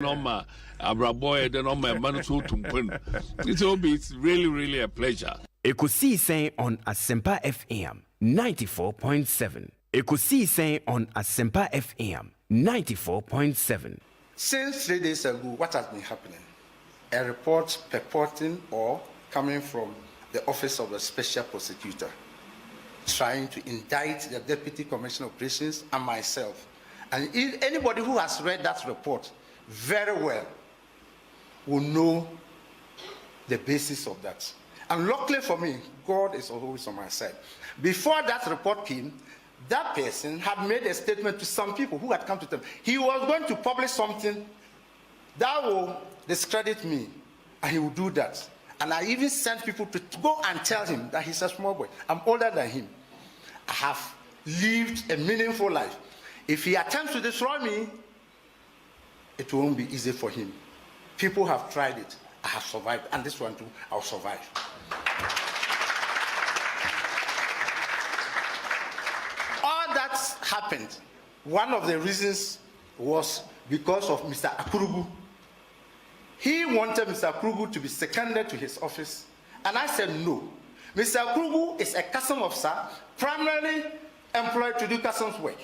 Norma, Abraboy, the normal Manusu Tumpun. It's really a pleasure. Ekosiisen On Asempa FM 94.7. Ekosiisen On Asempa FM 94.7. Since 3 days ago, what has been happening? A report purporting or coming from the Office of the Special Prosecutor trying to indict the Deputy Commissioner of Operations and myself. And if anybody who has read that report very well will know the basis of that. And luckily for me, God is always on my side. Before that report came, that person had made a statement to some people who had come to them. He was going to publish something that will discredit me, and he will do that. And I even sent people to go and tell him that he's a small boy. I'm older than him. I have lived a meaningful life. If he attempts to destroy me, it won't be easy for him. People have tried it. I have survived, and this one too, I'll survive. All that happened. One of the reasons was because of Mr. Akurugu. He wanted Mr. Akurugu to be seconded to his office, and I said no. Mr. Akurugu is a customs officer, primarily employed to do customs work.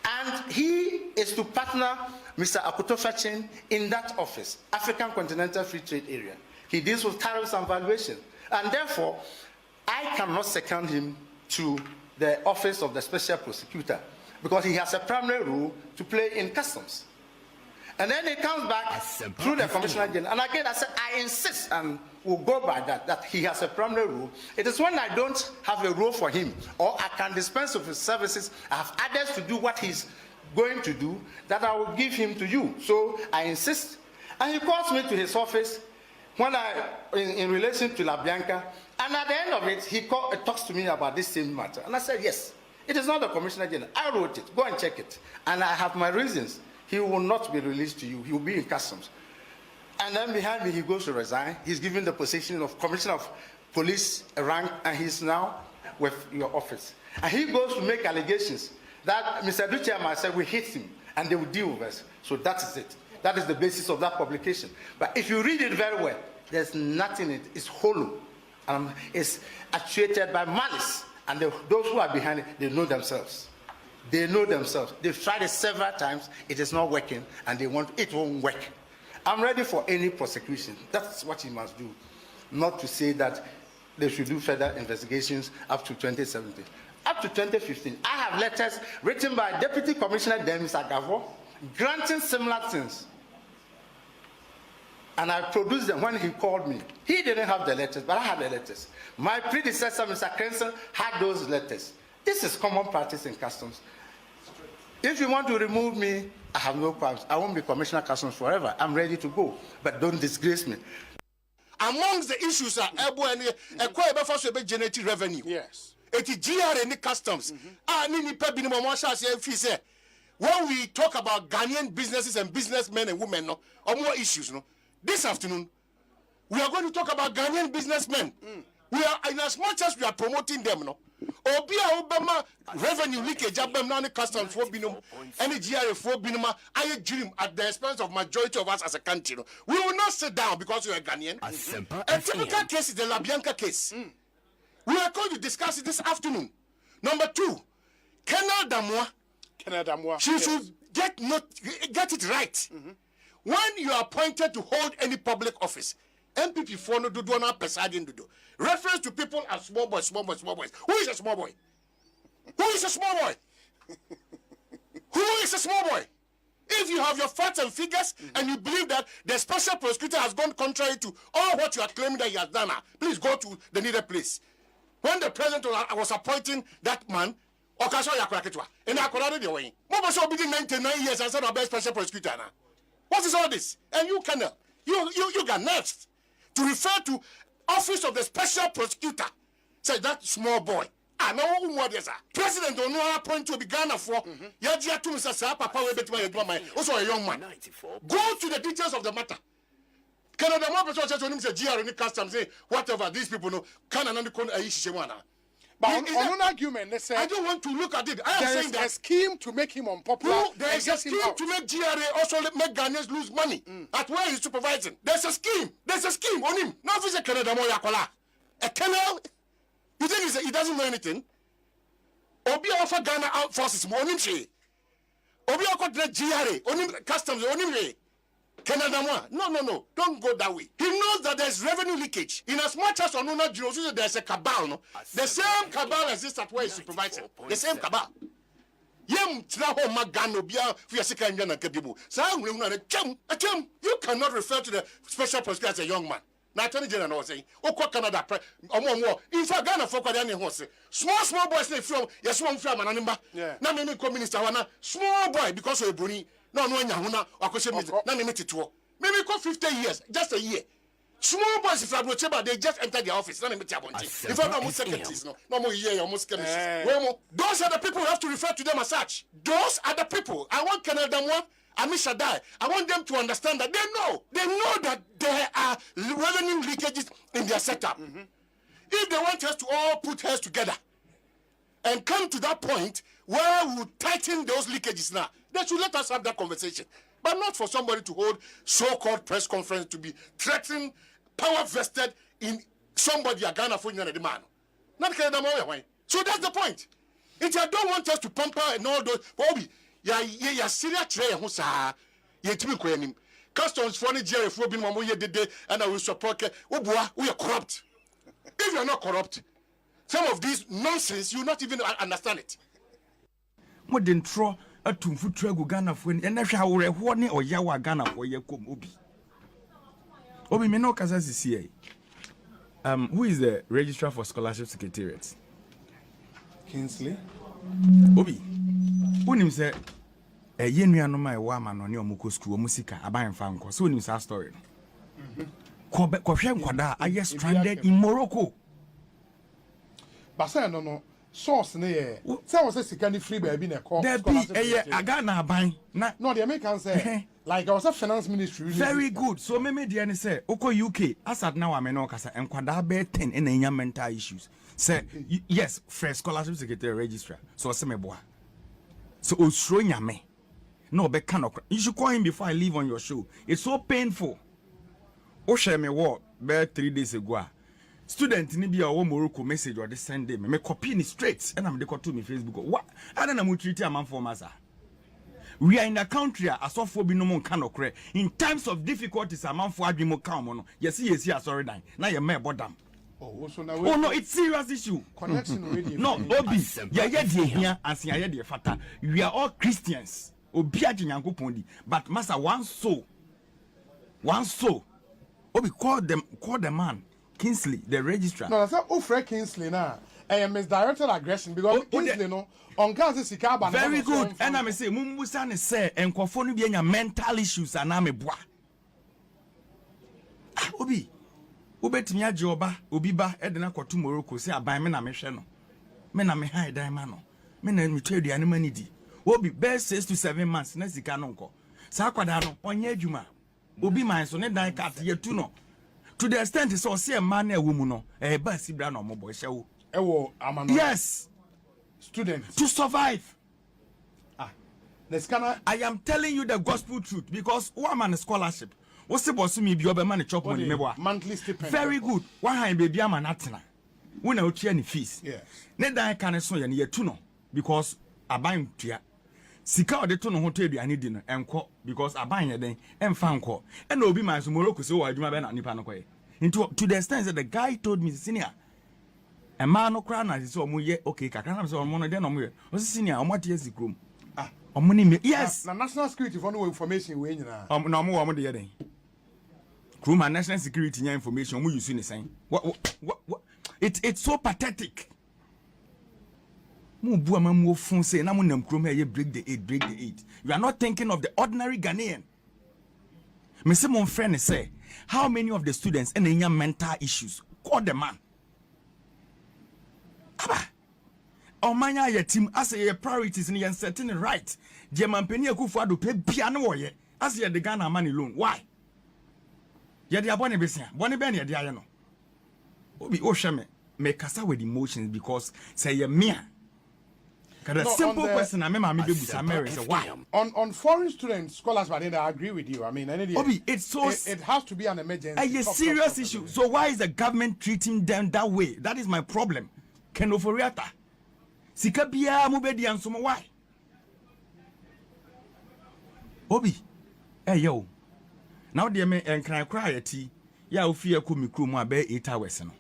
And he is to partner Mr. Akutofachin in that office, African Continental Free Trade Area. He deals with tariffs and valuation. And therefore, I cannot second him to the office of the Special Prosecutor because he has a primary role to play in customs. And then he comes back through the Commissioner General. And again, I said, I insist and will go by that he has a primary role. It is when I don't have a role for him or I can dispense with his services, I have others to do what he's going to do, that I will give him to you. So I insist. And he calls me to his office when in relation to La Bianca. And at the end of it, he talks to me about this same matter. And I said, yes, it is not the Commissioner General. I wrote it. Go and check it. And I have my reasons. He will not be released to you. He will be in customs. And then behind me, he goes to resign. He's given the position of Commissioner of Police rank, and he's now with your office. And he goes to make allegations that Mr. Duce and myself, we hate him, and they will deal with us. So that is it. That is the basis of that publication. But if you read it very well, there's nothing in it. It's hollow. It's actuated by malice. And those who are behind it, they know themselves. They know themselves. They've tried it several times. It is not working, and it won't work. I'm ready for any prosecution. That's what he must do. Not to say that they should do further investigations up to 2017. Up to 2015, I have letters written by Deputy Commissioner Demis Agavo granting similar things. And I produced them when he called me. He didn't have the letters, but I had the letters. My predecessor, Mr. Crenson, had those letters. This is common practice in customs. If you want to remove me, I have no problems. I won't be Commissioner Customs forever. I'm ready to go, but don't disgrace me. Amongst the issues are generating revenue. Yes. It is GR and customs. When we talk about Ghanaian businesses and businessmen and women, no, or more issues, no, this afternoon, we are going to talk about Ghanaian businessmen. We are, in as much as we are promoting them, no, Obia Obama revenue leakage, Abamani customs for binum, any GRA for binuma, I dream at the expense of majority of us as a country. No. We will not sit down because we are Ghanaian. A typical case is the La Bianca case. We are going to discuss it this afternoon. Number 2, Kenal Damoa. She should get it right. When you are appointed to hold any public office, MPP for no do not presiding do. Reference to people as small boys. Who is a small boy? Who is a small boy? Who is a small boy? If you have your facts and figures and you believe that the special prosecutor has gone contrary to all what you are claiming that he has done, please go to the needed place. When the president was appointing that man, Okaso Yakuraketwa, and I could the way. What was obedient 99 years and said about special prosecutor now? What is all this? And you can you got next to refer to office of the special prosecutor. Say that small boy. I know what is that. President don't know how point to be Ghana for. Yajia to Mr. Papa will bet my also a young man. Go to the details of the matter. Canada more person says when him say GR in customs say whatever these people know can another con Aisha. But on an argument, they say I don't want to look at it. I am saying that a scheme to make him unpopular. There is a scheme to make GRA also make Ghanaians lose money. At where he's supervising. There's a scheme. There's a scheme on him. Now if he's a Canada Moyakola. A Canada, you think he doesn't know anything? Obi offer Ghana Armed Forces more him she. Obi offer the GRA, on him customs, on him way. Canada, no, don't go that way. He knows that there's revenue leakage. In as much as Onuna Jinosu, there's a cabal, no? The same cabal exists at where he's supervising. The same cabal. Yem Traho Magano Bia Fiasika and Yana Kadibu. You cannot refer to the special prosecutor as a young man. Now, Attorney General was saying, Canada, in fact, Ghana for Kadiani Hose. Small boys, they from, yes, one from an animal. Now, maybe Minister, small boy because of a bruni. No, Yahuna, or Koshe, maybe 50 years, just a year. Small boys, if I'm not they just enter the office. In fact, almost secretaries, no more year, almost chemistry. Those are the people who have to refer to them as such. Those are the people. I want Canada one. Amishadai, I want them to understand that they know that there are revenue leakages in their setup. If they want us to all put heads together and come to that point where we will tighten those leakages now, they should let us have that conversation. But not for somebody to hold so-called press conference to be threatening power vested in somebody a Ghana for the man. Not so that's the point. If I don't want us to pamper and all those, Bobby, ya serious tray who sa ye timi kwanim customs for Nigeria for bin mamo ye dede and I will support we are corrupt. If you are not corrupt, some of these nonsense you not even understand it. Mo den tro atumfu trago Ghana for and na hwa wore ho ne oyawa Ghana for ye kom obi me no kasa sisi who is the registrar for scholarship secretariat? Kingsley Obi unim say ye nuanom a ewa ma no ne omukọ school omusika aban fa nko so unim sa story ko hwe nkwada aye stranded in Morocco. Basa no source ne ye say was sika ni free baby na call there be aga na aban na no the American say like I was a finance ministry very good so me dey ne say oko UK asad na wa me no kasa enkwada be 10 na enya mental issues say yes first scholarship secretary registrar so say me boa so osro nyame no be kind of you should call him before I leave on your show. It's so painful. O share me what be 3 days ago student ni bia o Morocco message or this send me copy ni straight and am dey to me Facebook what I don't know treat am for masa. We are in a country as of bi no mo kan okre in times of difficulties am for adwemo kan mo no yes asori dan na ye me bodam. Oh no, it's serious issue. Connection already. No, Obi, yeah, here and see the fata. We are all Christians. Obi ajinyangopon, but master one soul. Obi call the man Kingsley, the registrar. No, that's not Fred Kingsley now. I am misdirected aggression because Kingsley no on Kansas Sikaba. Very good. And I say Mumusan say and Kofonu be mental issues and I'm a boy. Obi. Ubetimi ajoba obiba edena kwato Morocco say aban me na mehwe no me na me hide dan ma no me na me trade ane manidi obi best 6 to 7 months na sika no nko sa kwada no onye adwuma obi man so ne dan kat yetu no to the extent so say man na ewo mu no ba sibra no mobo hyewo ewo amano yes students to survive I am telling you the gospel truth because one man scholarship what's the boss me be man chop money monthly stipend very good one hand baby am natena when I any fees yes ne dan kan so ye ne yetu no because aban tua sika ode to no ho to aduane di no enko because aban ye den emfa nko e na obi man so Morocco so wa adwuma be na nipa no koye into to the extent that the guy told me senior a man no cry na so omo ye okay kakra na so omo no den omo ye o senior omo tie sikrom omo ni yes na national security for no information we nyina na omo de ye den Kruma national security information we use in the same. What? It's so pathetic. Mu bua mamu fun say na mu nam kroma ye break the 8. You are not thinking of the ordinary Ghanaian. Me say mon friend say how many of the students and any mental issues call the man. Aba. Omanya ye team as a priorities in your setting right. German penny Akufo-Addo pay piano wo ye as ye the Ghana money loan. Why? Ye dia bone besia bone be ne dia ye no obi o hwe me make us with emotions because say you me. The No, simple on the- question I remember me be Mary say why? On foreign students, scholars, but I agree with you. I mean, Obi, it's so it has to be an emergency. a serious issue. So why is the government treating them that way? That is my problem. Kenoforiata. Sika biya mu be di ansomo why? Obi, hey yo. Now dear me and can I cry at tea? Ya ofia ku mi krum abe 8 hours no.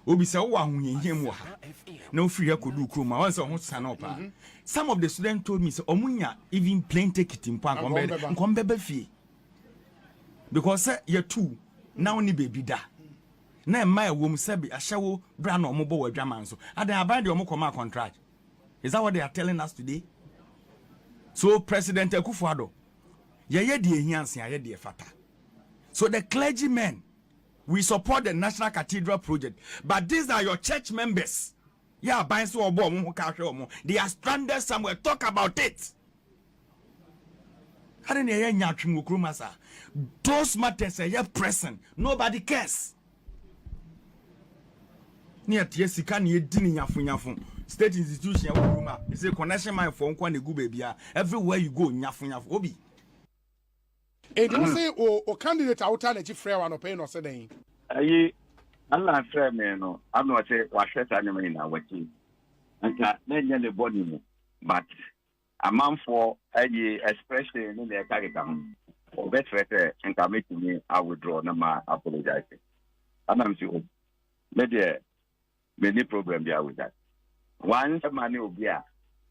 Obi say wo ahoyehiem wo ha. Na ofia ku du krum once ho sanopa. Some of the students told me say omunya even plane ticket in pan nkombebe fie. Because say you two now ni baby da. Na emma ewom say be ahyewo bra na omobo wa dwaman so. Adan aban de omokoma contract. Is that what they are telling us today? So President Akufo-Addo ye de ehianse aye de fata. So the clergymen, we support the National Cathedral project, but these are your church members. Yeah, they are stranded somewhere. Talk about it. Those matters are present. Nobody cares. State institution, it's a connection my phone everywhere you go, Obi. And you say, o candidate out and a friend one opinion or saying. Allah frɛ me no ano ɔte wahwɛ saa nneɛma nyinaa wɔkyi nka na nyɛ ne bɔ ne mu but amanfoɔ ayi expression ne na ɛka ho ɔbɛtrɛ sɛ nka mɛtumi withdraw na ma apologize anam si o me deɛ many problem bi with that once ma ne obi a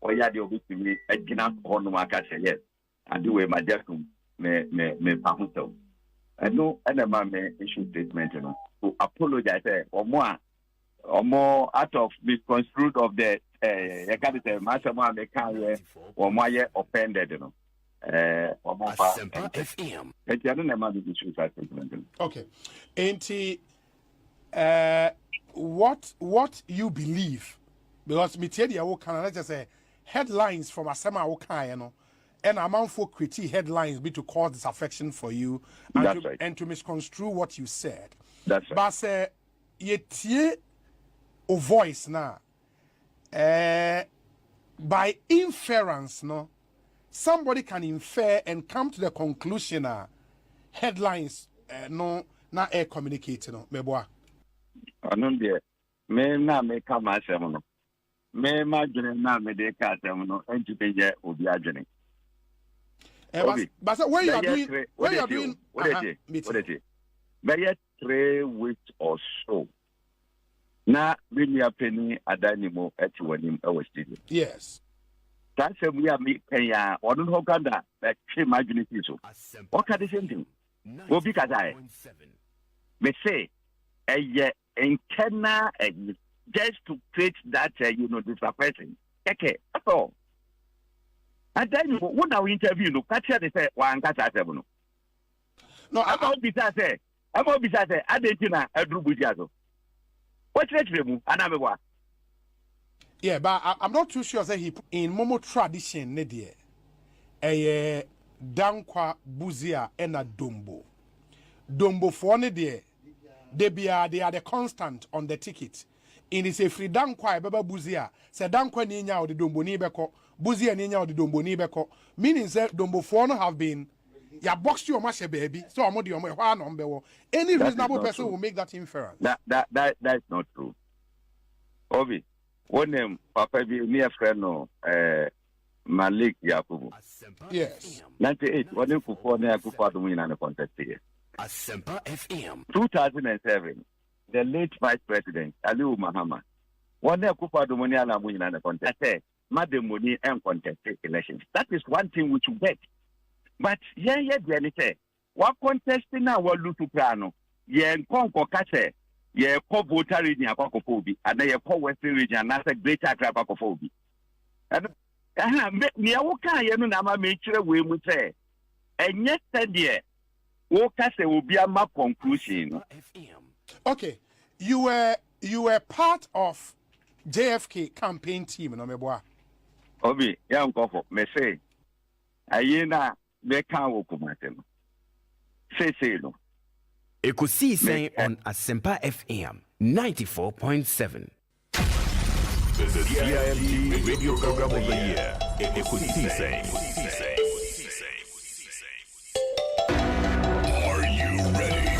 ɔyɛ deɛ ɔbɛtumi agyina hɔ no aka sɛ yes ade wei ma jakum me pa ho sɛw ɛno ɛna ma me issue statement no to apologize or more out of misconstrued of the Masama they can or more offended, you know. Asempa FM. Okay. And what you believe, because Mitedia will can just say headlines from Asema Oka, you know, and amount for critique headlines be to cause disaffection for you and to misconstrue what you said. That's right. But say ye o voice now. By inference, no, somebody can infer and come to the conclusion headlines no na air communicate no meboa. Anon de me na me ka ma asem no. Me ma dwene na me de ka asem no enti be je obi adwene. But where you are doing what is it? Very 3 weeks or so. Na really penny adanimo at one our studio. Yes. That's a we are me Kenya or don't Hoganda that she imagine it so. What can the same thing? Well, because I may say a year in Kenya just to create that this person. Okay, that's all. And then when our interview, no, catch they say one catch at seven. No, I'm not beside say. I'm not beside say. I didn't know a group with you. What's that? Another one. Yeah, but I'm not too sure that he in Momo tradition, Nedia, a dankwa buzia and a dombo. Dombo for Nedia, they are the constant on the ticket. In is a free dankwa baba buzia, say dankwa ninya or the dombo nibeko, buzia ninya or the dombo nibeko, meaning that dombo for no have been. Ya box you mashe baby, so I'm on any reasonable person will make that inference. That's not true. Obi, one name Papa be near friend no Malik Yakubu. Yes. 98, one name for near Kufa win on the contest here. Asempa FM. 2007, the late Vice President Aliu Mahama. One name Kufa Dumoniana win on the contest. I say, Madam Muni and contested elections. That is one thing which you get. But the say, what contesting now will look to plano? Ye conco case, ye co voter region apocophobia, and they call Western region, and that's a greater apocophobia. And Niawoka, you know, I'm make sure we would say, and yesterday, Woka will be a map conclusion. Okay, you were part of JFK campaign team, no me boy. Obi, young couple, me say, Ayena. They can't walk with them. Say, no. Ekosiisen on Asempa FM 94.7. The CIMT Radio Program of the Year, Ekosiisen. Are you ready?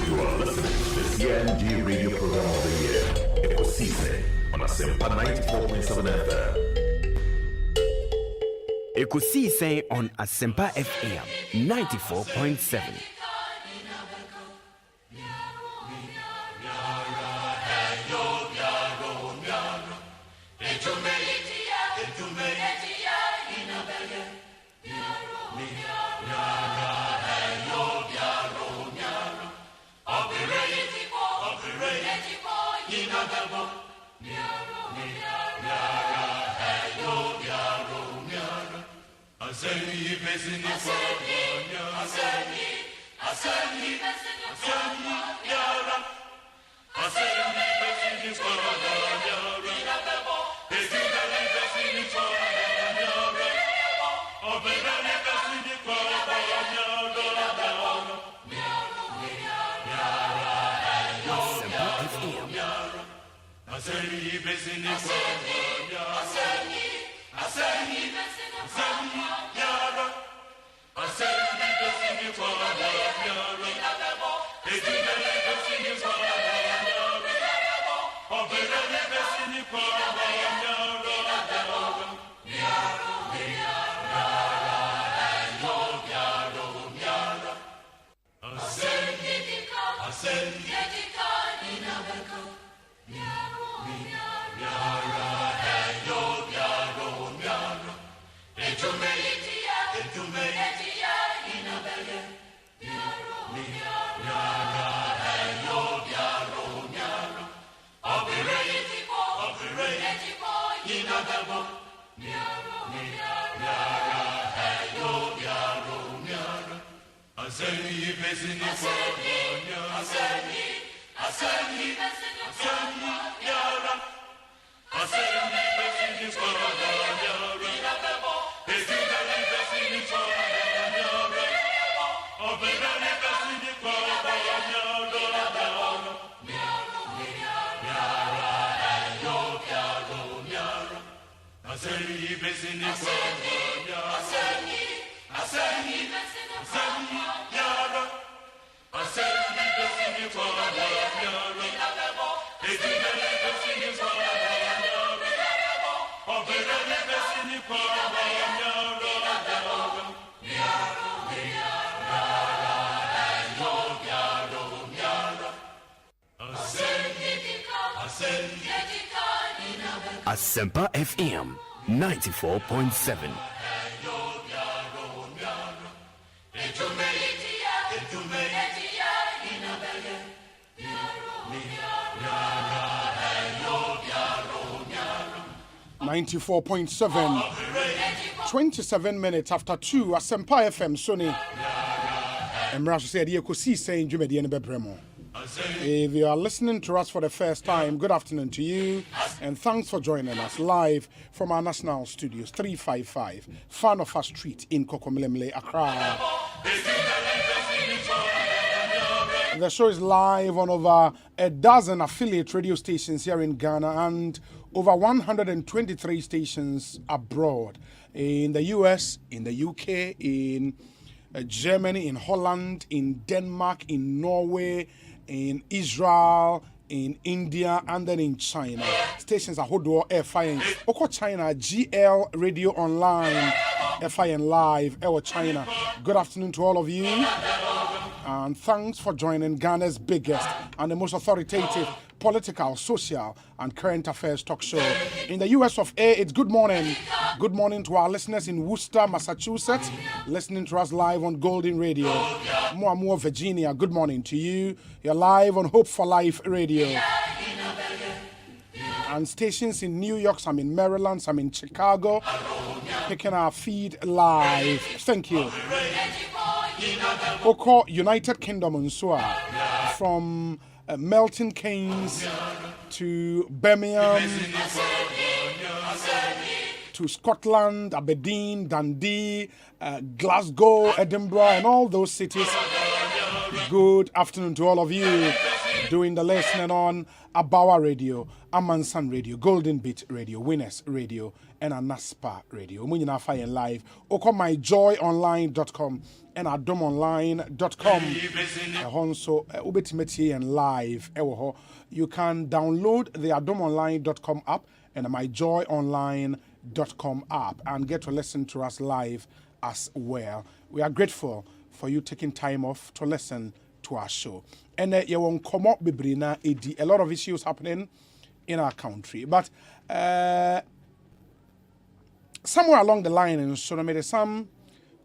You are listening to the CIMT Radio Program of the Year, Ekosiisen on Asempa 94.7 FM. Ekosiisen on Asempa FM 94.7. Asempa FM 94.7. .7 27 minutes after 2 Asempa FM Sony Emraso said Ekosiisen Jumedi and Bebremo. If you are listening to us for the first time, good afternoon to you and thanks for joining us live from our national studios 355 Fanofa Street in Kokomlemle, Accra. The show is live on over a dozen affiliate radio stations here in Ghana and over 123 stations abroad in the US, in the UK, in Germany, in Holland, in Denmark, in Norway, in Israel, in India, and then in China. Stations are Hodor, FIN, Oko China, GL Radio Online, FIN Live, Ewa China. Good afternoon to all of you. And thanks for joining Ghana's biggest and the most authoritative political, social, and current affairs talk show. In the US of A, it's good morning. Good morning to our listeners in Worcester, Massachusetts, listening to us live on Golden Radio. Moa, Virginia, good morning to you. You're live on Hope for Life Radio. And stations in New York, some in Maryland, some in Chicago, picking our feed live. Thank you. Oko United Kingdom and so from Milton Keynes to Birmingham to Scotland, Aberdeen, Dundee, Glasgow, Edinburgh, and all those cities. Good afternoon to all of you. doing the listening on Adwoa Radio, Amansan Radio, Golden Beat Radio, Winners Radio, and Anaspa Radio. We are fire live. Oko myjoyonline.com and adomonline.com. Also, ubetimeti and live. You can download the adomonline.com app and myjoyonline.com app and get to listen to us live as well. We are grateful for you taking time off to listen to our show. And you won't come up with a lot of issues happening in our country. But somewhere along the line, and so I made some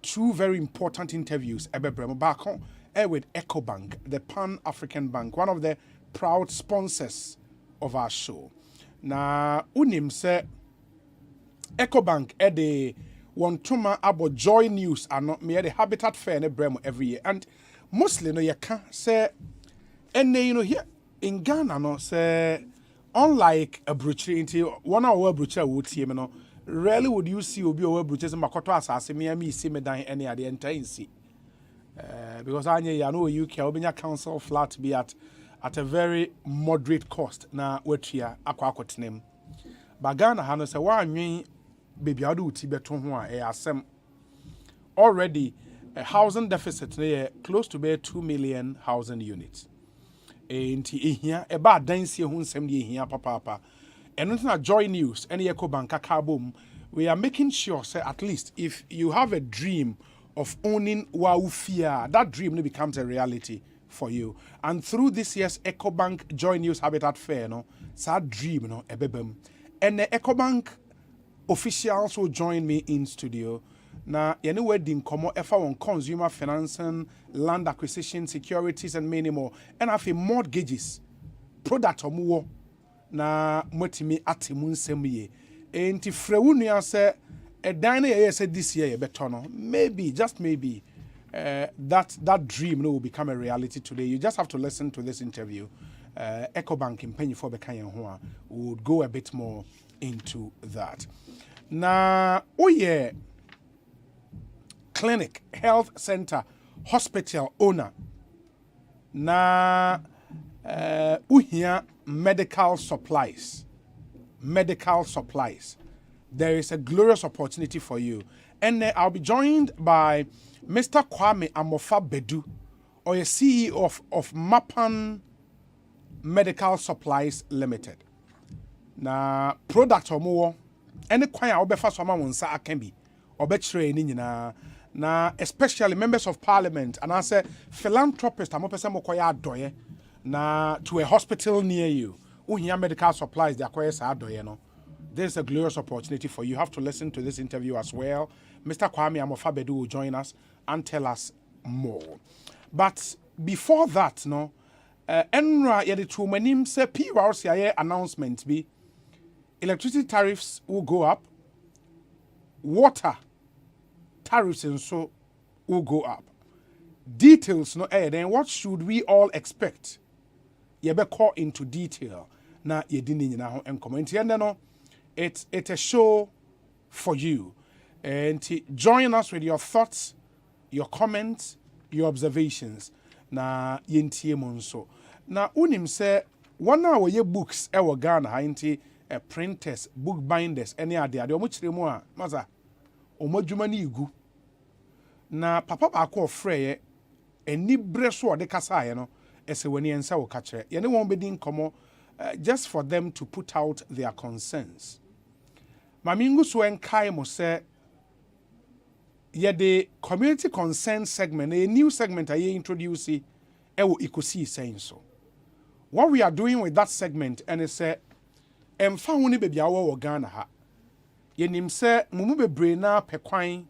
two very important interviews back with Ecobank, the Pan-African Bank, one of the proud sponsors of our show. Now, unim se Ecobank the one tuma about joy news and not me the habitat fair ne bremo every year. And mostly no you can say and here in Ghana no say unlike a butchery into 1 hour butcher would see no rarely would you see obi over butchers in Makoto as me see me dying any other entire see. Because I know UK Obinya Council flat be at a very moderate cost na wetia akwa name. But Ghana hano say one baby adu tibeto ho a asem already a housing deficit near close to be 2 million housing units. Enti ehia e ba dansie ho nsem de ehia papa. And not joy news any Ecobank kakabom. We are making sure say at least if you have a dream of owning Waufia, that dream becomes a reality for you. And through this year's Ecobank Joy News Habitat Fair, that dream, ebebem. And the Ecobank officials will join me in studio. Now, anywhere din komo efa on consumer financing, land acquisition, securities, and many more. And have mortgages, product omuwo. Na motimi atimun semye. Enti frewunia se a dine said this year better no. Maybe, just maybe, that dream will become a reality today. You just have to listen to this interview. Ecobank in Penny for Bekanya would go a bit more into that. Now, clinic, health center, hospital owner. Now, uhia medical supplies. There is a glorious opportunity for you. And I'll be joined by Mr. Kwame Amofa Bedu, or a CEO of Mapan Medical Supplies Limited. Na product or more, any kwaya obefa so ma wonsa akambi, obetre ni nyina. Na especially members of parliament and I say philanthropists amopese mokoya adoye na to a hospital near you. Uhia medical supplies they acquire sa adoye no. There's a glorious opportunity for you. You have to listen to this interview as well. Mr. Kwame Amofa Bedu will join us and tell us more. But before that, no, Enra yedi tumanim se PRCIA announcement be electricity tariffs will go up, water tariffs and so will go up. Details no then what should we all expect? Yebe call into detail na yedini nyina ho comment no. It's a show for you. And join us with your thoughts, your comments, your observations. Na yentie monso. Na unim se one hour ye books ewo Ghana inti printers, book binders, any ade omo chire mu a maza omo dwuma ni igu. Na papa ba ko frɛ eni bre so de kasa ye no ese wani ensa wo ka kire. Ye ne won bedin komo just for them to put out their concerns. Mamingu so enkai mo se ye the community concern segment, a new segment I introduce Ekosiise so. What we are doing with that segment and it say emfa woni bebi awo Ghana ha. Ye nim se mumu bebre na pekwan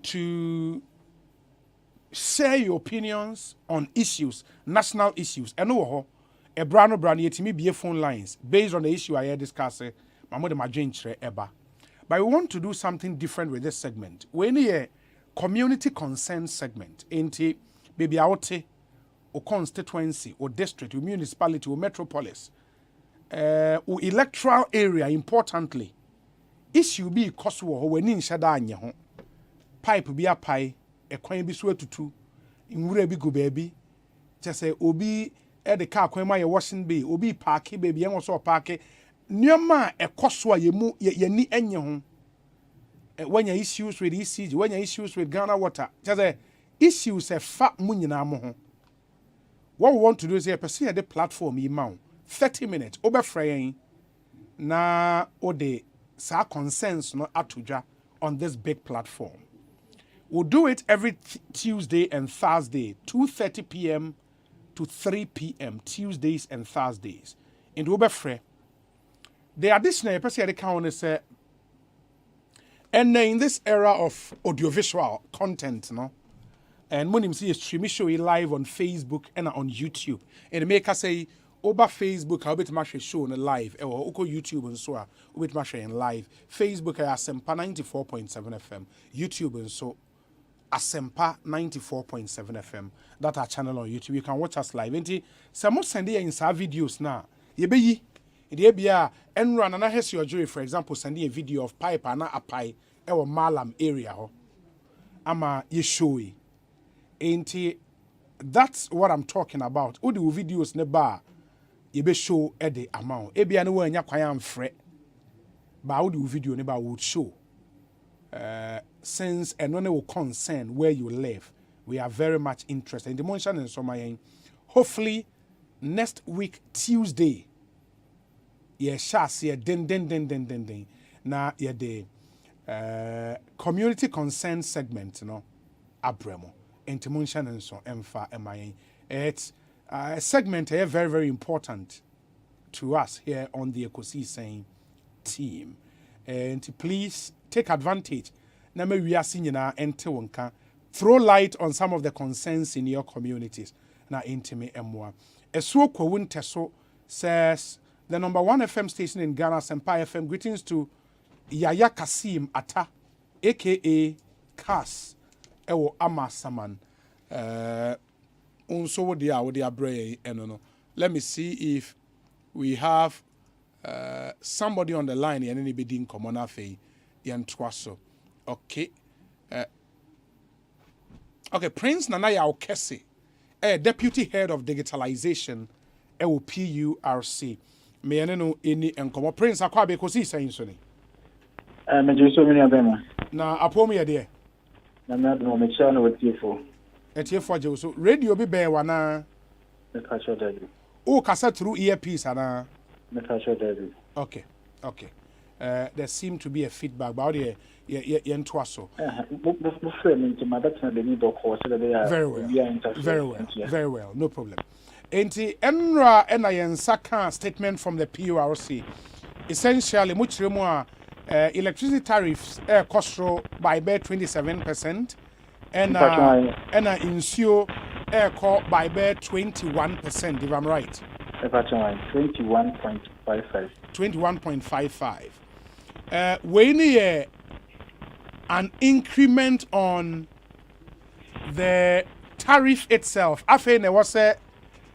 to share your opinions on issues, national issues. Eno wo ho e brano yetimi bie phone lines based on the issue I discuss. But we want to do something different with this segment. We need a community concern segment. Inti baby out or constituency or district or municipality or metropolis or electoral area importantly. Issue be koso ho wani nhyada anye ho. Pipe be a pie, a kwan bi so atutu, nwura bi go baabi. Just say obi the car kwan ma ye washing bay obi park baby en so park nneoma ekoso a yemu ni enye ho when you issues with ECG when you issues with Ghana water just issues a fa mu nyina mo ho what we want to do is pursue the platform yi ma 30 minutes obefra yen na ode sa consensus no atodwa on this big platform. We'll do it every Tuesday and Thursday, 2:30 p.m. to 3 p.m. Tuesdays and Thursdays. In the Ubefre, the additional person account is and in this era of audiovisual content, no, and when you see a streaming show live on Facebook and on YouTube, and make us say over Facebook, I'll be to match show on live, or over YouTube and so on, with match in live. Facebook, Asempa 94.7 FM, YouTube and so Asempa 94.7 FM. That's our channel on YouTube. You can watch us live. And some send you in some videos now. You be and run and I has your jury, for example, send you a video of pipe and a pie or Malam area. Ama you show it. Ain't that's what I'm talking about. All the videos ne bar. You be show at the amount. Ebi ane when ya kwaya fret. But how do video never would show? Since and when it will concern where you live, we are very much interested in the mention and so my hopefully next week Tuesday. Yeah, shas yeah den. Na yeah the community concern segment, you know, abremo. Into mention and so emfa MIA. It's a segment here very, very important to us here on the Ekosiisen team. And please take advantage. Na me we are seeing na ente wonka. Throw light on some of the concerns in your communities. Na intime emwa. Esuo Kwawun Teso says the number 1 FM station in Ghana, Asempa FM. Greetings to Yaya Kasim Ata, aka Kas, Ewo Ama Saman. Also, what they are brave, and let me see if we have somebody on the line and anybody in common affair. Okay. Okay, Prince Nanaya Okese, Deputy Head of Digitalization, PURC. May I know any and Prince Akwabe Ekosiisen so ni. So many of them. Na apomi ade. Na no me channel with you for. So radio be bear wana. Me catch that. Oh, kasa through earpiece ana. Me catch that. Okay. There seemed to be a feedback about the so. Very well. No problem. Enti enra ena yensaka statement from the PURC. Essentially, much more electricity tariffs cost by about 27%. And insure air call by about 21%, if I'm right. 21.55. 21.55. We need an increment on the tariff itself. I think there was a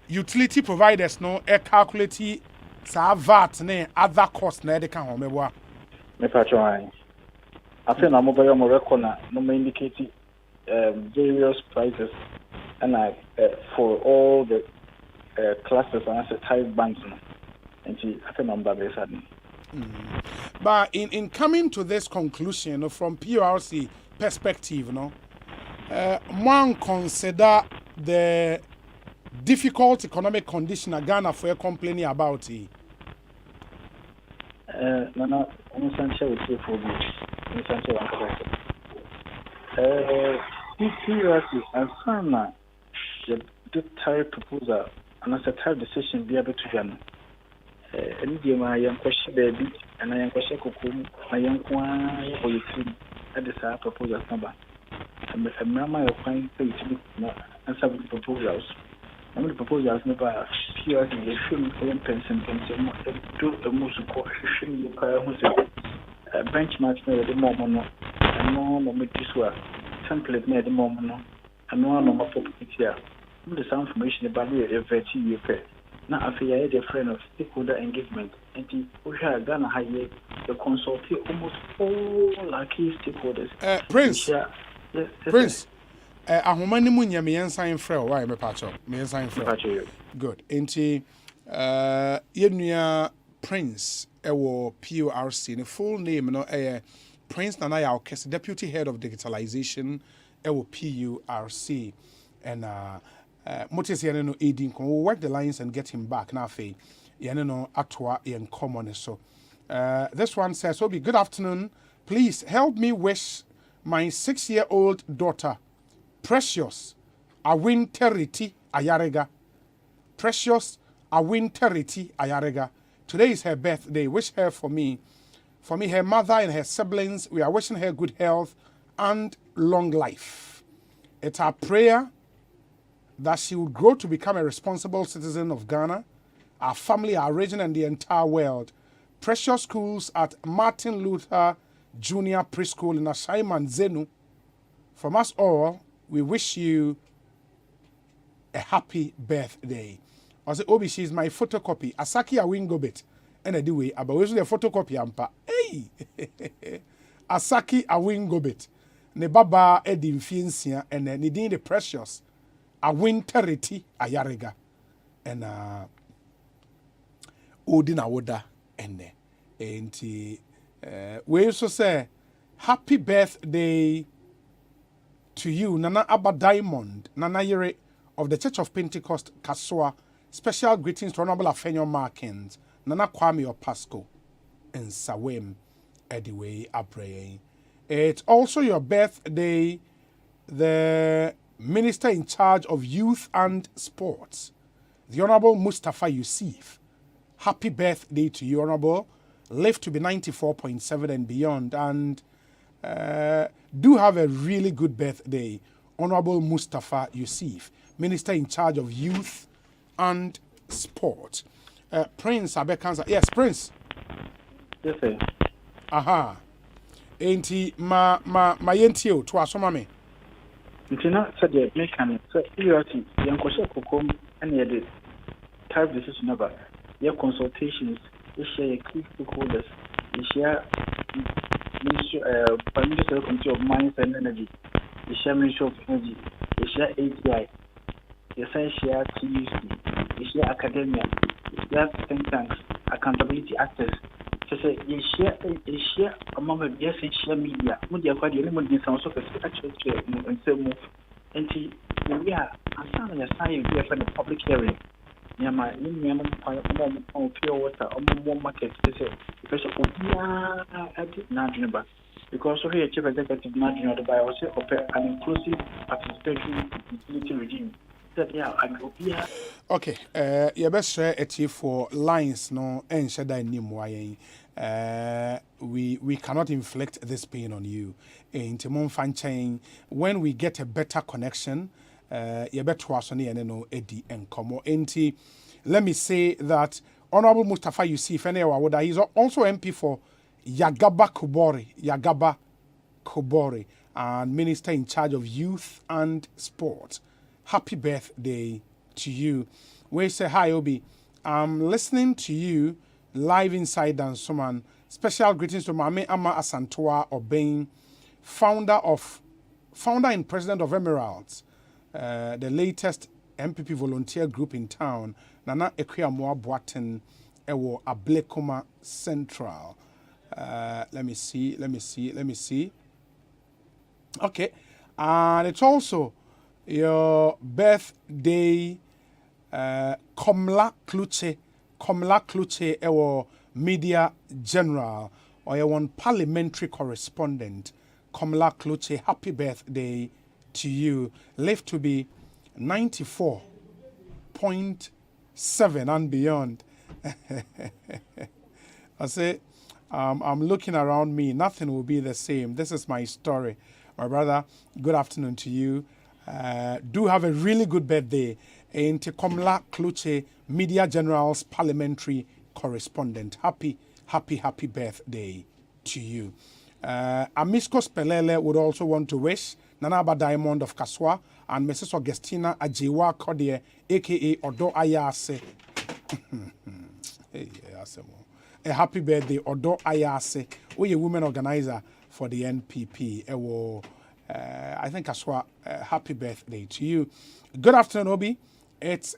utility providers no calculate sa VAT ne other costs na de kan ho meboa. Me patron. I think I'm over your record no indicate various prices and for all the classes and as a tariff banks and I think I'm very sad. But in coming to this conclusion from PURC perspective, one consider the difficult economic condition Ghana for complaining about it. No, I'm with you for PURC and some the tariff proposal and as a tariff decision be able to run. And the young question baby and I am question cocoon, my young one or you at the side proposal number. And Mama find pay to be answer with proposals. I'm the proposals never PURC the film pension do a most support benchmark made the moment and no moment this work template made the moment and no normal property here. The some information about the UK. Now, I feel I had a friend of stakeholder engagement, and we have Ghana high the consulting almost all our key stakeholders. Prince, yes, Prince, ahoma ni mu nya me yensan frɛ why me pacho me yensan frɛ Pacho. good enti yenua Prince ewo PORC the full name no Prince Nana Yaokes, Deputy Head of Digitalization ewo PURC and Motis Yaneno Edin will work the lines and get him back now fe Yaneno Atwa in common so this one says Obi, good afternoon, please help me wish my 6-year-old daughter Precious Awin Teriti Ayarega. Precious Awin Teriti Ayarega. Today is her birthday. Wish her for me, her mother and her siblings. We are wishing her good health and long life. It's our prayer that she would grow to become a responsible citizen of Ghana, our family, our region, and the entire world. Precious schools at Martin Luther Junior Preschool in Ashaiman Zenu. From us all, we wish you a happy birthday. I say, Obi, she's my photocopy. Asaki Awingobit. And I do way, but we should a photocopy ampa. Hey! Asaki Awingobit. Ne baba Edim Fiensia and then Nidin the Precious. Awin Teriti Ayarega. And Odina Woda and we also say, happy birthday to you, Nana Abba Diamond, Nana Yere of the Church of Pentecost, Kaswa. Special greetings to Honorable Afenyo Markins, Nana Kwame Opasco, and Sawem Ediwe Abreye. It's also your birthday, the Minister in charge of Youth and Sports, the Honorable Mustafa Yusuf. Happy birthday to you, Honorable. Live to be 94.7 and beyond. And do have a really good birthday, Honorable Mustafa Yusuf, Minister in charge of Youth and Sport. Prince Abekanza. Yes, Prince. Yes, sir. Aha. Enti ma yentio to asoma me. Ntina said the mechanic, so ERT, Yankosha Kokom, and the type decision about your consultations, you share key stakeholders, you share Ministerial Committee of Mines and Energy, you share Ministry of Energy, you share ATI, you share TUC, you share academia, you share think tanks, accountability actors. So say you share among the yes share media. Media quite the limit in some sort of actually and so move. And we are as soon as sign here for the public hearing. Near my on pure water on more market. They say because I did not remember. Because we are chief executive margin by also an inclusive participatory utility regime. Okay, you best share it for lines no and shada ni mwaye. We cannot inflict this pain on you. In Timon Fanchain, when we get a better connection, you better wasoni and no Eddie and Komo. Enti, let me say that Honorable Mustafa Yusuf Enewa, he's also MP for Yagaba Kobori, and Minister in charge of Youth and Sport. Happy birthday to you. We say hi, Obi. I'm listening to you live inside Dansoman. Special greetings to Mame Ama Asantoa Obain, founder and president of Emeralds, the latest MPP volunteer group in town. Nana Ekuyamwa Boaten Ewo Ablekoma Central. Let me see. Okay. And it's also your birthday, Komla Kluche ewo media general or your one parliamentary correspondent, Komla Kluche. Happy birthday to you. Live to be 94.7 and beyond. I say, I'm looking around me. Nothing will be the same. This is my story. My brother, good afternoon to you. Do have a really good birthday. In Komla Kluche, Media General's parliamentary correspondent. Happy birthday to you. Amisco Spelele would also want to wish Nanaba Diamond of Kaswa and Mrs. Augustina Adwoa Safo, aka Odo Ayase. A happy birthday, Odo Ayase. We a women organizer for the NPP. I think Aswa, happy birthday to you. Good afternoon, Obi. It's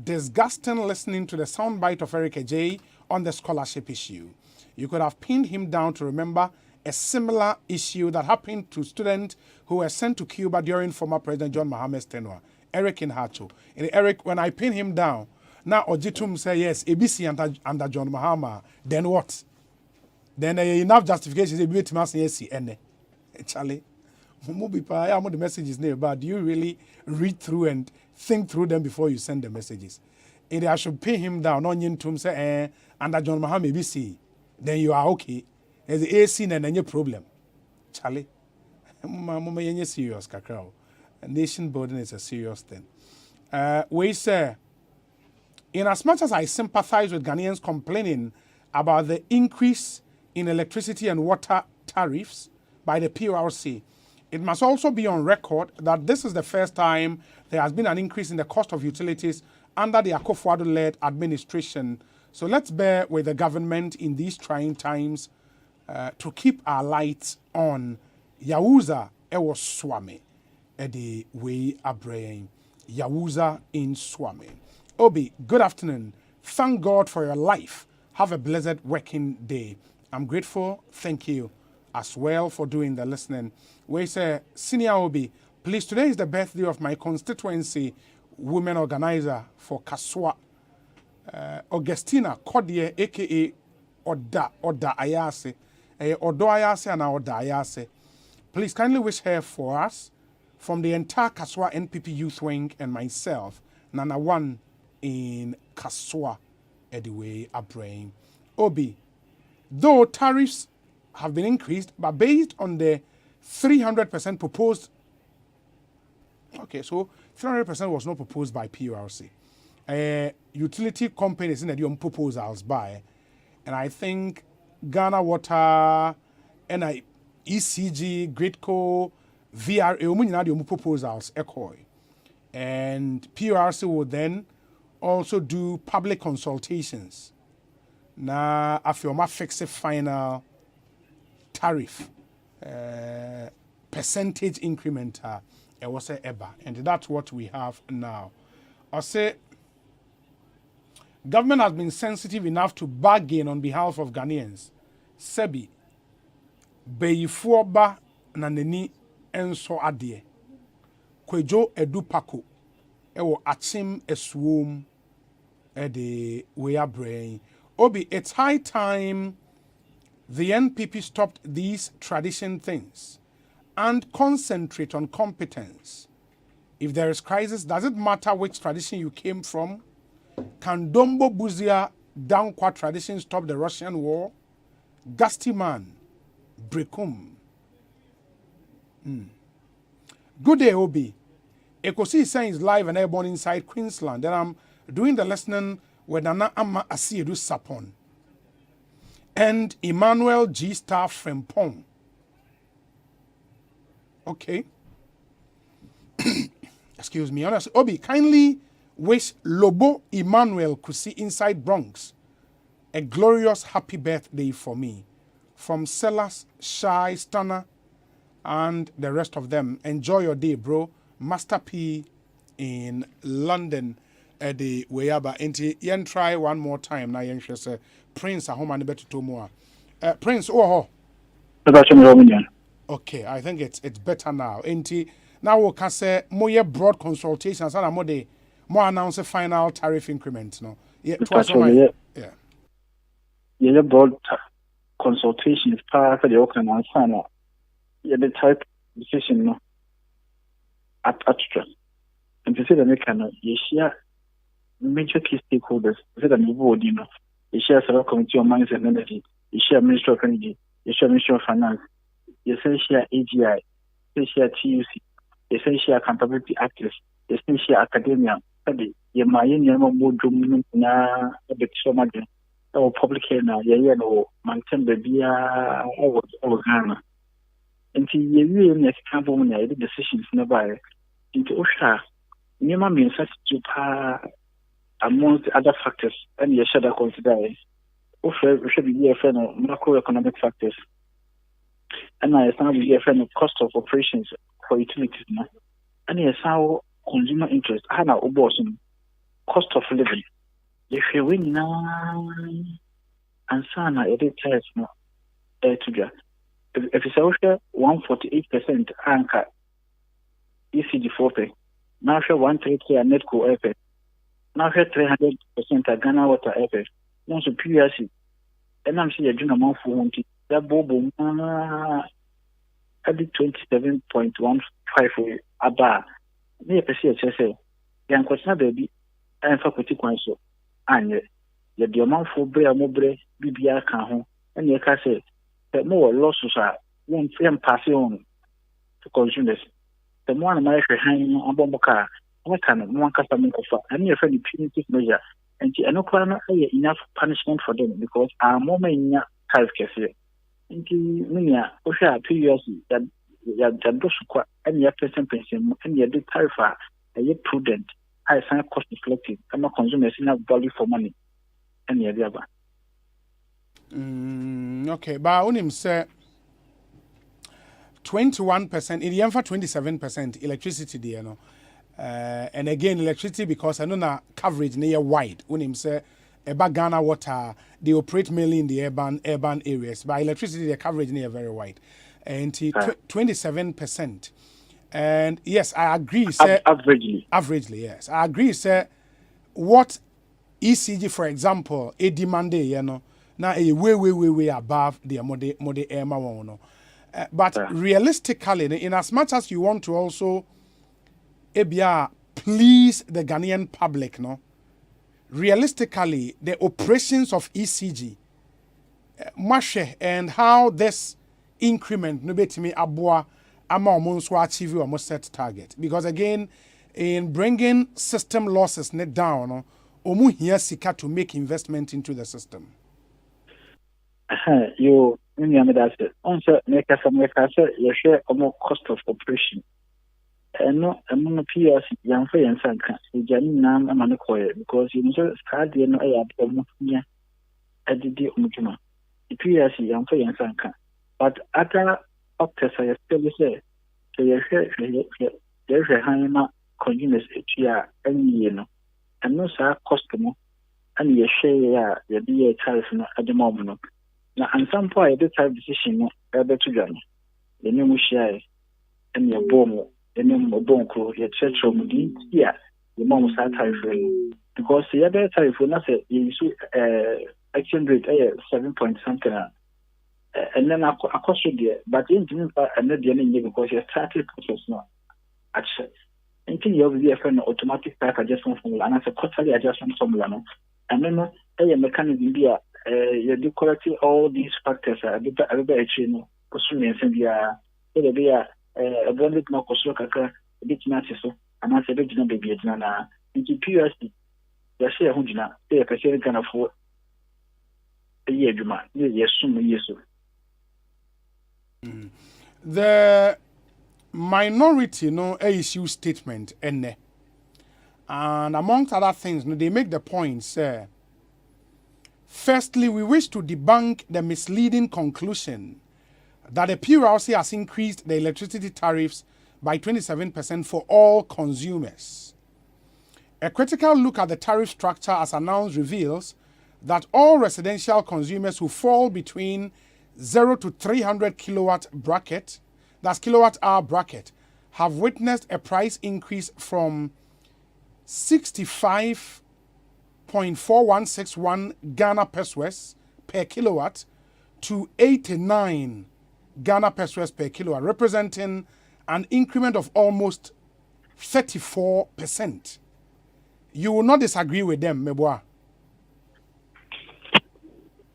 disgusting listening to the soundbite of Eric J on the scholarship issue. You could have pinned him down to remember a similar issue that happened to students who were sent to Cuba during former President John Mahama's tenure. Eric in Hacho. And Eric, when I pin him down, now Ojitum say yes, ABC under John Mahama, then what? Then enough justifications, Charlie. The messages near, but do you really read through and think through them before you send the messages? And I should pin him down on Yintum say under John Mahama ABC, then you are okay. There's the AC and then your problem. Charlie. Mama yenye serious kakao. Nation building is a serious thing. We say, in as much as I sympathize with Ghanaians complaining about the increase in electricity and water tariffs by the PRC, it must also be on record that this is the first time there has been an increase in the cost of utilities under the Akufo-Addo-led administration. So let's bear with the government in these trying times to keep our lights on. Yawuza ewo Swami edi we abrain. Yawuza in Swami. Obi, good afternoon. Thank God for your life. Have a blessed working day. I'm grateful. Thank you as well for doing the listening. We say, Senior Obi, please, today is the birthday of my constituency women organizer for Kaswa, Augustina Kodie, aka Oda Ayase, Odo Ayase and Oda Ayase. Please kindly wish her for us from the entire Kaswa NPP Youth Wing and myself, Nana One in Kaswa, Ediwe Abrain. Obi, though tariffs have been increased, but based on the 300% proposed, okay, so 300% was not proposed by PURC. Utility companies in the proposals by, and I think Ghana Water, and ECG, Gridco, VRA, proposals, and PURC will then also do public consultations. Now, after my fix a final tariff, percentage increment, it was a EBA, and that's what we have now. I say, government has been sensitive enough to bargain on behalf of Ghanaians. Sebi, Beyifuoba Naneni Enso Adie, Kwejo Edupako, Ewo Achim Eswum, Ede Weya Brain. Obi, it's high time the NPP stopped these tradition things and concentrate on competence. If there is crisis, does it matter which tradition you came from? Can Dombo Buzia Dankwa tradition stop the Russian war? Gastiman, Brekum. Good day, Obi. Ekosiisen is live and airborne inside Queensland. And I'm doing the listening with Nana Amma Asiedu Sapon and Emmanuel G. Star Frempong. Okay. Excuse me. Honestly, Obi, kindly wish Lobo Emmanuel Kusi inside Bronx a glorious happy birthday for me. From Sellers, Shy, Stunner, and the rest of them. Enjoy your day, bro. Master P in London. The Wayaba. And yen try one more time. Now yen say Prince at home and better to more. Prince, okay, I think it's better now. And now we can say more broad consultations and more announce a final tariff increment. No, yeah, yeah, broad consultations part of the Oakland and Sana. Yeah, the type decision no at extra. And to say the mechanism, you share major key stakeholders, say that you board, you know, you share several committee on mines and energy, you share Ministry of Energy, you share Ministry of Finance, you say share AGI, you share TUC, you say share accountability actors, you say share academia, you may boardroom na a bit so much. Or public na yeah no maintain the beer or Ghana. Until you next time when I did decisions nearby into Osha, Nima means such to amongst the other factors and you should consider Osha should be a friend of macroeconomic factors. And I stand with a friend of cost of operations for utilities no and yes how consumer interest how cost of living if you win now and sana edit tariff no to if it's also 148% anchor ECG 4 now 130 net co FF now 300% Ghana water FF no so PRC and I'm saying you know for that bobo at 27.15 aba me pese say yan kwatna baby and faculty kwanso anye ye de manfo bre amobre bibia ka ho and ye ka say more losses are one frame passing on to consumers. The more I'm hanging on Bomboka, I can one customer offer. I mean, a fairly punitive measure, and I know enough punishment for them because our moment in tariff cafe. Into Minia, Osha, 2 years that those and your person pension and your big tariff are yet prudent, high sign cost reflective, and not consumers enough value for money and the other. Okay, but on him say 21%, in the end for 27% electricity there, no. And again, electricity because I know na coverage near wide. On him say about Ghana water, they operate mainly in the urban areas, but electricity the coverage near very wide, and 27%. And yes, I agree. Say averagely, yes, I agree. Say what ECG, for example, a demand you know. Now a way above the mode Emma one. But realistically, in as much as you want to also please the Ghanaian public, no. Realistically, the operations of ECG, Mashe, and how this increment no bet me Adwoa almost achieve almost set target. Because again, in bringing system losses net down, no, omu here sika to make investment into the system. You mean that's it. Also, make us you share more cost of operation. And no, among peers, young free and sanka, the Janin Nam Amanakoya, because you know, start the no air almost near at the deal Mujuma. The peers, young free and sanka. But other opters, I still say, so you share there's a higher consumers each year, and you know, and no sir customer, and you share your DA tariff at the moment. Now, and some point, the type decision, better to Ghana. The name share and your bomb, the name of Bonko, your church from yeah, the mom start tariff because the other tariff will not say you exchange rate 7 point something. And then I cost you there, but you didn't buy another year because you started process now. Actually, until you have the automatic type adjustment formula, and that's a quarterly adjustment formula. And then a mechanism be you do correctly all these factors. I be actually no. Consumer and there be a blended no cost a bit so, and I said, "No baby, it's not." Into PUSD, the share hundred. They are can afford a year. Yes, soon yes. The minority no issue statement and amongst other things, they make the point, say. Firstly, we wish to debunk the misleading conclusion that the PRC has increased the electricity tariffs by 27% for all consumers. A critical look at the tariff structure as announced reveals that all residential consumers who fall between 0 to 300 kilowatt bracket, that's kilowatt hour bracket, have witnessed a price increase from 65.4161 Ghana pesos per kilowatt to 89 Ghana pesos per kilowatt, representing an increment of almost 34%. You will not disagree with them, Meboa.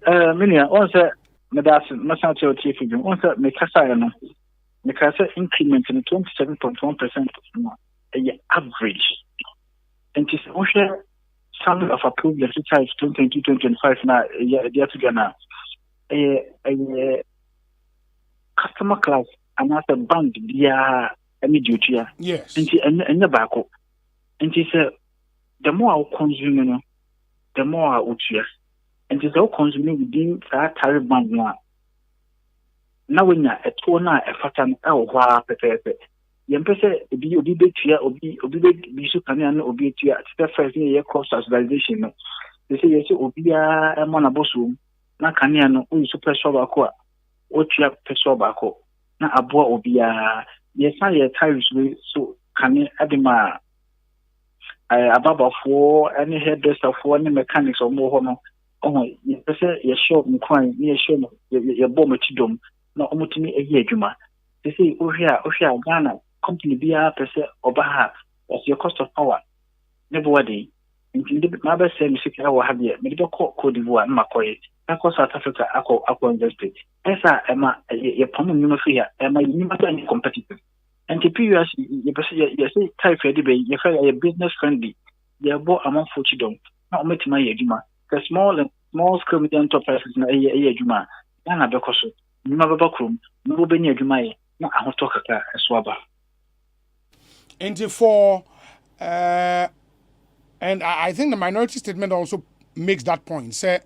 Minia, also, Madam, Masato Chief, also, Mikasa, increment in 27.1% average. And it's also some of approved legislation 2025 now, year to Ghana. A customer class and as a bank, they are immediate. Yes. And the back. And it's the more our consumer, the more our utia. And it's all consuming within that tariff band now. Now, when a toner, a fatan, pepe. yempese obi betua obi be so kanea no obi etua step first ne ye cost subsidization no they say yes obi a emo na boso na kanea no o so pressure ba ko a o tua pressure ba ko na aboa obi a yes ye tariffs we so kanea adema ababafo any hairdresser for any mechanics or more no oh yempese ye shop nkwan ne ye show no ye bom chidom na omutimi eyi adwuma they say ohia Ghana company bia pese obaha as your cost of power nobody intindi ma ba say misika wa ha bia me de ko Cote d'Ivoire na makoye na ko South Africa akọ invest esa ema ye pamu nyuma fi ya ema nyuma ta ni competitive and the PUS ye pese ye say type de be ye fa ye business friendly ye bo among chidom na ometima ye adwuma the small scale medium enterprises na ye adwuma na be ko so nyuma baba krom no be ni adwuma ye na ahoto kaka eso aba. And I think the minority statement also makes that point. Say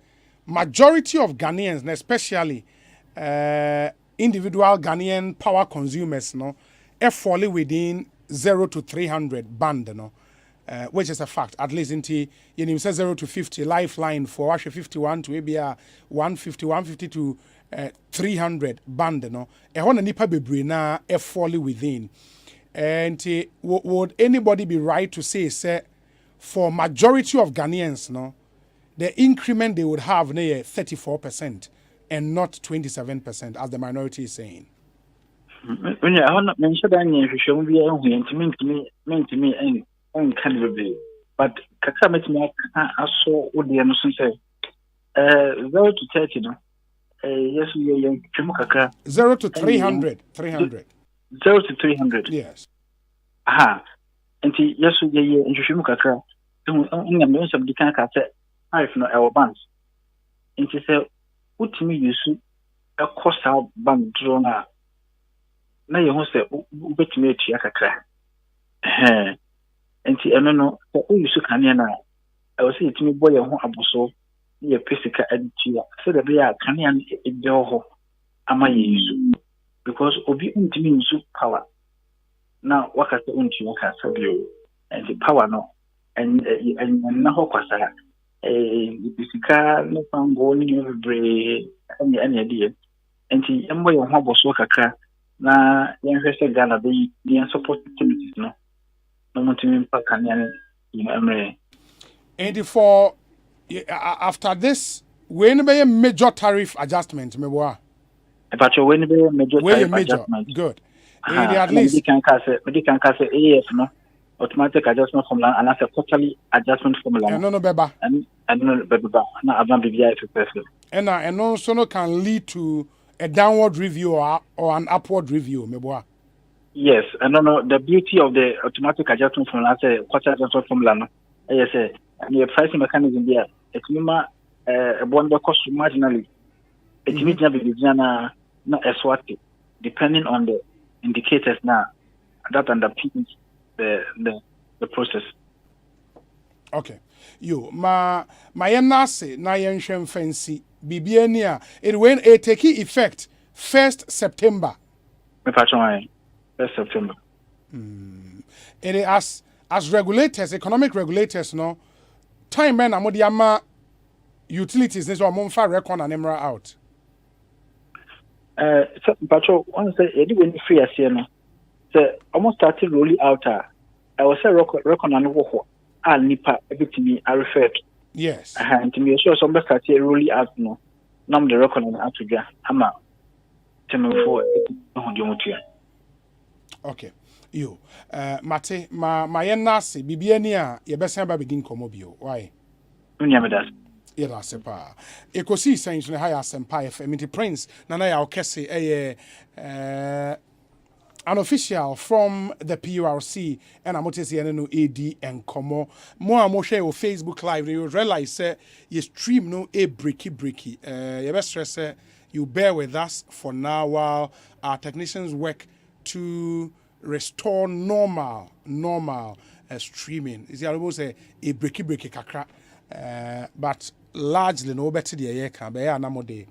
majority of Ghanaians, and especially individual Ghanaian power consumers, no, are falling within 0 to 300 band, no, which is a fact. At least into you say 0 to 50 lifeline for 51 to maybe 150 to 300 band, no. E hona nipa bebre na are falling within. And would anybody be right to say for majority of Ghanaians, no, the increment they would have near 34% and not 27%, as the minority is saying? When you are not mentioned, you show me to me and can but Kakamet I saw what the Anderson say 0 to 30, no, yes, we are 0 to 300. 0 to 300. Yes. Aha. And yes, we introduce Kaka. In the most of the Kanaka said, I have no our bands. And she said, what to me you see a cost out bank drawn up. Now you say, bet me to Yakaka. And she, I don't know, you should can I was saying to me, boy, I want a busso, near Pesica and Chia. So the bear can in the am I use because obi untimi nsu power na wakase unti wakasa bio and the power no and na ho kwasa bisika no pango ni bebre any idea and the embo yo ho boso kakra na yen hwese Ghana be yen support activities no mutimi pa kanyan emre. And for after this when be a major tariff adjustment meboa but when be major tariff adjustment good at least we can cast AF no automatic adjustment formula and as a quarterly adjustment formula no beba and no beba na aban bibia effective and also no can lead to a downward review or an upward review meboa. Yes, and no the beauty of the automatic adjustment formula as a quarterly adjustment formula no yes and the pricing mechanism there it mean a bond cost marginally it means na eswati depending on the indicators now that underpins the process. Okay. You my nase na yenhwem fancy bibiania it when it take effect 1st September. Me patron 1st September. It is as regulators, economic regulators, no time men amodiama utilities this one monfa record and emra out. So patron once say when free as no so almost started rolling out I was say record and wo nipa ebitimi I referred. Yes. And to me sure some started rolling out no nam the record and out to ja ama temfo okay. You mate my nase bibiania ye besen ba begin komo bio why unyamedas yeah Asempa Ekosiisen On Asempa FM the prince nana ya okese an official from the PURC and amotesi no AD and komo mo share your Facebook live you realize say you stream no a breaky you best stress you bear with us for now while our technicians work to restore normal streaming. Is almost a breaky kakra, but largely no better the year can be a mode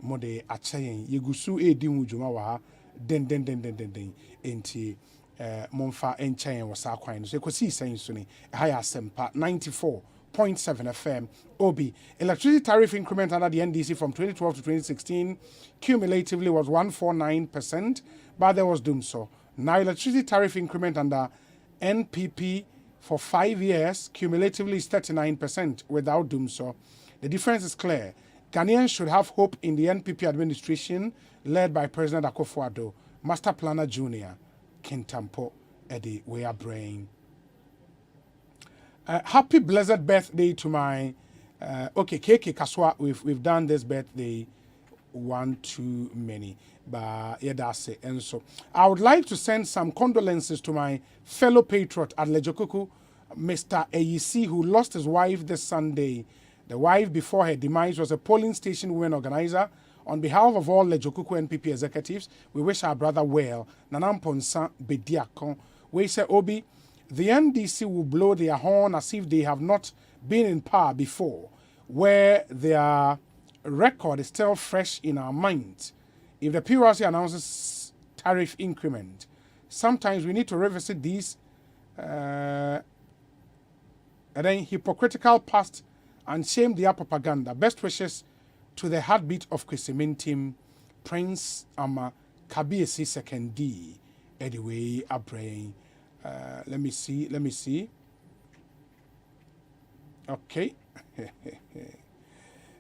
achain. You go su a dim juma wa den enti momfa enchen wo sa kwan so Ekosii Sɛn so ni ɛha Asempa 94.7 FM Obi. Electricity tariff increment under the NDC from 2012 to 2016 cumulatively was 149%, but there was doom so. Now electricity tariff increment under NPP for 5 years cumulatively is 39% without doom so. The difference is clear. Ghanaians should have hope in the NPP administration led by President Akufo-Addo, Master Planner Junior, Kintampo, Eddie Weah Brain. Happy blessed birthday to my KK Kaswa. We've done this birthday one too many, but yeah, that's it. And so I would like to send some condolences to my fellow patriot at Lejokuku, Mr. Eyisi, who lost his wife this Sunday. The wife before her demise was a polling station women organizer. On behalf of all Lejokuku NPP executives, we wish our brother well. Nanam Ponsa Bediakon. We say Obi, the NDC will blow their horn as if they have not been in power before, where their record is still fresh in our minds. If the PRC announces tariff increment, sometimes we need to revisit these and then hypocritical past and shame their propaganda. Best wishes to the heartbeat of Kwesimintim, Prince Ama Kabiesi Second D. Anyway, a brain. Let me see. Okay.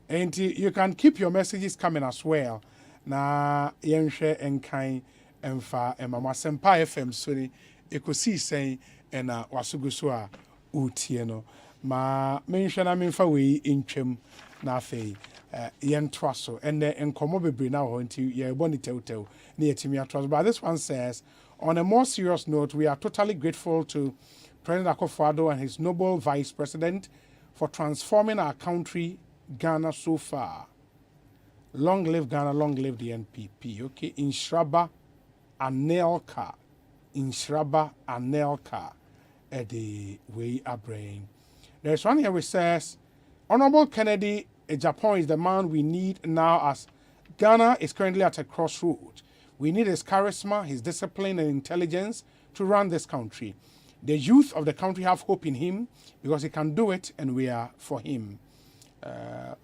And you can keep your messages coming as well. Na yenshe enkai emfa emama Asempa FM sori Ekosii Sɛn ena wasuguso a utie no. Ma menhwe na memfa we ntwam na afei yentoa so ene enkomo bebre na ho nti ye boni tewtew na yetimi atwa. But this one says, on a more serious note, we are totally grateful to President Akufo-Addo and his noble Vice President for transforming our country, Ghana, so far. Long live Ghana, long live the NPP. Okay, Inshraba Anelka. The way a brain. There's one here which says, Honorable Kennedy Japan is the man we need now as Ghana is currently at a crossroad. We need his charisma, his discipline and intelligence to run this country. The youth of the country have hope in him because he can do it and we are for him.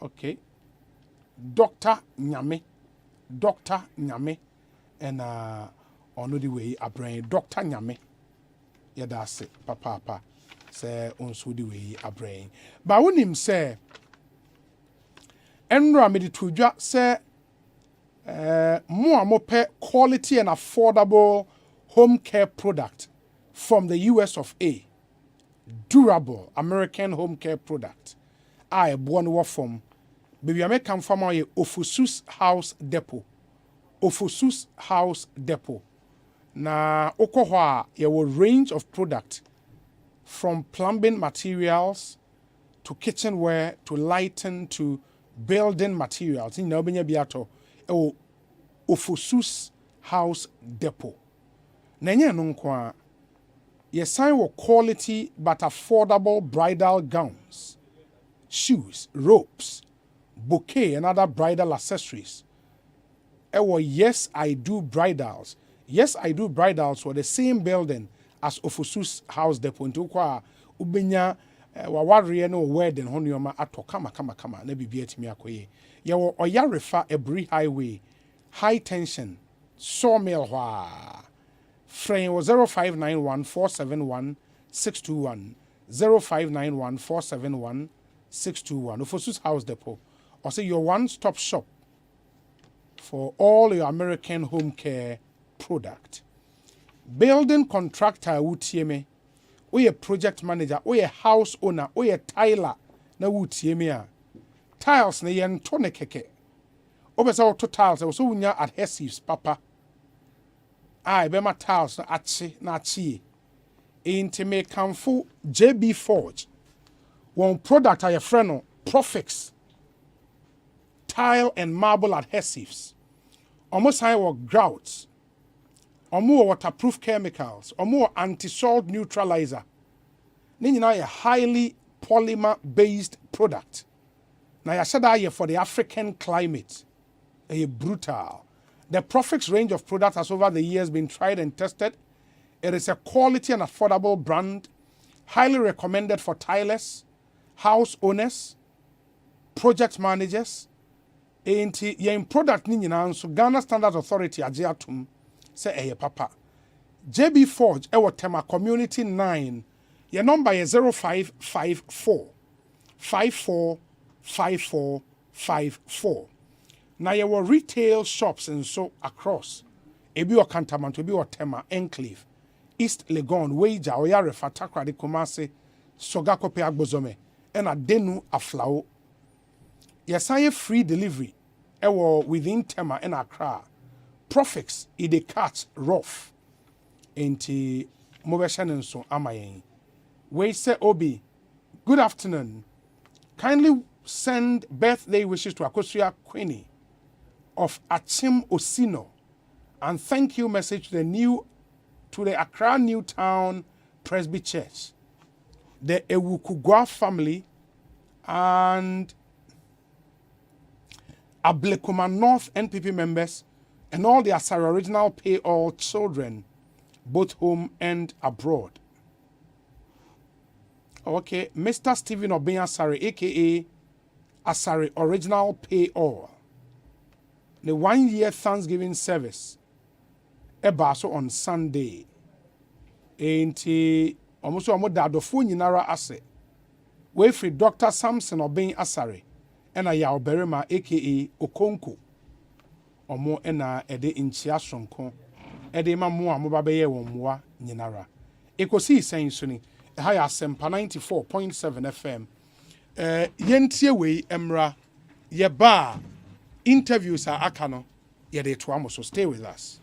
Okay. Dr. Nyame. And on the way a brain. Dr. Nyame. Yeah, that's it. Papa. Say on the way a brain. But when him say, Enra Meditujwa say, more quality and affordable home care product from the US of A. Durable American home care product. I born war from baby American farmer Ofusus House Depot. Na okohwa ye will range of product from plumbing materials to kitchenware to lighting to building materials. In Nobenya Biato. Ofusus House Depot. Nenye nunkwa ye sign wo quality but affordable bridal gowns, shoes, ropes, bouquet and other bridal accessories. Yes, I do bridals. Yes, I do bridals for the same building as Ofusus House Depot. Ntukwa ubenya wawari no wedding honyoma ato kama na bibia timi akoye. Yawo Oyarefa Ebri Highway, high tension, sawmill hwa. Frame was 0591 471 621. 0591 471 621. Ofusus House Depot. Or say your one-stop shop for all your American home care product. Building contractor utieme. Oye project manager, oye house owner, oye tiler na utieme a. Tiles na yen tone keke. Obesa auto tiles so unya adhesives papa. Bema tiles na achi. Inti me kamfu JB Forge. One product a friend no Profix. Tile and marble adhesives. Almost high work grouts. Or more waterproof chemicals. Or more anti-salt neutralizer. Then you know a highly polymer-based product. Now I said that for the African climate. A brutal. The Profix range of products has over the years been tried and tested It is a quality and affordable brand, highly recommended for tilers, house owners, project managers. Enti yen product ni nyina nso Ghana Standard Authority agye atom se eye papa. JB Forge ewo Tema Community 9. Your number is 0554 545454. Now your retail shops and so across. Ebi o Kantamanto, ebi o Tema, Enclave, East Legon, Wager, Oyare, Fatakra, de Kumase, Sogakope Agbozome, and Adenu Aflao. Yesaye free delivery ewo within Tema and Accra. Profits ide catch rough. Enti mobeshan so amayen. We say Obi, good afternoon. Kindly send birthday wishes to Akosua Queenie of Achim Osino, and thank you message to the Accra New Town Presby Church, the Ewukugwa family, and Ablekuma North NPP members, and all the Asari Original Pay All children, both home and abroad. Okay, Mr. Stephen Obian Asari, aka Asari Original Pay All. The 1 year Thanksgiving service. Ebaso on Sunday. Enti almost dadofo nyinara ase. We free Dr. Samson Obian Asari. Ena ya oberema aka Okonko. Omo ena ede inchia sonko. Ede ma mo amobabeye wonwa nyinara. Ekosiisen suni. High Asempa 94.7 FM. Yentie we emra yeba interviews are akano yede to so stay with us.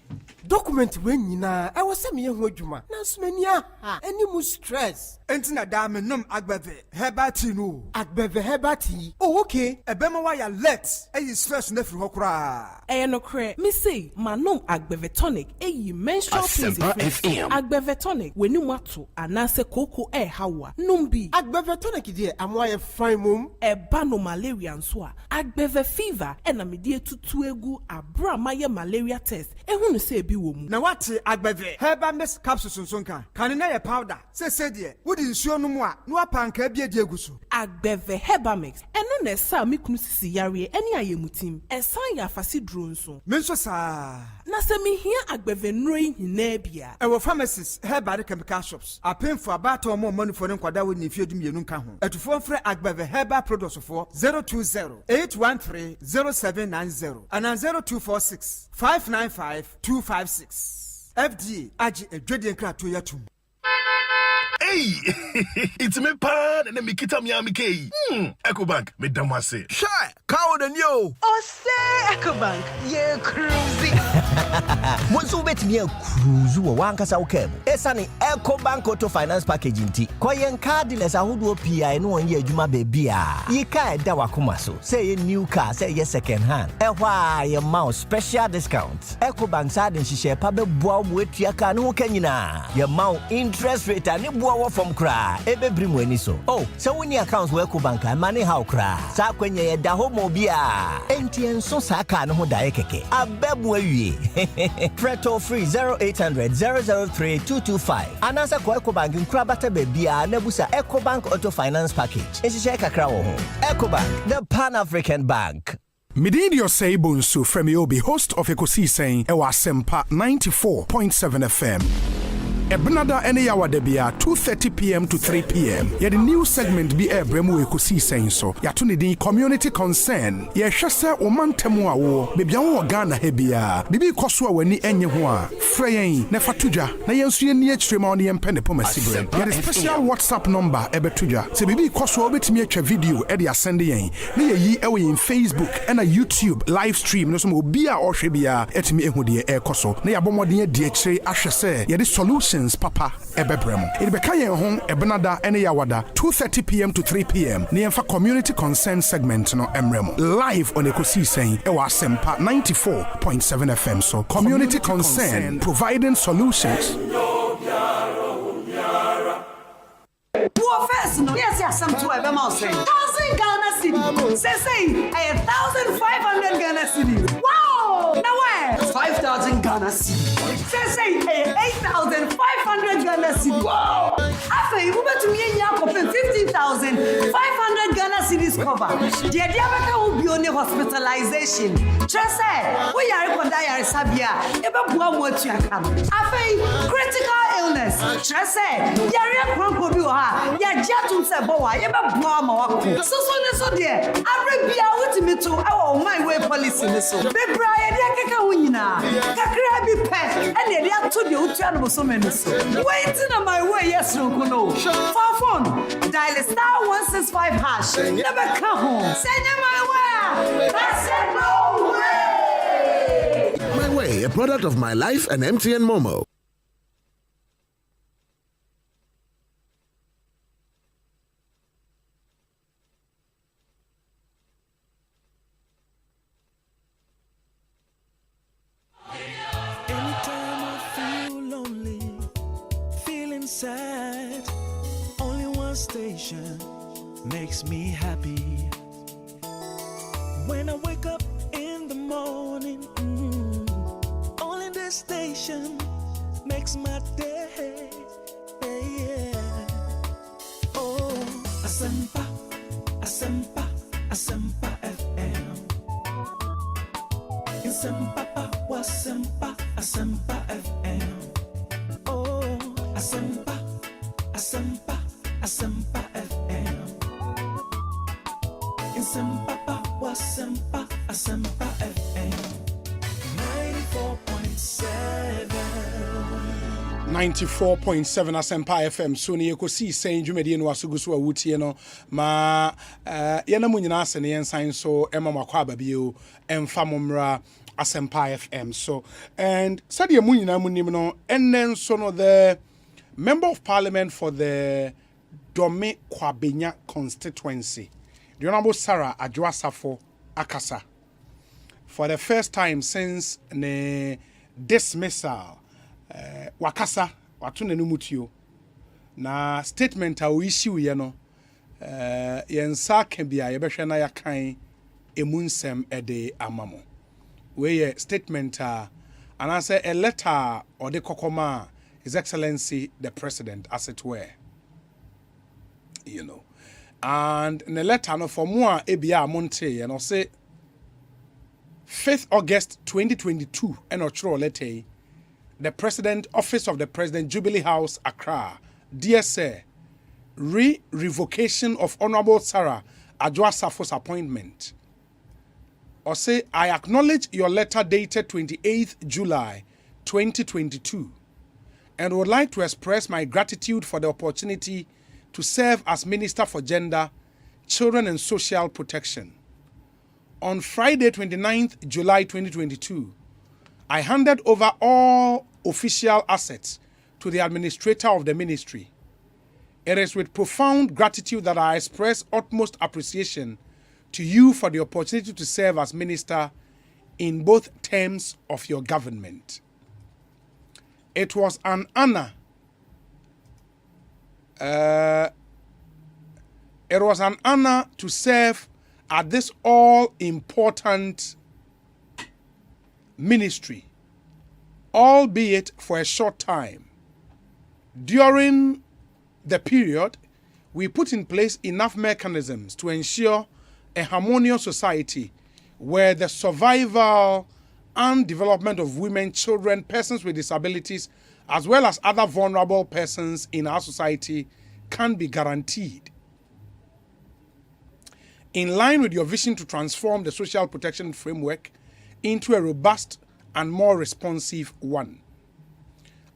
Document when nyina I was me ho adwuma na so mani aha any mu stress entina da me nom agbeve hebati no agbeve hebati oh okay ebema wa ya let stress na firi hokura no kre me say manom agbeve tonic menstrual pains agbeve tonic weni mu ato anase koko hawa numbi agbeve tonic die amoye fine mum eba no malaria nso a agbeve fever na me die tutu egu abra maye malaria test ehunu say bi wo mu na wate agbeve herbal mist capsules nso nka kan na ye powder say die wodi nsuo no mu a no apanka bia die egu so agbeve herbal mix eno na sa me kunu sisi yare eni ayemutim esan ya afasi duro nso me nso sa na se me hia agbeve nroi hina bia ewo pharmacies herbal chemical shops apemfo abato mo manufo ne kwada wo ni fiedum yenu nka ho atufo mfre agbeve herbal products for 020-813-0790 and 0246-595-256 FDA agi edwede nkrato yatum. Hey, it's me pan and me kita mi amike. Ecobank, me damase. Shy, cow the new. Osei Ecobank, ye cruising. Bonsu bet me cruise wo wan kasa ukebo. Esani Ecobank auto finance package nti. Koyen cardless ahodo PI no onye adwuma bebia. Yi ka eda wakoma so. Say new car, say ye second hand. Ehwa ye mouse special discount. Ecobank sa den hihye pa be boa mo etua ka no kanyina. Ye mouse interest rate ani boa from cry. Ebe brim weni so. Oh, so when your accounts work Ecobank and money how cry. Sa kwenye ye da homo bia. Enti enso sa ka no ho da keke. Abebu awie. Preto free 0800-003-225. Anasa kwa Ecobank nkrabata bebia nebusa Ecobank auto finance package. Enshishe kakra wo ho. Ecobank, the Pan-African Bank. Medidi Osei Bonsu from Obi, host of Ekosiisen ewa Asempa 94.7 FM. Ebnada ene yawa debia 2:30 p.m. to 3 p.m. Ye the new segment bi ebremu Ekosiisen so. Ya to ni community concern. Ye hwese omantemu awo bebia wo Ghana hebia. Bibi koso a wani enye ho a. Freyen na fatudwa na yensu ye ni akire ma on ye mpene pomasibre. Ye the special WhatsApp number ebetudwa. Se bibi koso obetimi atwa video e de asende yen. Na ye yi ewe in Facebook and YouTube live stream no so obi a ohwe bia etimi ehu de ekoso. Na ya bomodin de akire ahwese ye the solution papa ebebrem it be kayen ho ebnada ene yawada 2:30 p.m. to 3 p.m. near community concern segment no emrem live on Ekosiisen ewa Asempa 94.7 FM. So community concern providing solutions. First, no, yes, some to have a mouse. 1,000 Ghana city. Say, 1,500 Ghana city. Wow! Now where? 5,000 Ghana cedis. Say 8,500 Ghana cedis. Wow! After you move to me in 15,500 Ghana cedis cover. The Diabaka will be on hospitalization. Just say, we are going to die Sabia. Eba bua mo tuaka. After critical illness. Just say, Yaria Kronko bi ha. Ya jatum se bowa. Eba bua ma wako. So there. Arabia ultimate to our my way policy so. Be bra ya keka wunyina. Kakra bi pe. Ene dia to the utuan bo so many so. Waiting on my way yes no no. For phone, dial *165 hash. Never come home. Send my way. That's it, no way. My Way, a product of My Life and MTN Momo. Anytime I feel lonely, feeling sad, only one station makes me happy. When I wake up in the morning, only this station makes my day. Yeah. Oh, Asempa, Asempa, Asempa FM. Asempa, Asempa, Asempa FM. Oh, Asempa, Asempa, Asempa FM. Asempa, Asempa, Asempa FM. 94.7 Asempa FM. So ni Ekosiise dwumadi no asugu so awutie no ma yana munyina ase ne yensan so ema makwa babio emfa momra Asempa FM. So and said ye munyina munim no enen so no the member of parliament for the Dome Kwabenya constituency, the Honorable Sarah Adwoa Safo Akasa, for the first time since the dismissal. Wakasa watune numutio na statement a issue ye no yensa ka bia ye behwe na yakan emunsem ede amamo we statement anase a letter or the kokoma His Excellency the President, as it were, you know, and in the letter no for more ebia monte and say 5th August 2022 and ochro letter. The President, Office of the President, Jubilee House, Accra, dear sir, revocation of Honorable Sarah Adwoa Safo's appointment. Or say, I acknowledge your letter dated 28th July 2022 and would like to express my gratitude for the opportunity to serve as Minister for Gender, Children and Social Protection. On Friday, 29th July 2022, I handed over all official assets to the administrator of the ministry. It is with profound gratitude that I express utmost appreciation to you for the opportunity to serve as minister in both terms of your government. It was an honor. It was an honor to serve at this all-important ministry, albeit for a short time. During the period, we put in place enough mechanisms to ensure a harmonious society where the survival and development of women, children, persons with disabilities, as well as other vulnerable persons in our society can be guaranteed. In line with your vision to transform the social protection framework into a robust and more responsive one.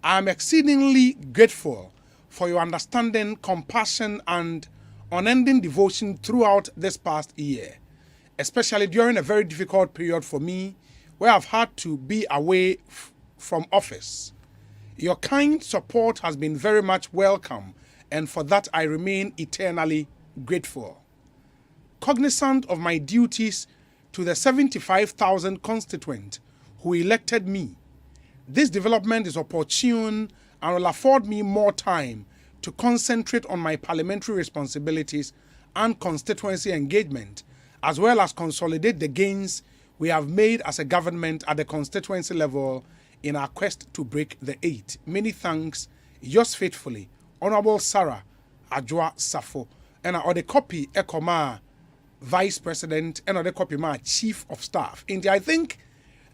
I am exceedingly grateful for your understanding, compassion, and unending devotion throughout this past year, especially during a very difficult period for me where I've had to be away from office. Your kind support has been very much welcome, and for that I remain eternally grateful. Cognizant of my duties to the 75,000 constituent who elected me, this development is opportune and will afford me more time to concentrate on my parliamentary responsibilities and constituency engagement, as well as consolidate the gains we have made as a government at the constituency level in our quest to break the 8. Many thanks, yours faithfully, Honorable Sarah Adwoa Safo, and the copy Ekoma Vice President, and the copy my Chief of Staff. And I think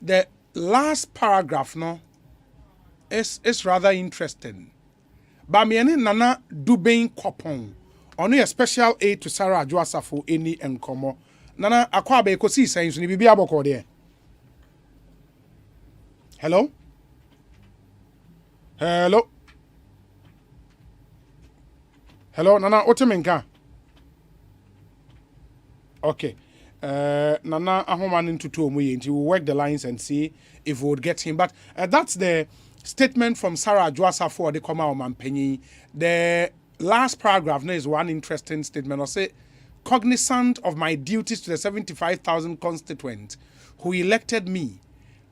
the last paragraph is rather interesting. Bamiani Nana Dubain Kopon, only a special aid to Sarah Adwoa Safo any enkomo. Nana Akwabe Ekosiise saying ni bibi aboko there. Hello? Hello? Hello, Nana Otemenka. Okay. Nana Ahoman into two we'll work the lines and see if we would get him. But that's the statement from Sarah Adwoa Safo the Koma Omanpenyi. The last paragraph is one interesting statement. I'll say, cognizant of my duties to the 75,000 constituents who elected me,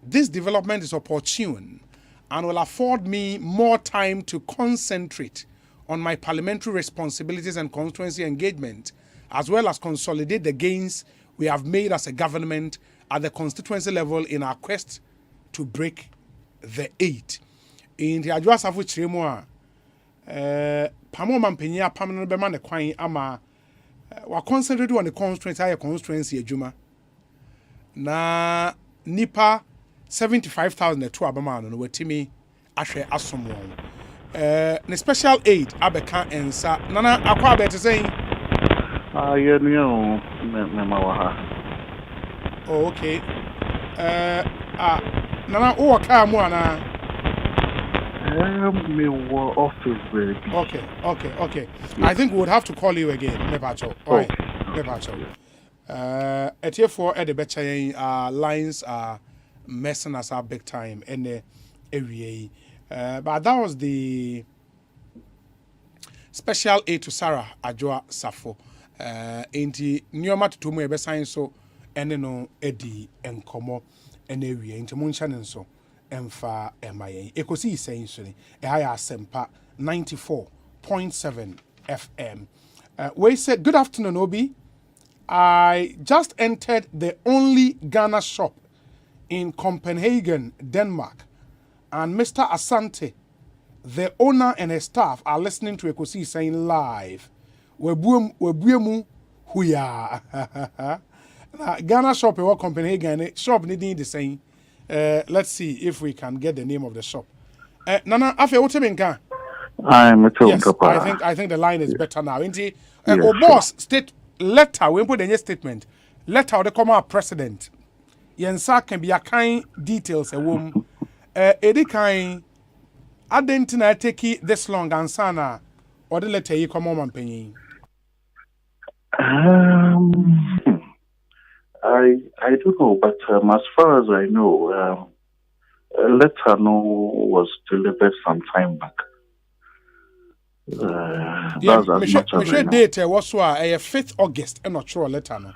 this development is opportune and will afford me more time to concentrate on my parliamentary responsibilities and constituency engagement, as well as consolidate the gains we have made as a government at the constituency level in our quest to break the 8. In the Adwoa Safo Chiremo, Pamo Mampenya Pamano Bema ne Kwan ama wa concentrate on the constituency adwuma. Na nipa 75,000 to abama no wetimi ahwe asom won. Ne special aid abeka ensa nana akwa abete saying oh, okay. Nana o ka mu ana me office baby. Okay. I think we would have to call you again, Nepacho. All right, Nepacho. At here for at the better lines are messing us up big time in the area. But that was the special aid to Sarah Adwoa Safo. In the Nyoma to me be sign so and no Eddie and Como and area into Munchan and so. Emfa MIA. Ekosiise saying so. Asempa 94.7 FM. We said good afternoon, Obi. I just entered the only Ghana shop in Copenhagen, Denmark, and Mr. Asante, the owner and his staff are listening to Ekosiise saying live. Webuemu huya. Ghana shop in Copenhagen shop needing the same. Let's see if we can get the name of the shop. Nana, Afe, what you Yes, I think the line is better now. Inti, boss state letter. We put the statement. Letter the come out president. Yensa can be a kind details a woman. Edi kind. I didn't take this long ansana or the letter you come on penny. I don't know, but as far as I know, a letter was delivered some time back. That's as much as I know. Date was 5th August, I'm not sure letter no.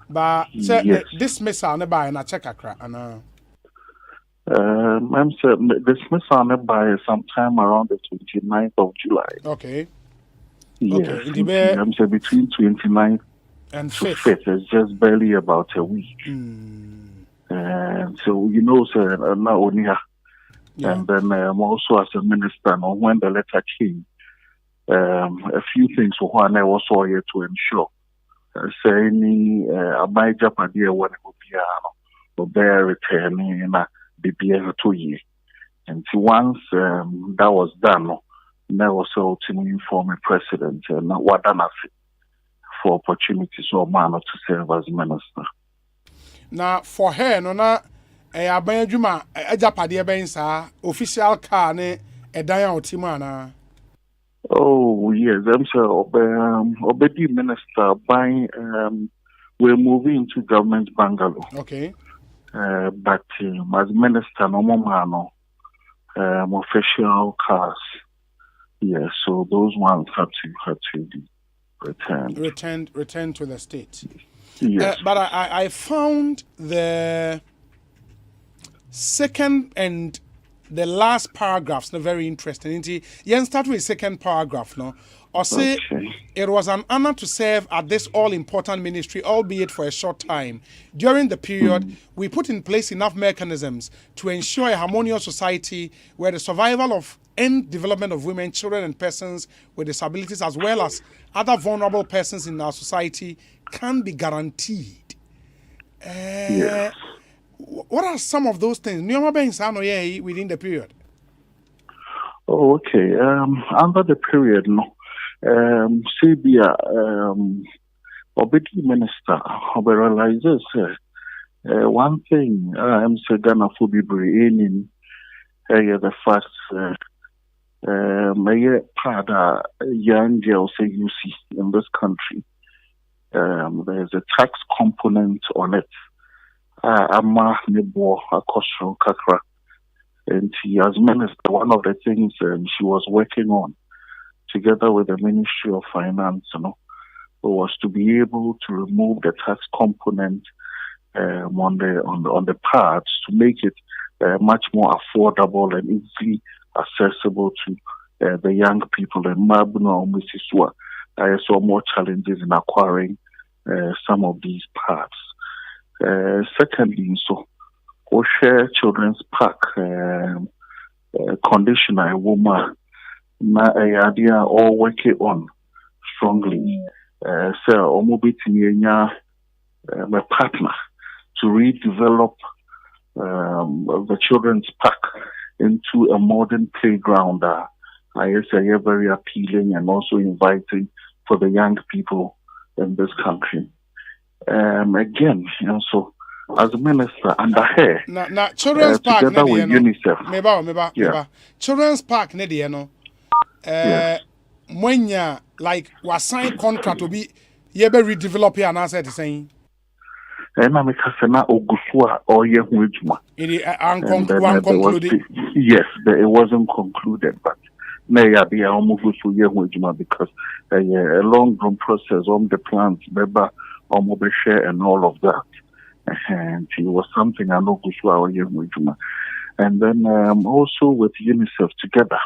But yes. This missile by and I check a crack and I'm saying this missile by sometime around the 29th of July. Okay. Yes. Okay. I'm saying between 29th and to 5th is just barely about a week. And so, you know, sir, not only her. Yeah. And then also as a minister, when the letter came, a few things were one I was all here to ensure. Say any my Japanese when it would be or bear returning in a BBS 2 years. And once that was done, now also to inform the president and what done for opportunities or manner to serve as minister. Now for her, no na abayadwuma Japade ben sa official car ne edan otimana. Oh yes, I'm sure obedi minister buying we're moving to government bungalow. Okay. But as minister no more official cars. Yeah, so those ones had to be returned to the state. Yes. But I found the second and the last paragraphs, no, very interesting. You start with second paragraph, no. Or say it was an honor to serve at this all-important ministry, albeit for a short time. During the period, we put in place enough mechanisms to ensure a harmonious society where the survival of and development of women, children, and persons with disabilities, as well as other vulnerable persons in our society, can be guaranteed. Yes. What are some of those things? Within the period. Oh, okay. Under the period, no. CBA, Obedi Minister, realizes one thing. I'm saying Ghana for be in the first part young girls say you see in this country. There's a tax component on it. Ama nebo akosho kakra. And she, as minister, one of the things she was working on, together with the Ministry of Finance, was to be able to remove the tax component on the parts to make it much more affordable and easily accessible to the young people in Mabuna or Mississua. I saw more challenges in acquiring some of these parts. Secondly, so Osei Children's Park conditioner woman na idea all working on strongly. So Omobitinya my partner to redevelop the children's park into a modern playground. I say very appealing and also inviting for the young people in this country. Again, so as a minister under her, children's park together with UNICEF. Meba. Children's park Mwenya like was signed contract to be redevelop here and I said the same. And I'm a Ogusua or Yehujma. Unconcluded. Yes, it wasn't concluded, but may be almost Yehujma because a long run process on the plans, Beba, Omobeshe, and all of that. And it was something I know Gusua or Yehujma. And then also with UNICEF together,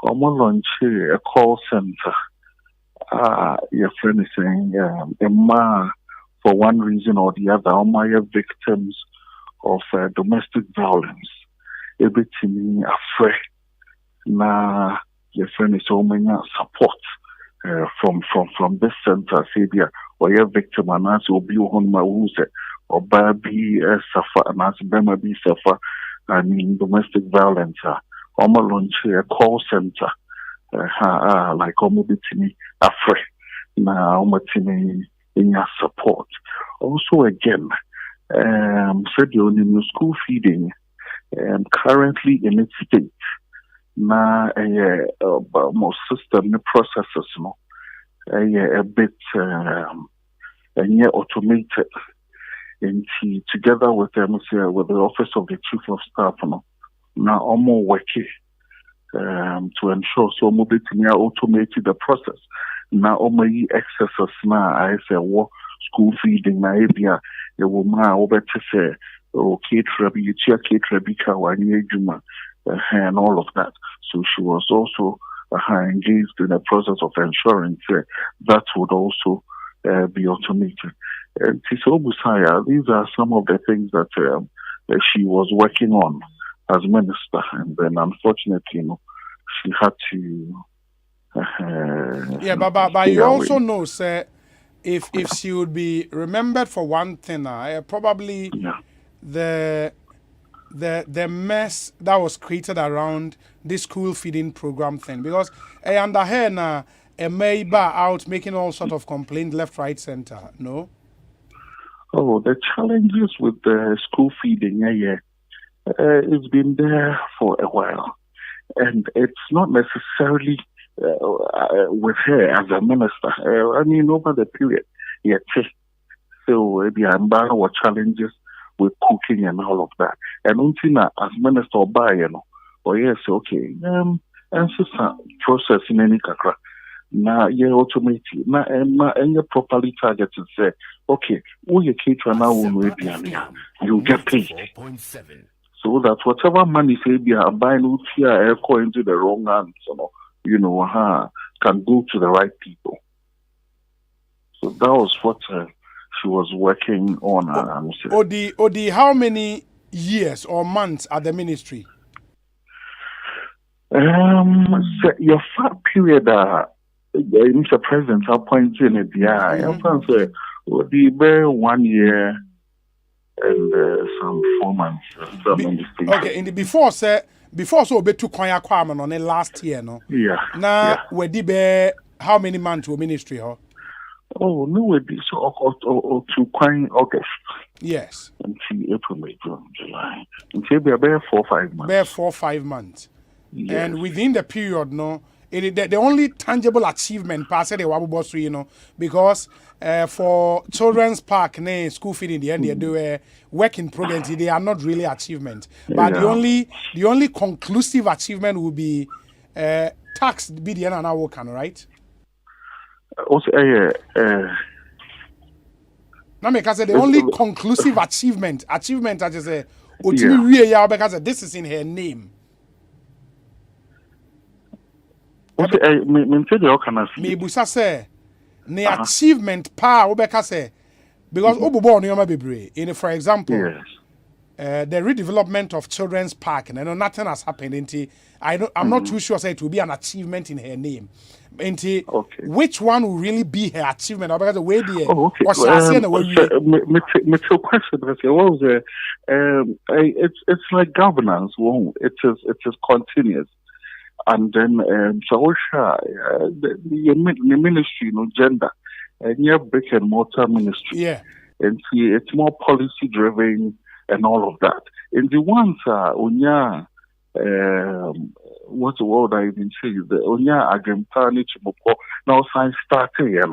launch a call center. Your friend is saying, for one reason or the other, my victims of domestic violence. Everything afraid. Now, your friend is many support from this center. Say, or your victim and as will be on my wuse or baby suffer and as Bema be suffer. I mean, domestic violence. Launch a call center. Like Omobitini afraid. Now, Omotini in your support. Also, again, said in school feeding, currently in its state, now more system processes, a bit automated. And together with them, with the Office of the Chief of Staff, now almost working to ensure so mobility automated the process. Now, my excesses now, I say, school feeding, na ebia, a woman over to say, caterer, you check caterer, and all of that. So she was also engaged in the process of ensuring that would also be automated. And Tiso Busaya, these are some of the things that she was working on as minister, and then unfortunately, she had to. But you also know, sir, if she would be remembered for one thing, probably the mess that was created around this school feeding program thing, because under her now, a Mayba out making all sort of complaints left, right, center. No. Oh, the challenges with the school feeding, it's been there for a while, and it's not necessarily. With her as a minister, I mean, over the period, so maybe I'm with challenges with cooking and all of that. And until as minister, yes, okay, and so process in any kakra. Now, automated. Now, and you properly target and say, okay, who you cater now, you get paid. so that whatever money say be buying here into the wrong hands, can go to the right people. So that was what she was working on. Odi, how many years or months at the ministry? So your period, Mr. President appointed it. I'm say Odi 1 year and some 4 months. Okay, in the before so be to kwanya kwama on the last year, no? Yeah. Now we di be how many months to ministry, huh? Oh, no, we did so to Quine August. Yes. Until April, May, June, July. Until we are bare 4 or 5 months. Bare 4 or 5 months. Yes. And within the period, no, the only tangible achievement, per se, the Wabu Bosu, because for children's park, school feeding, the end, they do work in progress. They are not really achievement. But the only conclusive achievement will be tax BDN and our can, right? Also, now, because the only conclusive achievement, I just say, because this is in her name. Mebusa say, the achievement power, because Obubo Nyoma Bebre, in for example, the redevelopment of children's park, and I know nothing has happened. I'm not too sure say it will be an achievement in her name. Which one will really be her achievement? Because the way the it's like governance. It is continuous. And then the ministry, gender, near brick and mortar ministry. Yeah. And see, it's more policy driven and all of that. And the ones what's the word I even say? The Onya Agempani Chimoko now science started,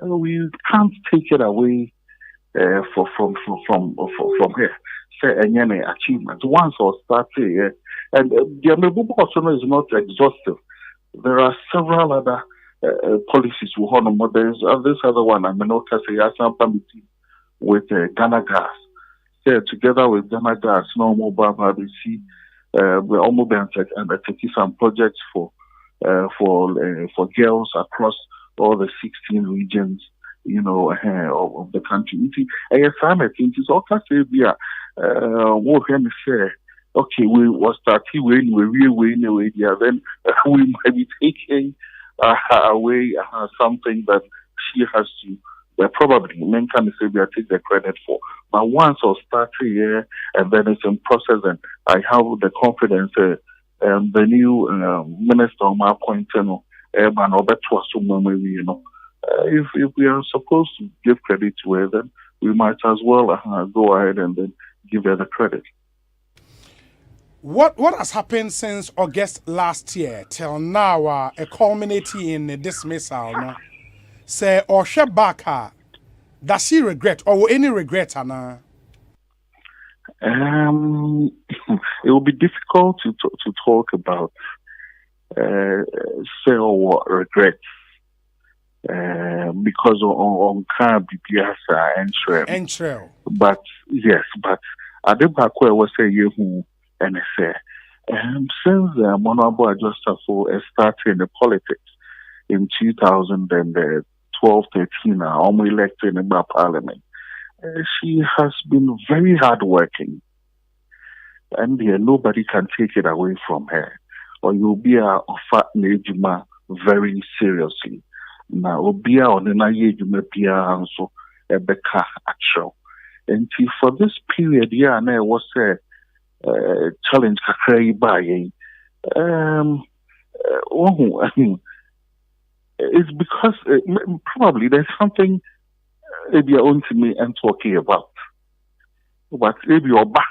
we can't take it away from here. Say any achievement. Once or started, and the Amebubo is not exhaustive. There are several other policies we hold. There's this other one, I mean, Asempa with Ghana Gas. Together with Ghana Gas, no mobile BBC. We're almost taking some projects for girls across all the 16 regions, of the country. I think it's all kind of what can say? Okay, we will start when we then we might be taking away something that she has to. Probably men can say we are take the credit for, but once or start here and then it's in process, and I have the confidence the new minister on my point, if we are supposed to give credit to her, then we might as well go ahead and then give her the credit. What has happened since August last year till now? A culminating in a dismissal. No? Say or she back her. Does she regret or any regret, Anna? It will be difficult to talk about say or regrets because on can be and trail. But yes, but I did back where was say you and say since Honorable Adwoa Safo started in the politics in 2012-13, almost elected in the parliament. She has been very hardworking, and nobody can take it away from her. Or you'll be a fat Nejuma very seriously. Now, be on the Najuma Pia so a Becca actual. And for this period, yeah, and there was a challenge by it's because probably there's something maybe own to me and talking about. But maybe you're back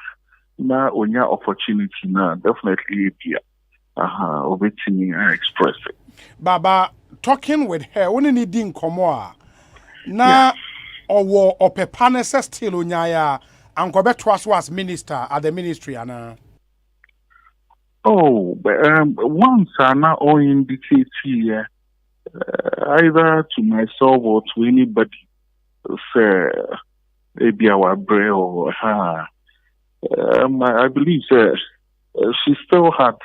now on your opportunity now, definitely be over to me and express it. Baba, talking with her, when you didn't come on now, or Pepanes still on ya, and Quebec was minister at the ministry, Anna. Oh, once I now all indicate here. Either to myself or to anybody, say maybe our brain or I believe she still had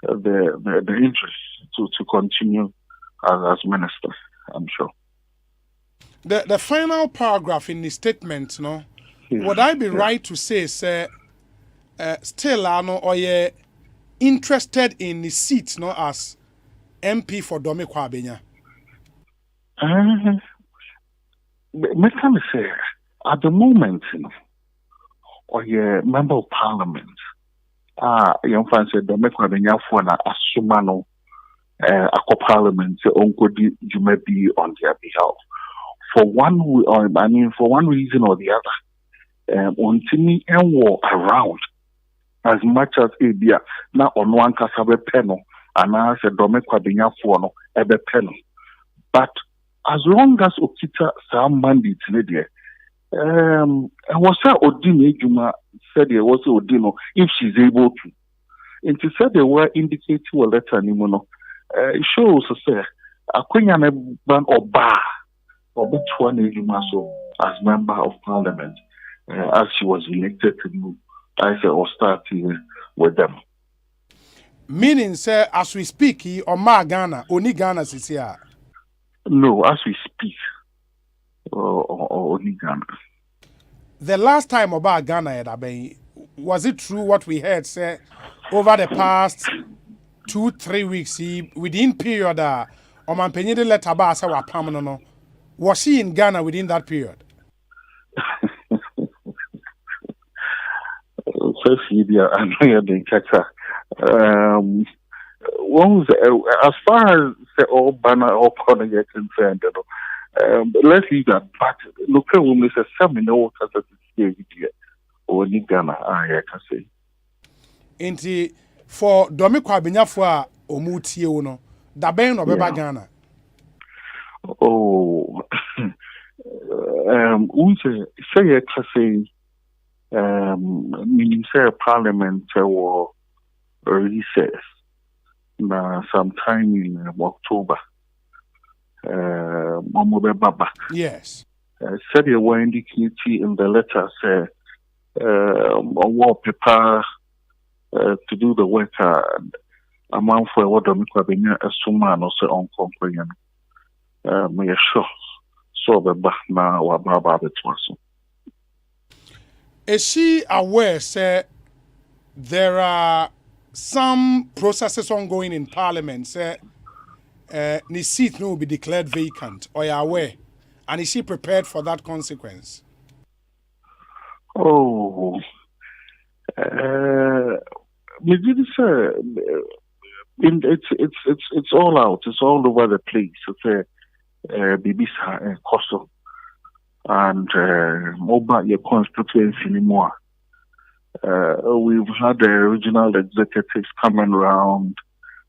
the interest to continue as minister, I'm sure. The final paragraph in the statement, no, would I be right to say, sir, still no, or ye interested in the seat, no, as MP for Dome Kwabenya? Me can say at the moment, you know, or ye member of parliament. Young fans said Dome Kwabenya for na asumano ako parliament onkodi you may be on their behalf. For one reason or the other, untimi enwo around as much as Abia na on one kasabe peno and I said Dome Kwabenya for no ebe peno. But as long as Okita some mandate there, was Odino Juma said there was Odino if she's able to. And she said they were indicating a letter Nimono. It shows say Aquina ban or bar or which one Juma so as member of parliament as she was elected to do I say or starting with them. Meaning, sir, as we speak, he or Ma Ghana, only Ghana is here. No, as we speak, only Ghana. The last time about Ghana, was it true what we heard, sir, over the past 2-3 weeks, within period, Oman Penny let Abasa were permanent? Was she in Ghana within that period? First, I know you're doing as far as the all banner or corner you're concerned, let's leave that. But look at women say some in the water that is here or Ghana, I can say. Inti for Dome Kwabenya for Omutie Uno, da ben or Beba Ghana. Oh, say a say, Ministerial Parliament or recess. Sometime in October. Baba. Yes. Said they were indicating in the letter, say, war paper to do the work amount for what the Mikabina Suman or say on complain. May sure. So the Bahna or Baba the Twasso. Is she aware, sir, there are some processes ongoing in Parliament, sir? The seat will be declared vacant, or you are aware? And is she prepared for that consequence? Oh, maybe sir, it's all out. It's all over the place. It's Bibisa Koso and mobile your constituency anymore. We've had the regional executives coming around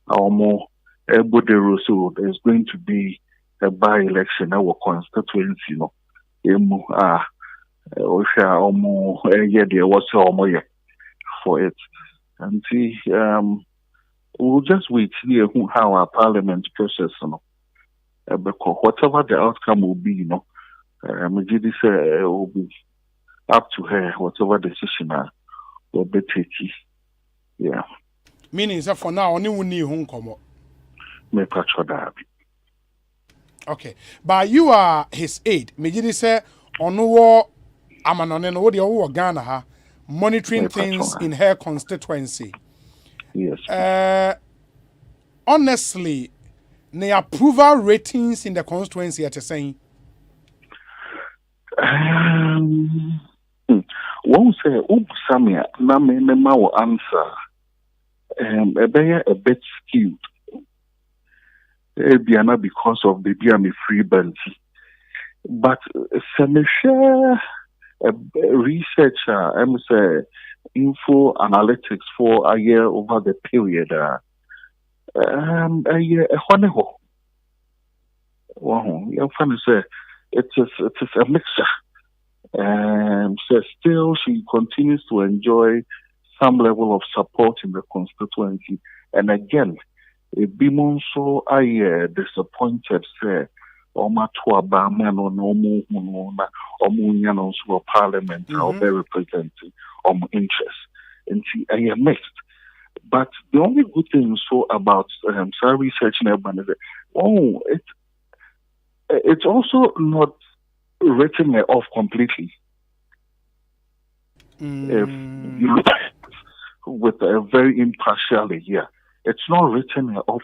our more. So there's going to be a by-election our constituency, you know. There was for it. And see, we'll just wait to hear how our parliament process, you know. Because whatever the outcome will be, you know, Majidi say will be up to her, whatever decision will be taken. Yeah. Meaning, sir, for now, only we need home come up. Okay, but you are his aide. Majidi say on war Amanone no the over Ghana ha monitoring things in her constituency. Yes. Honestly, the approval ratings in the constituency are saying. One say Samia na me will answer. A bit skewed. Biana because of the Biami free bench. But some share researcher, I'm say info analytics for a year over the period. A year a honeho. Wow, young fan say it is a mixture. So still she continues to enjoy some level of support in the constituency. And again, Bimonso I disappointed say Oma to a barman or no more, or Munyanos for parliament or be representing interest. And see, I am mixed. But the only good thing about research in urban is that, it's also not written off completely. If you look at it with a very impartial here, it's not written off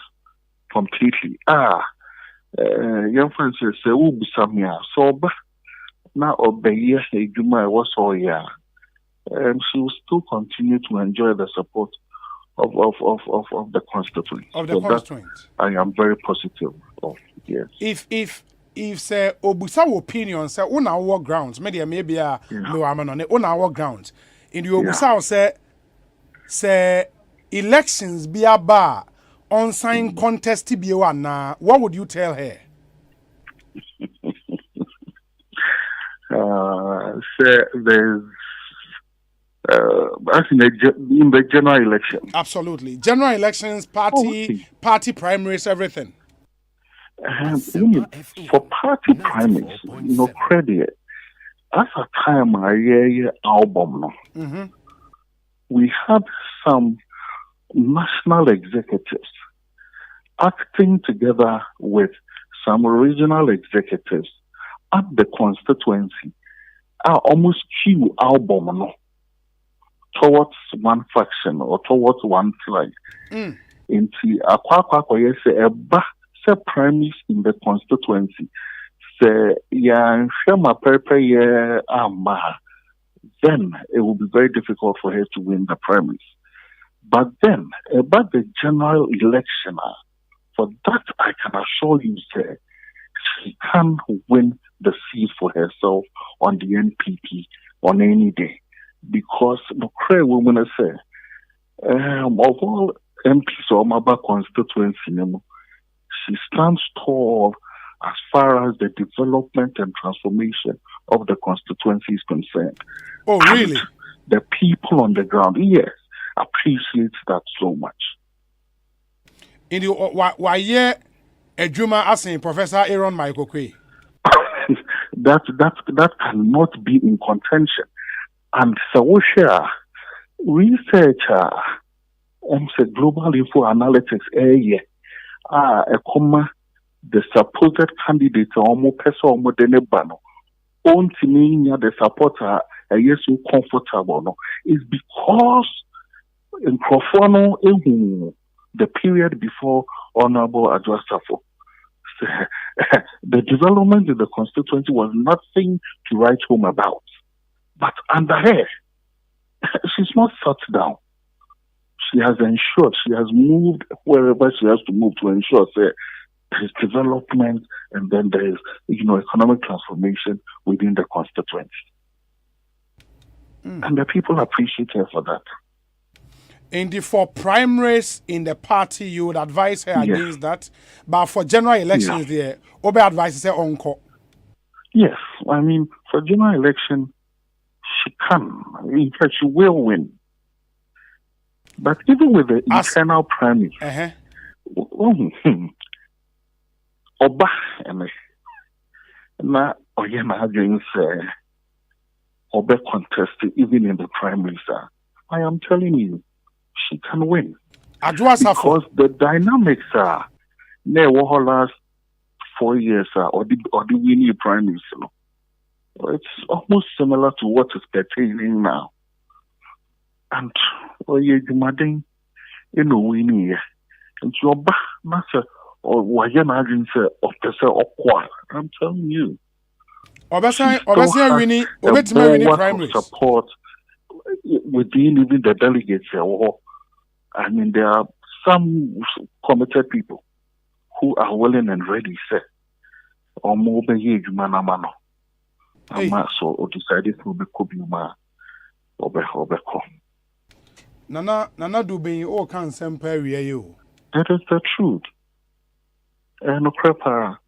completely. Young Francis say, "Oh, Samia, so now obey a Juma was all yeah." She will still continue to enjoy the support of the constituent. I am very positive of. Yes. If say obusa opinion say on our grounds, maybe no am on our grounds. In the obusa say elections be a bar on sign contest be one. What would you tell her? There's in the general election. Absolutely, general elections, party primaries, everything. For party primaries, credit. At a time, album, we had some national executives acting together with some regional executives at the constituency. Almost few album towards one faction or towards one flag. Into a primaries in the constituency. Say, then it will be very difficult for her to win the primaries. But then, about the general election, for that I can assure you, sir, she can win the seat for herself on the NPP on any day. Because the clear women say, of all MPs or Maba constituency, she stands tall as far as the development and transformation of the constituency is concerned. Oh, really? And the people on the ground, yes, appreciate that so much. In the why Ejuma asking Professor Aaron Michael Kwe? that cannot be in contention. And so researcher, global info analytics, the supposed candidate almost person denebano on to me the supporter yes so comfortable is because in Crofono the period before Honorable Adwoa Safo the development in the constituency was nothing to write home about. But under her, she's not sat down. She has ensured, she has moved wherever she has to move to ensure that there is development and then there is, economic transformation within the constituency. And the people appreciate her for that. And for primaries in the party, you would advise her against that. But for general elections, there, Obe advises her on. Yes, I mean, for general election, she can. In fact, she will win. But even with the internal primary, Oba na Oyema against Oba contested even in the primaries. I am telling you, she can win. Adwoa Safo. Because the dynamics are never last 4 years or the winning primaries. It's almost similar to what is pertaining now. And winning, and your back master or Wayan I'm telling you. Winnie primaries. Support within even the delegates. I mean, there are some committed people who are willing and ready, sir. Or more than you, manamano. So decided to be Kubima Obeko. Nana do be all can semper you. That is the truth. And prepare.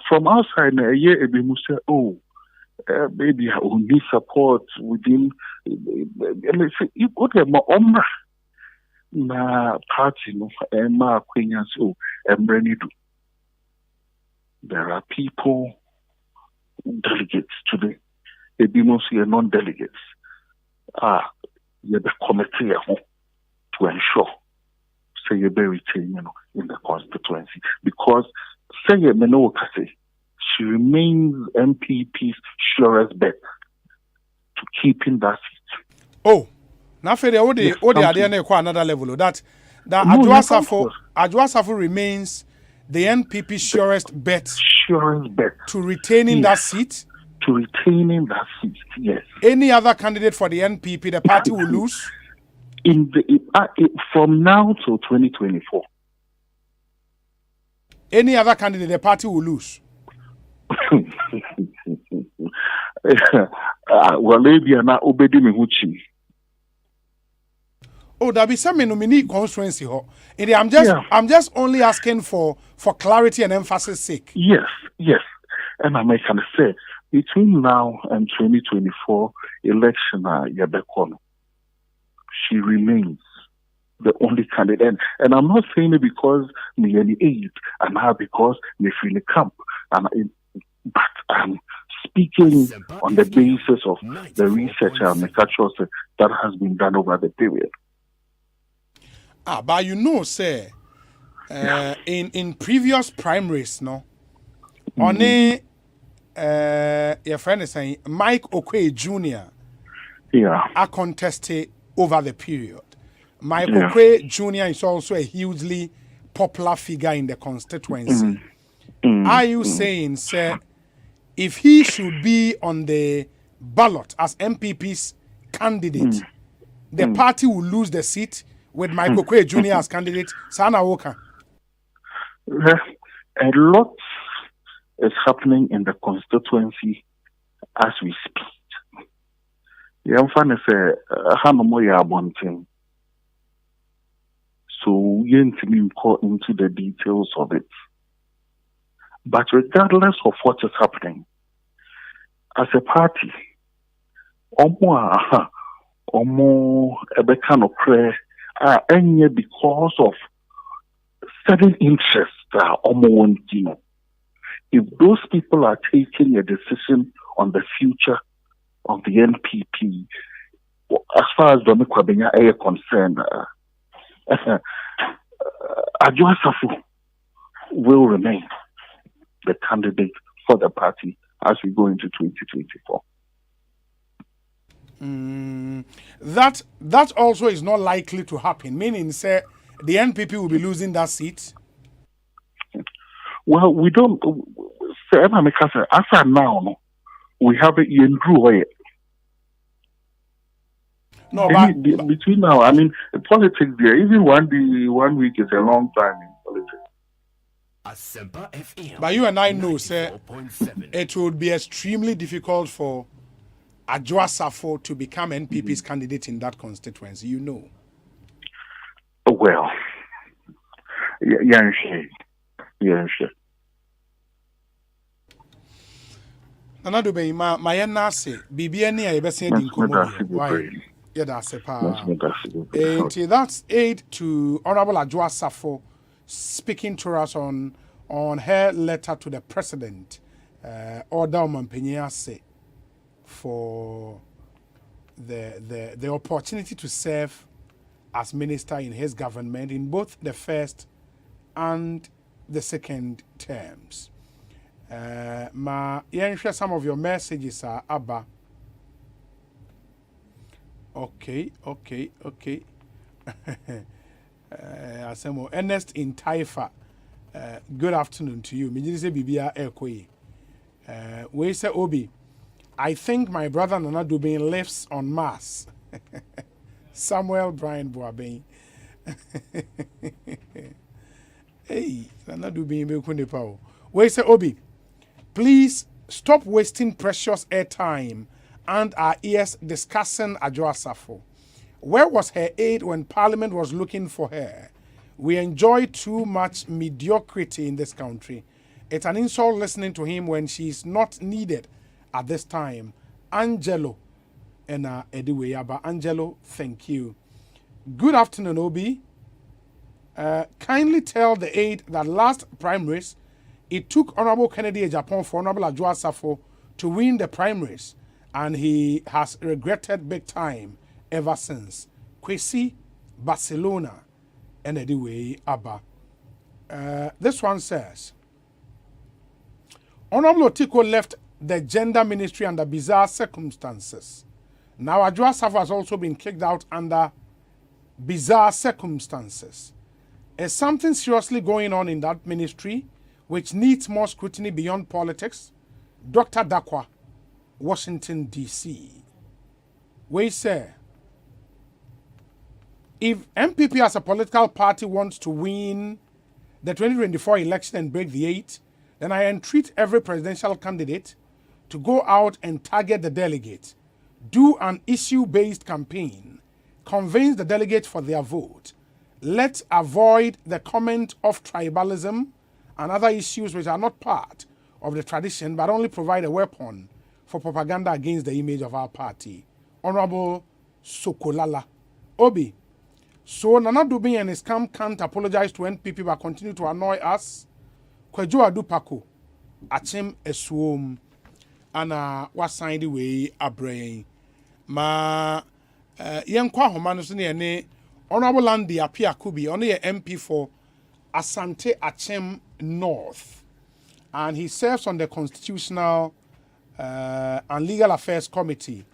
From outside, a year we must say, maybe I will need support within. You go to my own na party no ma Queens I'm ready to. there are people, delegates today, mostly non-delegates, the committee to ensure, say, you retain, in the constituency. Because, say, she remains MPP's surest bet to keeping that seat. Oh, now for the idea another level. That Adwoa Safo remains the NPP surest bet to retaining that seat. To retaining that seat, yes. Any other candidate for the NPP, the party will lose. From now till 2024. Any other candidate, the party will lose. Well, maybe na obedi mehuchi. Oh, there be some nominee constituency. I'm just only asking for clarity and emphasis sake. Yes. And I can say between now and 2024 election, Yabekono, she remains the only candidate. And I'm not saying it because me any age, and now because me feel the camp. But I'm speaking on the basis of the research that has been done over the period. But sir, in previous primaries, only your friend is saying Mike Okwe Jr. are contested over the period. Mike Okwe Jr. is also a hugely popular figure in the constituency. Are you saying, sir, if he should be on the ballot as MPP's candidate, the party will lose the seat with Michael Okwe Jr. as candidate? Sana Woka. A lot is happening in the constituency as we speak. Yamfane say hanomo ya abonten. So yentimi go into the details of it. But regardless of what is happening, as a party, omo ebeka no prayer enye because of certain interests omo wanting. If those people are taking a decision on the future of the NPP, as far as Domi Kwabenya is concerned, Adwoa Safo will remain the candidate for the party as we go into 2024. That also is not likely to happen. Meaning, say, the NPP will be losing that seat. Well, we don't. As of now, we have it in Drew. No, but between now, I mean, politics there. Even 1 week is a long time in politics. Asempa FM. But you and I know, sir, it would be extremely difficult for Adwoa Safo to become NPP's candidate in that constituency. You know. Well, yeah. Nana do be my nase bibi ani a yebese di nkomo. Why? Yeah, that's a part. That's aid to Honorable Adwoa Safo speaking to us on her letter to the president, order Mampenyase for the opportunity to serve as minister in his government in both the first and the second terms. Some of your messages are Abba. Okay. Asemo Ernest in Taifa. Good afternoon to you. Mijise Bibia Ekwe. We say Obi. I think my brother Nana Dubin lives on Mars. Samuel Brian Boaben. Hey, Nana Dubin Bekunde Pao. We say Obi. Please stop wasting precious airtime and our ears discussing Adwoa Safo. Where was her aid when Parliament was looking for her? We enjoy too much mediocrity in this country. It's an insult listening to him when she's not needed at this time. Angelo and Ediweyaba. Angelo, thank you. Good afternoon, Obi. Kindly tell the aide that last primaries It took Honorable Kennedy Japan for Honorable Adwoa Safo to win the primaries, and he has regretted big time ever since. Kwesi, Barcelona, and anyway, Abba. This one says, Honorable Otiko left the gender ministry under bizarre circumstances. Now Adwoa Safo has also been kicked out under bizarre circumstances. Is something seriously going on in that ministry which needs more scrutiny beyond politics? Dr. Dakwa, Washington, D.C. We say, if MPP as a political party wants to win the 2024 election and break the 8, then I entreat every presidential candidate to go out and target the delegate, do an issue-based campaign, convince the delegate for their vote. Let's avoid the comment of tribalism and other issues which are not part of the tradition but only provide a weapon for propaganda against the image of our party. Honorable Sokolala Obi. So Nana Dubin and his camp can't apologize to NPP but continue to annoy us. Kwejo Adupako, Achim Esuom, and was signed away a brain. Ma Yankwa Homanus Honorable Landy Apia Kubi, only a MP for Asante Achem North, and he serves on the Constitutional and Legal Affairs Committee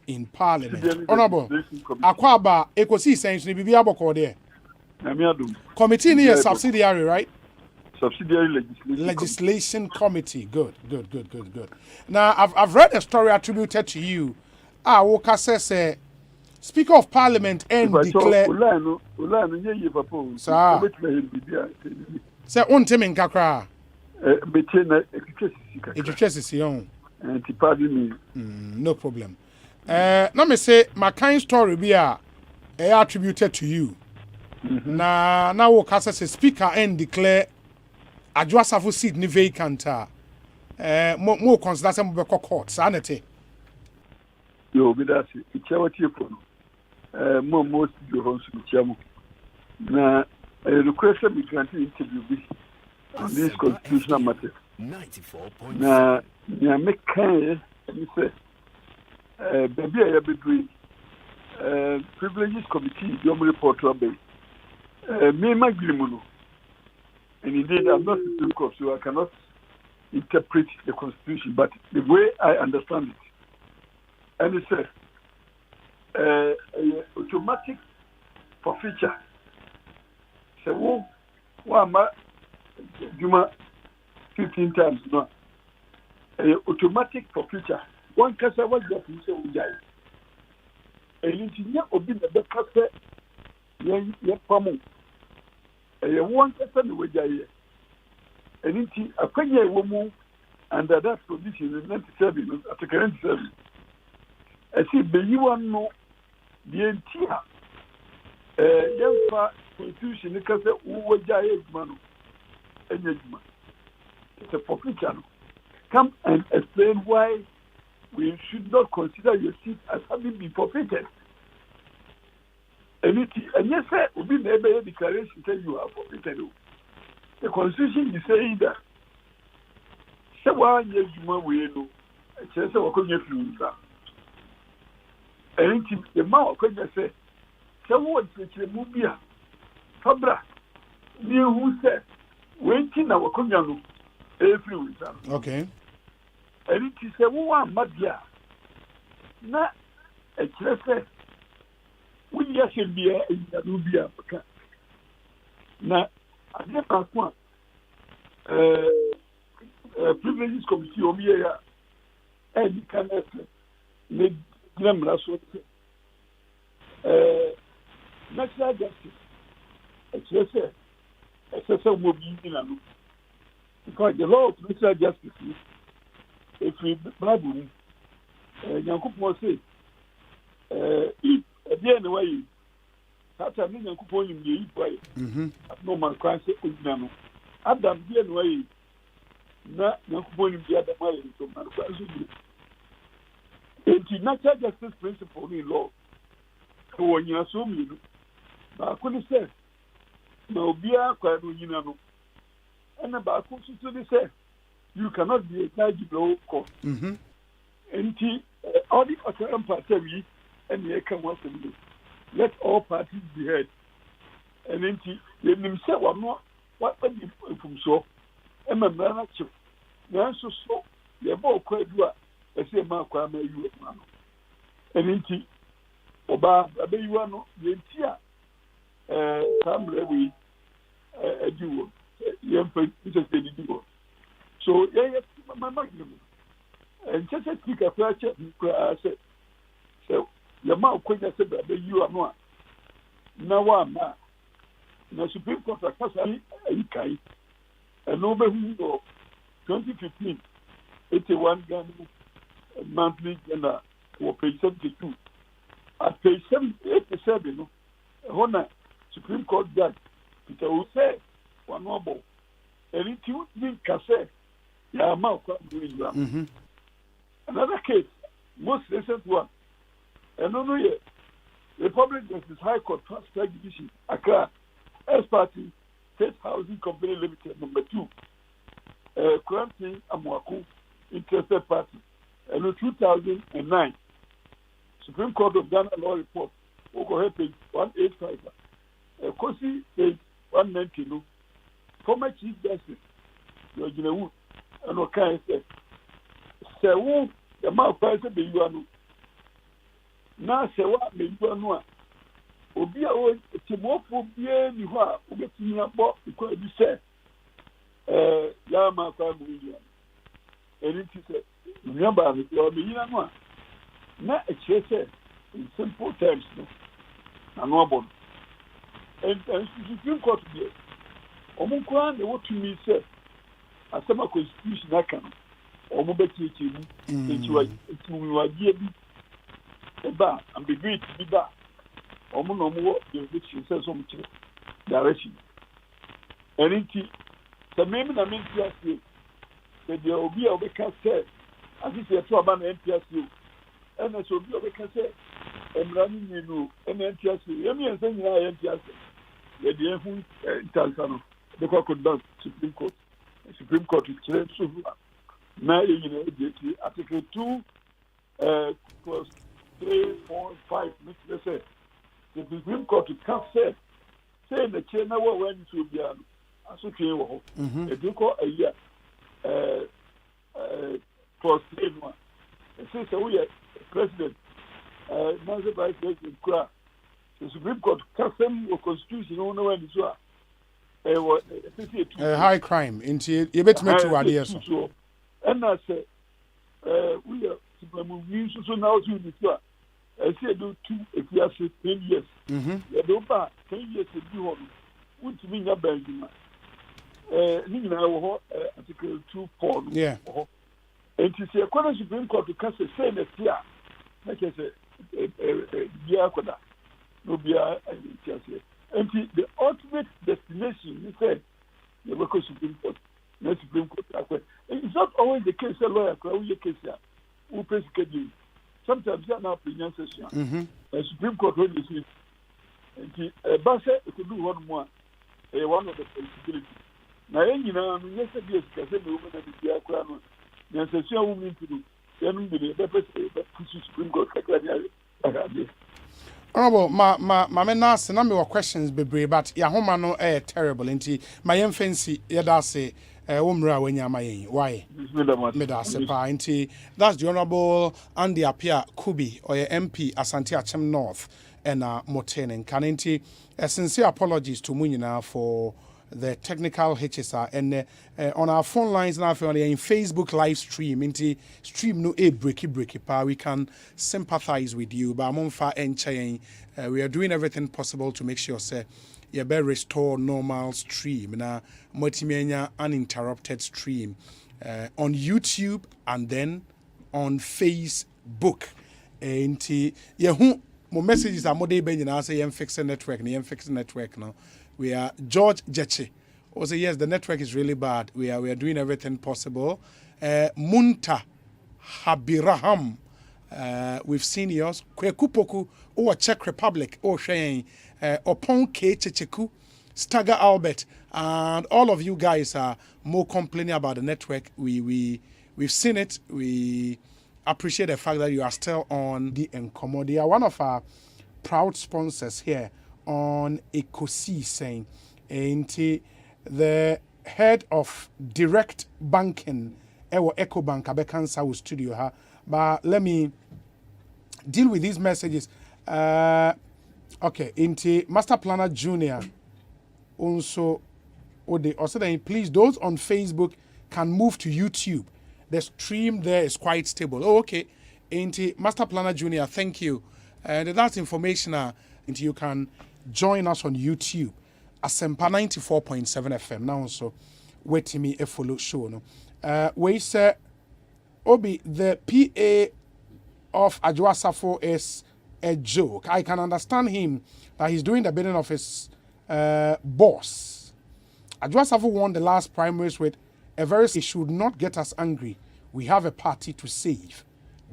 in Parliament. Honorable Akwaba Ekosiisen ni bibi aboko there. Committee ni a subsidiary, right? Subsidiary legislation committee. Good. Now I've read a story attributed to you. Woka says Speaker of Parliament and declare. Sir. Say untimi nkakra. No problem. Let me say my kind story be attributed to you. Now woka says Speaker and declare Adwoa Safo seat ni vacant. Mo consider some be court sanity. Yo be that it's what you most do na request me granted interview on this constitutional matter. 94.7. Na ya make can say baby I be doing privileges committee your report to obey me magrimuno, and indeed I'm not Supreme Court, so I cannot interpret the constitution, but the way I understand it, and it says automatic forfeiture. So, one Juma 15 times no. Automatic forfeiture. One kasa was just in so jai. Engineer obi the kasa ye pamu. One kasa no jai. Enti akwanya womu under that provision in 97 at the current service. I see beyiwan no the entire Yamfa constitution because who jai manu enjuma. It's a forfeiture. Come and explain why we should not consider your seat as having been forfeited. And yes, sir, will be never a declaration say you are forfeited. The constitution is saying that. So why yes, you we know. It says what can you do? And the mouth can you say? So what is the movie? Fabra, near who said, waiting our community every week. Okay. And it is a woman, Madia. Na a chese, we should be in the Nubia. Na, I never want privileges committee on here, and you cannot make them last one. National justice, a chese, a system will be in because the law of natural justice is. If we Bible, Yankupon say, if at the end way, that's a million coupon in the way. No man can say, Adam, the end way, not Yankupon in the other way. So, it's natural justice principle in law. So, when you assume, I couldn't say, no, be a quite, And about Constituency say you cannot be a charge below court. And all the other parties and the Ecobank do. Let all parties be heard. And then they themselves are not what from so. And my brother, now so the ball quite do a say Mark you and then Oba, abe you are not the entire some ready a duo. So, yeah, my magnum. And just a quick approach, I said, so your mouth quick, I said, that you are not. Now, I'm not. Now, Supreme Court, I pass and over 2015, 81 gun monthly and page 72. At page 87, Honor Supreme Court Judge Peter Osei one more. And it you think cassette, yeah, mouth doing that. Another case, most recent one, and no, Republic Justice High Court Transfer Division, Accra, S Party, State Housing Company Limited, number 2, Kranti Amwaku, Interested Party, and in 2009, Supreme Court of Ghana Law Report, Okohe page 185, Ekosiisen page 190, former Chief Justice, George Wood, and Okai said, Sewu, the mouth price of the Yuanu. Now, Sewa, the Yuanua. Obia, Timofo, Bia, Niwa, Ubetia, Bob, because you said, Yama, and it is remember, the Yuanua. Now, a chase in simple terms, no, and no one. And Supreme Court, Omunkwan, the what to me said, Asempa Constitution, I can. Omobeti chimu echiwa giebi eba and be great to be back. Omunomo jurisdiction says some direction. And inti the name na MPSU the obi obeka say as if you to about MPSU and so obi obeka say emrani ninu MPSU yemi ense nyina MPSU the ehu intansano the court down Supreme Court is clear so now, Article 2, clause 3, 4, 5, which they say, the Supreme Court can't say the chair now went to be an associate. If you call a year, clause 3, it says, we are president, Nancy Vice President, the Supreme Court can't send your constitution on when it's high crime. Into you bet me to ideas. And I say, we are so now to the I say do 2 if you have 10 years. You don't buy 10 years to do one. Which means a Benjamin. Article 2 yeah. And to say a Supreme Court to cast a Senate here, like I say, Biakoda, no Bia, and the ultimate destination, he said, the local Supreme Court. Supreme Court. It's not always the case. A lawyer, who persecute you. Sometimes you are not pronunciation. The Supreme Court only says, and Bassa could do one more. One of the possibilities. Now, yesterday, I said, the woman at the Diaquano, there's a woman to do. Then the Supreme Court. Honorable, my menas and number of questions be brave, but Yahoma no terrible. Inti my infancy, yada say. Umra when you're my why? Medasepa inti. That's the Honorable Andy Apia Kubi or MP Asante Achem North and Moten and Kaninti. Sincere apologies to Munina for the technical HSR and on our phone lines now in Facebook live stream inti stream no breaky pa we can sympathize with you but monfa enchain we are doing everything possible to make sure say you better restore normal stream na multimedia uninterrupted stream on YouTube and then on Facebook inti yehu mo messages are more dey ben na say fix network now. We are George Jeche. Also, yes, the network is really bad. We are doing everything possible. Munta Habiraham. We've seen yours. Kwekupoku or Czech Republic or Shane Opon K Checheku. Stagger Albert, and all of you guys are more complaining about the network. We've seen it. We appreciate the fact that you are still on the Nkomo. They are one of our proud sponsors here on Ekosiise, and the head of direct banking Ecobank Abekansa studio. But let me deal with these messages. Okay, into Master Planner Junior. Also, saying, please, those on Facebook can move to YouTube. The stream there is quite stable. Oh, okay. Into Master Planner Junior, thank you. And that's information. Into you can join us on YouTube. Asempa 94.7 FM. Now also, wait to me a follow show. No, we say, Obi, the PA of Adwoa Safo is a joke. I can understand him that he's doing the bidding of his boss. Adwoa Safo won the last primaries with a very. It should not get us angry. We have a party to save.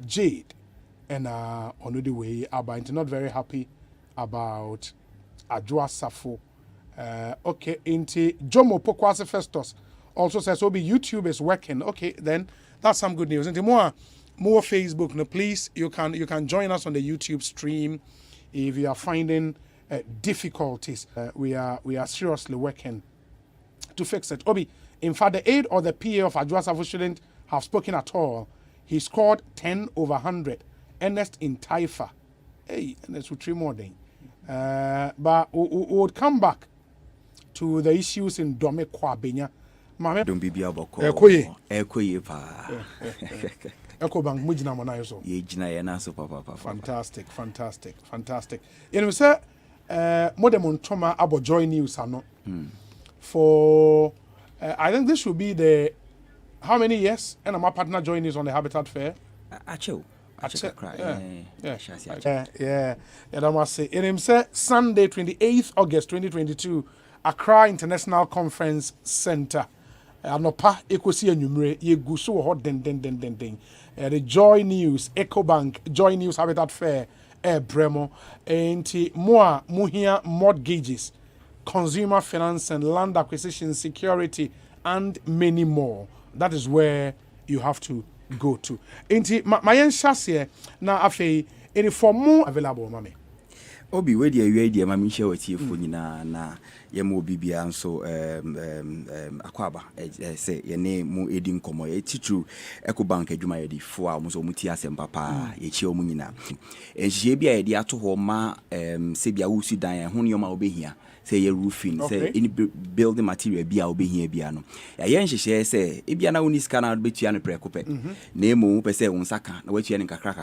Jade and on the way, Abba not very happy about Adwoa Safo. Okay, into Jomo Pokwase Festus also says, Obi, YouTube is working. Okay, then that's some good news. Into more Facebook. No, please, you can join us on the YouTube stream if you are finding difficulties. We are seriously working to fix it. Obi, in fact, the aide or the PA of Adwoa Safo shouldn't have spoken at all. He scored 10 over 100. Ernest in Taifa. Hey, and that's 3 more things. But we would come back to the issues in Dome Kwabenya. Don't be aboko. Ekoye pa. Ecobank mujina monayo so. Ye jina ye na so papa. Fantastic. You know, sir, Modemon Toma abo joy news ano. For I think this should be the how many years? And my partner joined us on the Habitat Fair. Yeah. I must say, in himself, Sunday, 28th August 2022, Accra International Conference Center. Anopa Ekosiise numre ye guso hot den. The Joy News, Ecobank, Joy News Habitat Fair, Bremo, and Muhia mortgages, consumer finance and land acquisition, security, and many more. That is where you have to go to. Inti my chassis na afei any for more available, mami. Obi we dia mami share with you for na yemo bibia nso akwaba say ye ne mu edi nkomo ye titru Ecobank adwuma ye di fo a so muti Asempa pa ye chi omu nyina enhye bia ye di ato ho ma se bia wusu dan ho ne ma obehia say ye roofing say any building material bia obehia bia no ye nhyehyɛ say e bia na woni sika na betua no prekope na emu pe say unsaka na watua ne kakra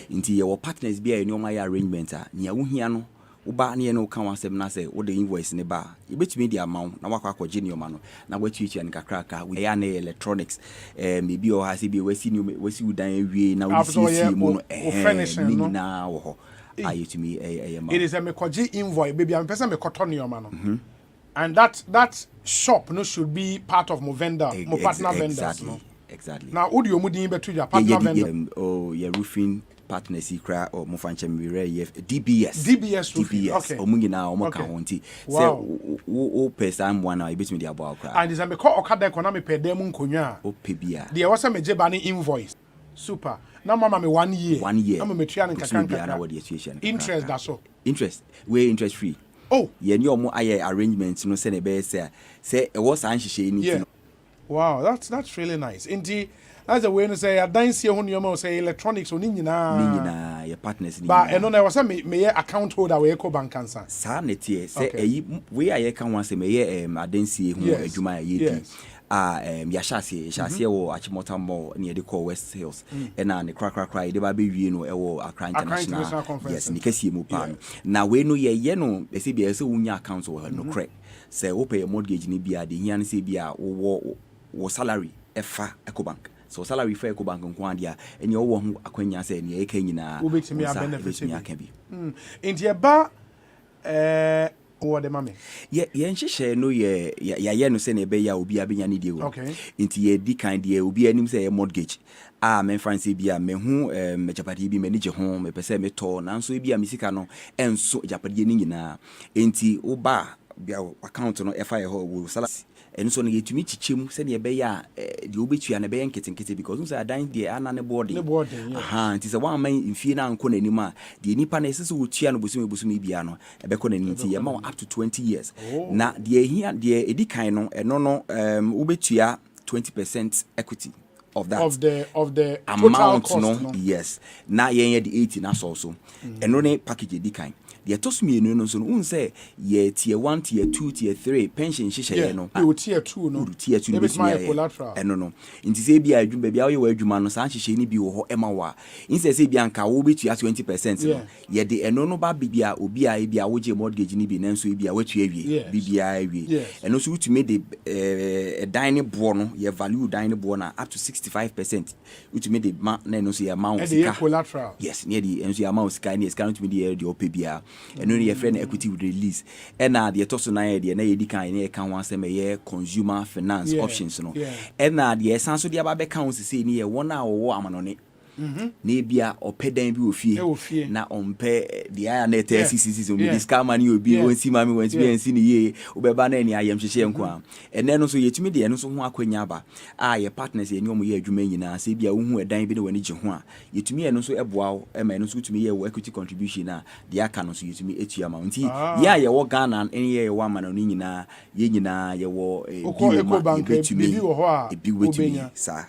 nti ye wo partners bia ye ne oma ye arrangement a nya wo hia no uba ne no kan wasem na say wo the invoice ne ba e betumi dia amount na wakwa akɔgye ne oma no na watua ne kakra we ya na electronics maybe o ha say bi wasi udan awie na wo see mu no na wo ho. It is a mekoji invoice, baby. I'm person mekoton your man. And that shop no should be part of my vendor, my partner vendors. No? Exactly. Now, who do you move between your partner vendor? Oh, your roofing partner secret or Mufanche Mire DBS roofing. Okay. Omungina omoka honti. Say o person one I bet me the about. And is a meko okada economy per dem nkonya. O pebia. There was a mejebani invoice. Super. Now, mama, me 1 year. 1 year. I'm a material and interest. That's all. Interest. We interest free. Oh. Yeah, you more arrangements. No, say it was anything. Yeah. Wow, that's really nice. Indeed, that's the way to say. I don't see who you say electronics or nina. Your partners. But and I was a me account holder we Ecobank cancer. Sanity. Say we are can once me I didn't see who Juma ye. Yashasi wo Achimota Mall near the call West Hills and the cry the baby you know Accra International Conference. Yes, Nikasi mu pan. Now we know ye no the CBS unya account no crack. Say we pay a mortgage ni bia the yan say bia wo salary efa Ecobank. So salary for Ecobank nko dia and you wo hu akwanya say ne eka nyina wo betimi a benefit can be. India ba what the mommy? Yeah, share no ye no say ne be ya obi abenya ni de wo. Okay. Inti ye di kind ye obi anim say a mortgage. Me fancy bia me hu me japadi bi me ni je ho me pese me to nanso bia me sika no enso japadi ni nyina. Inti oba account no FI ho salary and so you to meet chim send your beya the obitu and a bank kitchen because I dine the anane boarding it is a one man in Fina and Conanima the nipanes will chiano busumi biano a beconanity amount up to 20 years now the here the edikaino and no ubetua 20% equity of that of the amount cost, no yes now yeah the 18 as also and no package edikain the toss me no so say yeah tier 1 tier 2 tier 3 pension shisha no tier 2 no tier 2 no be no nti say bia adwuma bia wo adwuma no san shisha ni bi wo ho ema wa inse say bia nka wo betua 20% no ye de eno no ba bia obi a bia wo je mortgage ni bi nanso bia watu awie bibia awie eno so utumi de dine bo no ye value dine bo na up to 65% utumi de ma na eno so ye amount sika yes near the enso ye amount sika ni sika utumi de ope bia and only a friend equity would release and now the toss na ye na ye di kan ye kan wan say me consumer finance options no and now the essence so the aba be kan say ni ye won a wo amanone na bia opedan bi ofie na ompe the aya na TCC so me discount money obi won si mami won si nsi ni ye obeba na ni ayam hwehwe nko a ene no so yetumi de eno so ho akwanya ba a ye partners ye ni omo ye adwuma nyina se bia wo hu edan bi ne wani gye ho a yetumi eno so eboa wo ema eno so utumi ye wo equity contribution na de aka no so yetumi etua ma nti ya ye wo Ghana en ye wo ama no nyina ye nyina ye wo Ecobank bi wo ho a ebi wetumi sa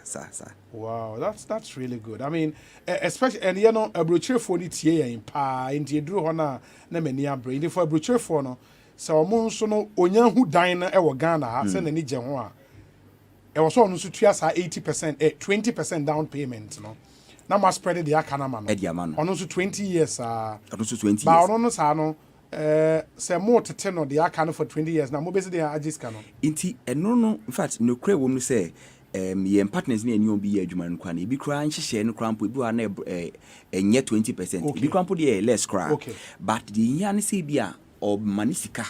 wow, that's really good. I mean, especially and you know, a brochure for the TA in pa into you drew honor na many brain for a brochure for no. So monso no onya hu dine e wo Ghana send any je ho a. E was so no so tua sa 80% 20% down payment no. Na ma spread the aka na ma no. Ono so 20 years ono so 20 years. Ba ono no sa no say more to 10 no the aka no for 20 years na mo be say the agiska no. Inti eno no in fact no kre wo no say ye partners ni enyo bi adwuma no kwa na ebi kra nhihye no krampo ebi wa na enye 20% ebi krampo de less kra but the nya ne say bia o manisika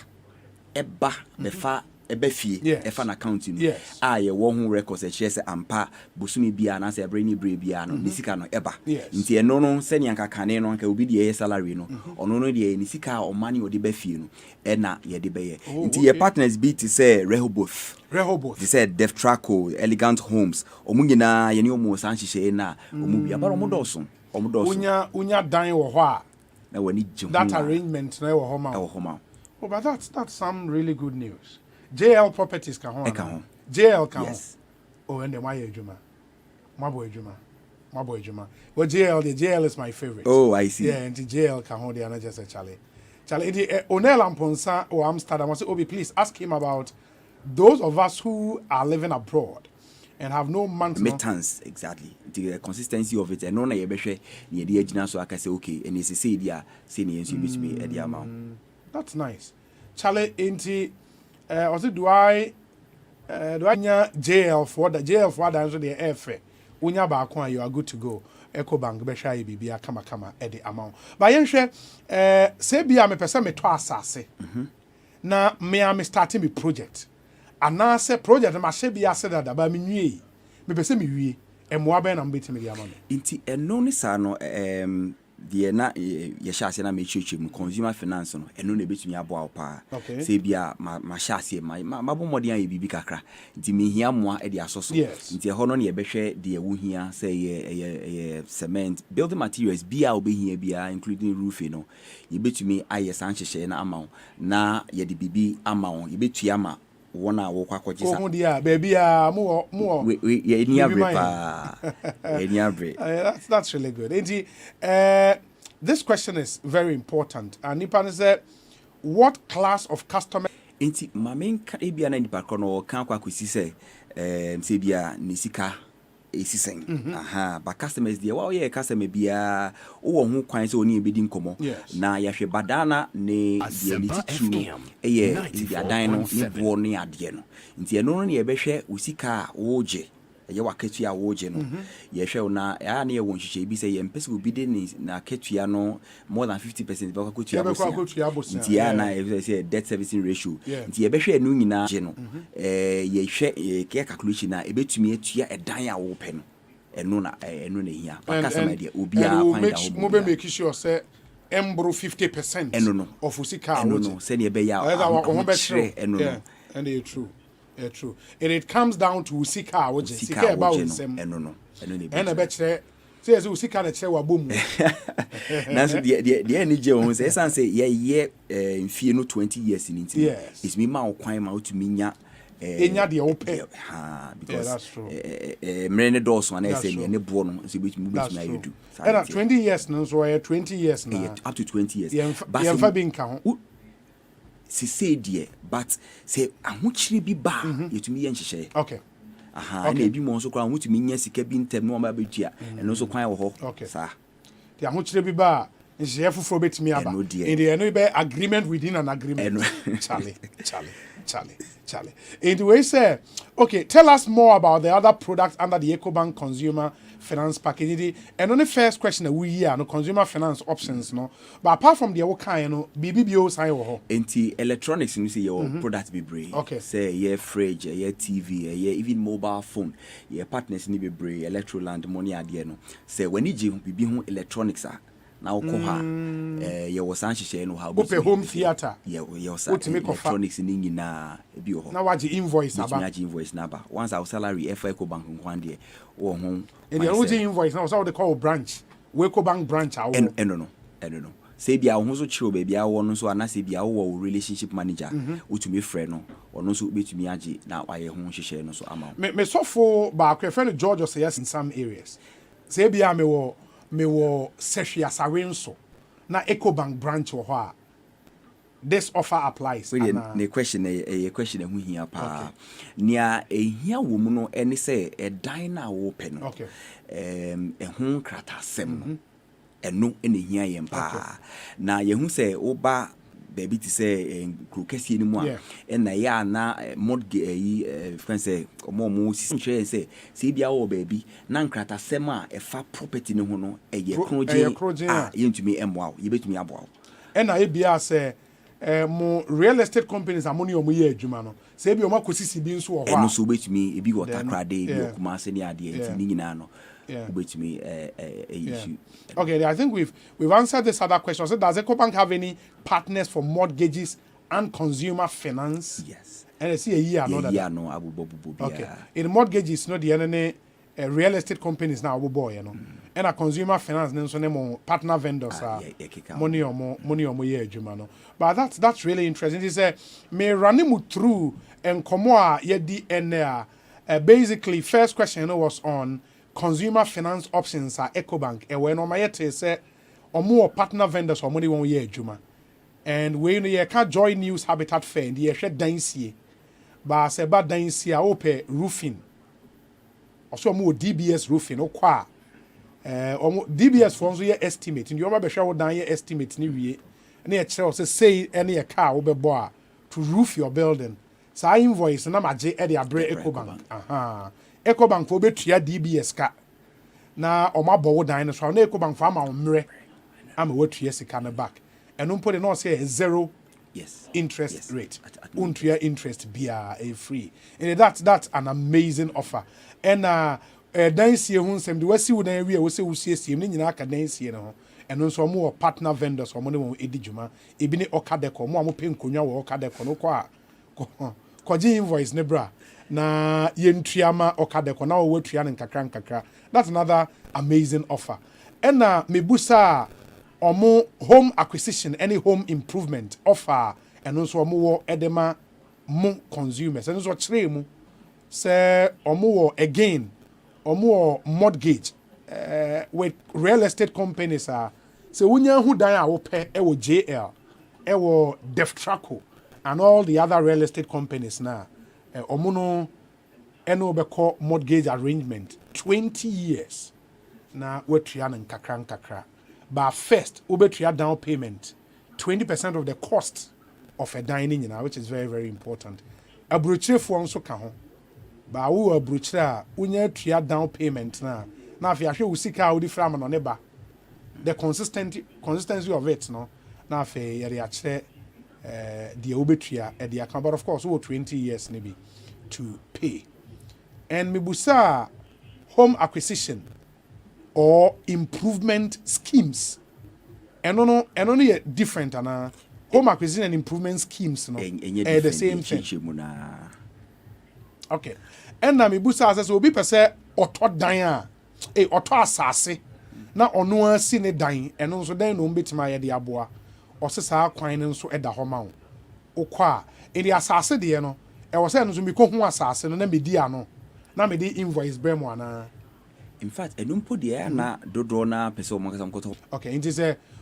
eba befa ebefie efa na account ni ye wo hu records e chere say ampa bosumi bia na say ebre ni bre bia no ni sika no eba nti eno no se ni anka kane no anka obi de salary no ono no de ni sika o mani o de befie no e na ye de be ye nti ye partners be to say Rehoboth they said Def Traco Elegant Homes omunyina ye ni omo san hihye na omu bia ba omodoso unya dan wo ho a na wani je that arrangement na wo ho ma oh but that's some really good news. JL properties can hold. JL can hold. Oh, and then why Juma? My boy Juma. Well, JL is my favorite. Oh, I see. Yeah, and the JL can hold the other just a Charlie, Onel Amponsa or Amsterdam. I say, Obi, please ask him about those of us who are living abroad and have no months. Meetings, exactly. The consistency of it. And no, you be near the edge now, so I can say, okay, and it's a say, yeah, senior, you miss me at the amount. That's nice. Charlie, ain't also do I nya JL for that answer the airfare. Unya ba kwa you are good to go. Ecobank be sha bibia kama e the amount. Ba yen hwe say bia me pese me to asase. Na me am starting me project. Ana say project ma hye bia say that ba me nwie. Me pese me wie. Emoa be na mbeti me the amount. Inti eno ni sa no the na ye shase na me chichi consumer finance no eno na betumi aboa pa say bia ma shase ma bomodi an ye bibi kakra nti me hia moa e de asoso nti e ho no na ye behwe de ewu hia say ye cement building materials bia obehia bia including roofing no ye betumi aye san hyehye na amaw na ye de bibi amaw ye betua ma wona wo kwakoje sa oh dia baby mo ye ni abre pa ye ni abre that's really good. This question is very important and Nipan said what class of customer enti mamen ka ebia na nipa kono kan kwakosi say say bia nisika esisen ba customers dia wa ye customer bia wo ho kwan se oni ebedi nkomo na ya hwe badana ne dia lititu eye dia dan no ne bo ne ade no nti eno no ne ye behwe usika woje ye waketua woje no ye hwe na ya na ye wonhihye bi se ye mpese obi de ni na ketua no more than 50% ba kwakotua bosia nti ya na ye say debt servicing ratio nti ye behwe enu nyina je no ye hwe ke calculation na ebetumi atua edan a wo pe no eno na hia ba customer dia obi a find out mo be make sure say embro 50% of usika no send you be ya and they true and it comes down to usika which is about no and a betre say as usika na chere wa bom na so the energy on say san say ye mfie no 20 years in it is me ma okwan ma to minya enya de ope because that's true mrene dos one say ne bo no so bit mu bit na yedu and 20 years no so 20 years na up to 20 years but you fa bin ka ho si say die but say ahokyire bi ba yetumi ye nhyehyɛ okay na ebi mo nso kra mutumi nya sika bi ntem no ma ba betua eno so kwan wo ho sa the ahokyire bi ba nhyehyɛ foforo betumi aba in the no be agreement within an agreement Charlie in the way say okay tell us more about the other products under the Ecobank consumer finance package and on the first question that we hear no consumer finance options no but apart from the kind no BBBO sign wo enti electronics you see your product be brave say your fridge your TV your even mobile phone your partners ni be brave electroland money ade no say when you je bibi ho electronics na ukoha ye wasan hyehyɛ no ha open home theater ye wasan electronics ni nyina ebi ho na waje invoice aba na ba once our salary Ecobank nkwan de wo ho and the waje invoice na so they call branch Ecobank branch awo no say bia wo so chiro ba bia wo no so anase bia wo relationship manager utumi frɛ no ono so betumi age na waye ho hyehyɛ no so ama me sofo ba akwa George say yes in some areas say bia me wo sehwia sawenso na Ecobank branch wo ho a this offer applies the question hu hia pa nia ehia wo mu no ene say edan na wo pe no ehun kratasem no eno ene hia yem pa na yehu say oba baby ti say krokesi ni mu a na ya na mortgage friend say omo si say bia wo baby na nkratasem a efa property ni ho no eye kroje yentumi emwa ye betumi aboa na e bia say mo real estate companies amoni omo ye adwuma no say bia omo akosisi bi nso wo ho a eno so betumi e bi water crade bi okuma se ni ade enti ni nyina no betumi issue. Okay, I think we've answered this other question. So does Ecobank have any partners for mortgages and consumer finance? Yes. And I see a year another. Yeah, no, abu okay. In mortgages, no the any real estate companies now boy, you know. And a consumer finance then so name partner vendors money or more year juma. But that's really interesting. It say me running through and komoa yedi and basically first question was on consumer finance options at Ecobank. And when my yet say or more partner vendors or money 1 year juma. And when you can't join news habitat fair and you shed dynasty. But say bad dynasty open roofing. Also more DBS roofing or qua DBS forms your estimate. And you remember show down your estimate ni we near say any a car over boy to roof your building. So I invoice and I'm a J Eddie Ecobank. Ecobank for better DBS ka na o ma bowo dan no so na Ecobank for ama omre ama watu yes ka na back and put it no say zero interest rate untua interest bia free and that's an amazing offer and dan sie hu nsem de wasi wo dan wi a wo se wo sie ni nyina ka dan sie no and nso mo partner vendors o mo ne mo edijuma ebi ne Okadeko mo pe nkonwa wo Okadeko no ko invoice ne bra na yentuama Okadeko na wo tua ne nkakra that's another amazing offer and mebusa omo home acquisition any home improvement offer and also omo wo edema mo consumers and so kire mu say omo wo again omo wo mortgage with real estate companies say wunya hu dan a wo pe e wo JL e wo Deftraco and all the other real estate companies na omuno eno beko mortgage arrangement 20 years na wetua nan kakra but first obetua down payment 20% of the cost of a dining which is very very important abrochirefo nso ka ho ba wo abrochire a unya tua down payment na afi ahwe usika odi fra no ne ba the consistency of it no na afi yere akire the obetua at the account, but of course over 20 years maybe to pay. And mibusa home acquisition or improvement schemes no different ana home acquisition and improvement schemes no the same thing. Okay. And na me busa say obi pese oto dan a oto asase na ono asi ne dan eno nso dan no mbetima ye de aboa osesa kwan ne nso eda ho ma wo okwa a edi asase de no e wo say no so me ko hu asase no na me di ano na me di invoice bremo ana. In fact enumpo de na dodo na pese o makasa mkoto. Okay, it is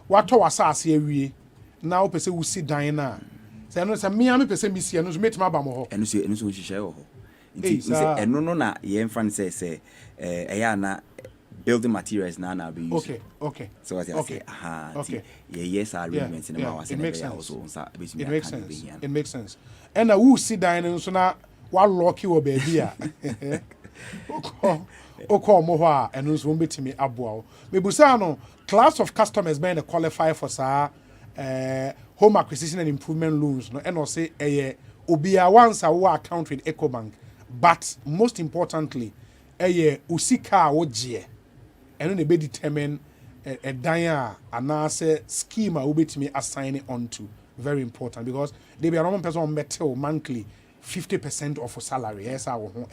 wato asase awie na o pese wo si dan na say no say me am pese mi si eno so metima ba mo ho eno so hihye ho. Nti eno no na ye mfan say eya na building materials na be use. Okay. So what I say, yes, arrangements in our also. It makes sense. And who sit down so na wa lucky wo baby a. Oko mo ho a eno so betimi aboa. Me busa no class of customers being qualify for sa home acquisition and improvement loans no and say obia once a wo account with Ecobank, but most importantly usika wo je eno na be determine a dan anase scheme a wobetimi assign it onto. Very important because they be a normal person metal monthly 50% of salary. Yes, I will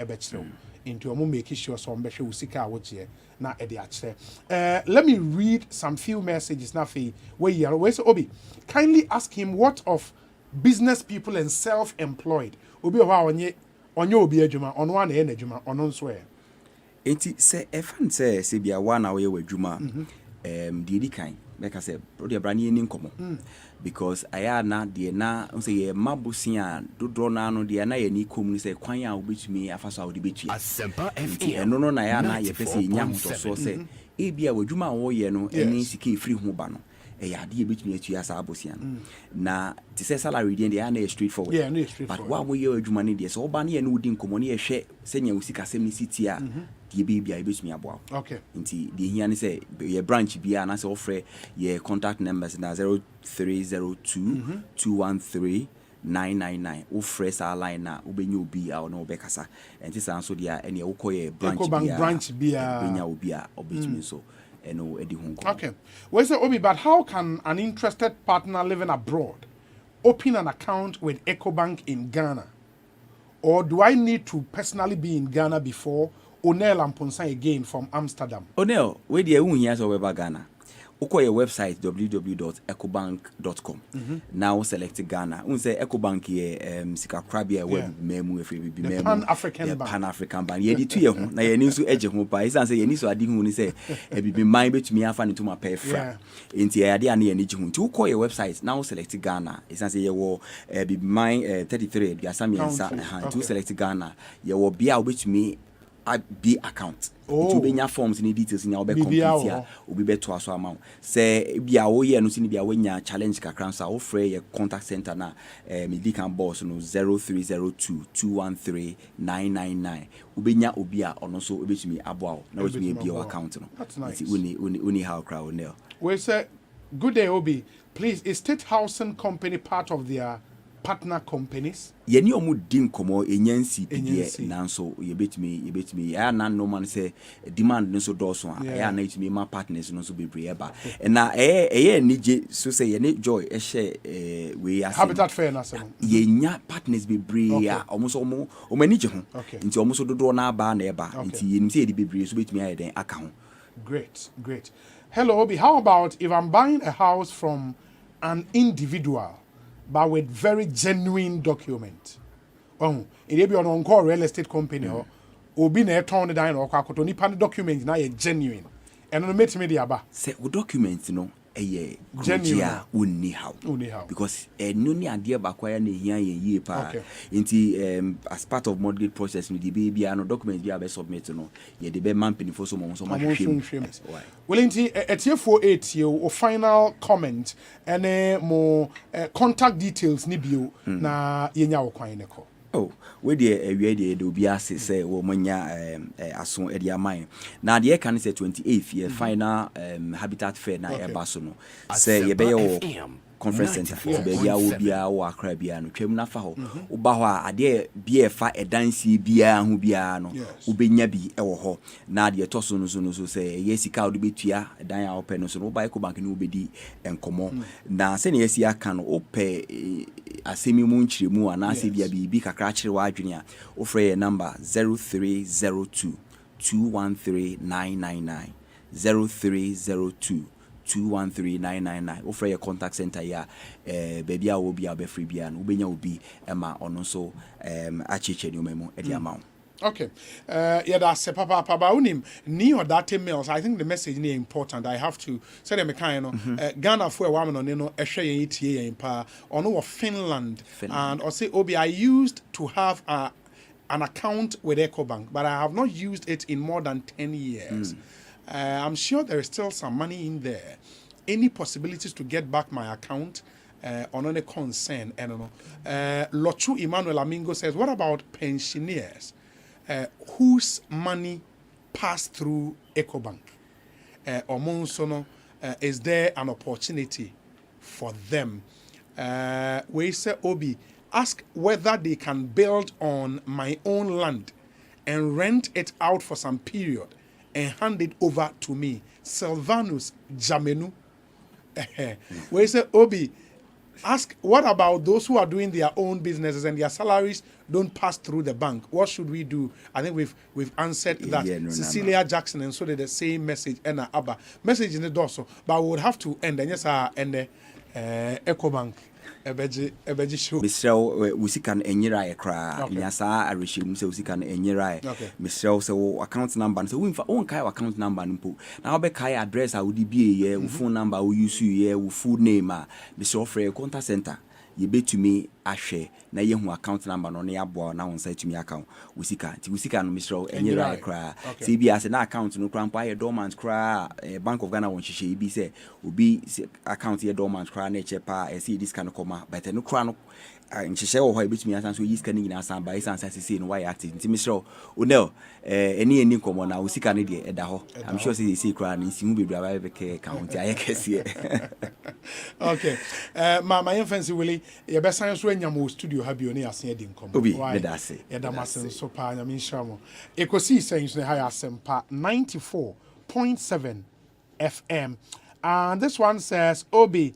into a make sure some be usika wo je na e de akere. Let me read some few messages na fe where you are. So Obi, kindly ask him what of business people and self-employed. Obi ho onye obi adwuma ono na e na adwuma ono nso e. Enti se efan se bia wa na we wadwuma de di kan make say pro brani ni nkomo because aya na de na say ye mabusia dodo na no de na ye ni kom say kwan a obetumi afaso a odi betu Asempa FM no na ya na ye pese nya hotoso se e bia wadwuma wo ye no eni sika free ho ba no ya de betumi atu asa abosia no na ti say salary de ya na straightforward but wa wo ye wadwuma ne de so oba na ye no odi nkomo ne ye hwe senya usika sem ni city a the baby I bet me aboa. Okay. Inti the here ni say your branch bia na say offer your contact numbers na 0302 213 999 offer sa line na ubenye obi a no obekasa enti san so dia ene wo koye branch bia ubenya obi a obetumi so eno edi hunko. Okay. We say Obi, but how can an interested partner living abroad open an account with Ecobank in Ghana? Or do I need to personally be in Ghana before Onel and Ponsan again from Amsterdam? Onel, where the here so over Ghana. Oko your website www.ecobank.com. Now select Ghana. Unse Ecobank ye sika krabia web memu efri bi memu. Pan-African bank. Pan-African bank. Ye di tu ye ho na ye ni so eje ho pa. Isan say ye ni so adi hu ni say e bi man betumi afa ni to ma pay fra. Enti ye ade ane ye ni ji hu. Ti oko your website now select Ghana. Isan say ye wo bi man 33 bi asami nsa. Tu select Ghana. Ye wo bia obetumi be account. It will be your forms and details in your complete here. Will be better to amount. Say be a way and be a way challenge kakransa offer your contact center na me can boss no 0302 213 999. Ubenya obia on also obetumi aboa na obetumi be your account no. That's nice. Uni how crowd now. We say good day Obi. Please, is State Housing Company part of their partner companies? Yeni omu din komo enyansi bidie nanso yebetumi ya na no man say demand no so doso ya na itumi ma partners no so bebre eba na nije so say yeni joy share we as Habitat Fair na say yenya partners bebre ya omuso omanije ho nti omuso dodo na aba na eba nti yenim say di bebre so betumi aye den aka ho. Great. Hello Obi, how about if I'm buying a house from an individual but with very genuine document? It be on call real estate company or obi na turn down or kwakoto ni pan document na ye genuine. And no make me aba. Say documents no genuine unni how because no ni ade ba kwaya na hia ye pa nti as part of mortgage process with the baby no document bi aba submit no ye de be man penifo so mo so ma hwem. Well nti etiefo 8 your final comment and more contact details ni bio na yenya wo kwan ne ko. Oh, we the do be assess say wo manya aso e dia man. Na the can say 28th year final habitat fair na e ba so no. Say ye be yo conference center baby a wo bia wo akra bia no twam na fa ho wo ba ho a ade bia fa edansie bia ho bia no wo benya bi e wo ho na ade to so no so say yesika wo betua edan a wo pe no so wo ba Ecobank no wo bedi enkomo na se ne yesi aka no wo pe asemi mu nchiremu ana se bia bi kakra kire wa adwene a wo frɛ number 0302 213999 0302 213999 offer your contact center ya baby a wo bia be free bia no ubenya obi ema ono so achiche ni omemo e dia mawo. Okay. Yeah, that's papa ba unim ni or that emails. I think the message is important. I have to say them kind no Ghana for a woman on no ehwe yen etie yen pa ono Finland and or say obi I used to have an account with Ecobank, but I have not used it in more than 10 years. I'm sure there is still some money in there. Any possibilities to get back my account on any concern? I don't know. Lochu Emmanuel Amingo says, what about pensioners whose money passed through Ecobank? Is there an opportunity for them? We say, Obi, ask whether they can build on my own land and rent it out for some period and hand it over to me. Silvanus Jamenu. We say, Obi, ask what about those who are doing their own businesses and their salaries don't pass through the bank? What should we do? I think we've answered that. Cecilia Jackson and so did the same message and Abba message in the dorsal, but we would have to end and yes, and Ecobank. Ebeji show. Mr. Usikan enyira ekra. Nyasa areshi mu se usikan enyira. Mr. so account number so we won kai account number npo. Na obe kai address a wodi bie ye, wo phone number wo use ye, wo full name a Mr. offer contact center. Ye betumi ahwe na ye hu account number no na yabo na won site tumi account usika ti usika no Mr. enyira ekra. Se bi as na account no krampa ye dormant kra Bank of Ghana won hihye bi se obi account ye dormant kra na chepa e see this kind of koma but no kra no nhihye wo ho e betumi asan so yi sika ni nyina asan ba isan sase no why active nti Mr. Onel eni komo na usika ne de eda ho I'm sure see kra na nsi hu bedu aba be ke account aye kese. Okay. My fancy Willie ye be san so anyamo studio ha bi oni asen edi nkomo. Obi me da se. Ye da masen so pa nyame nhyamo. Ekosiisen ne ha Asempa 94.7 FM. And this one says, Obi,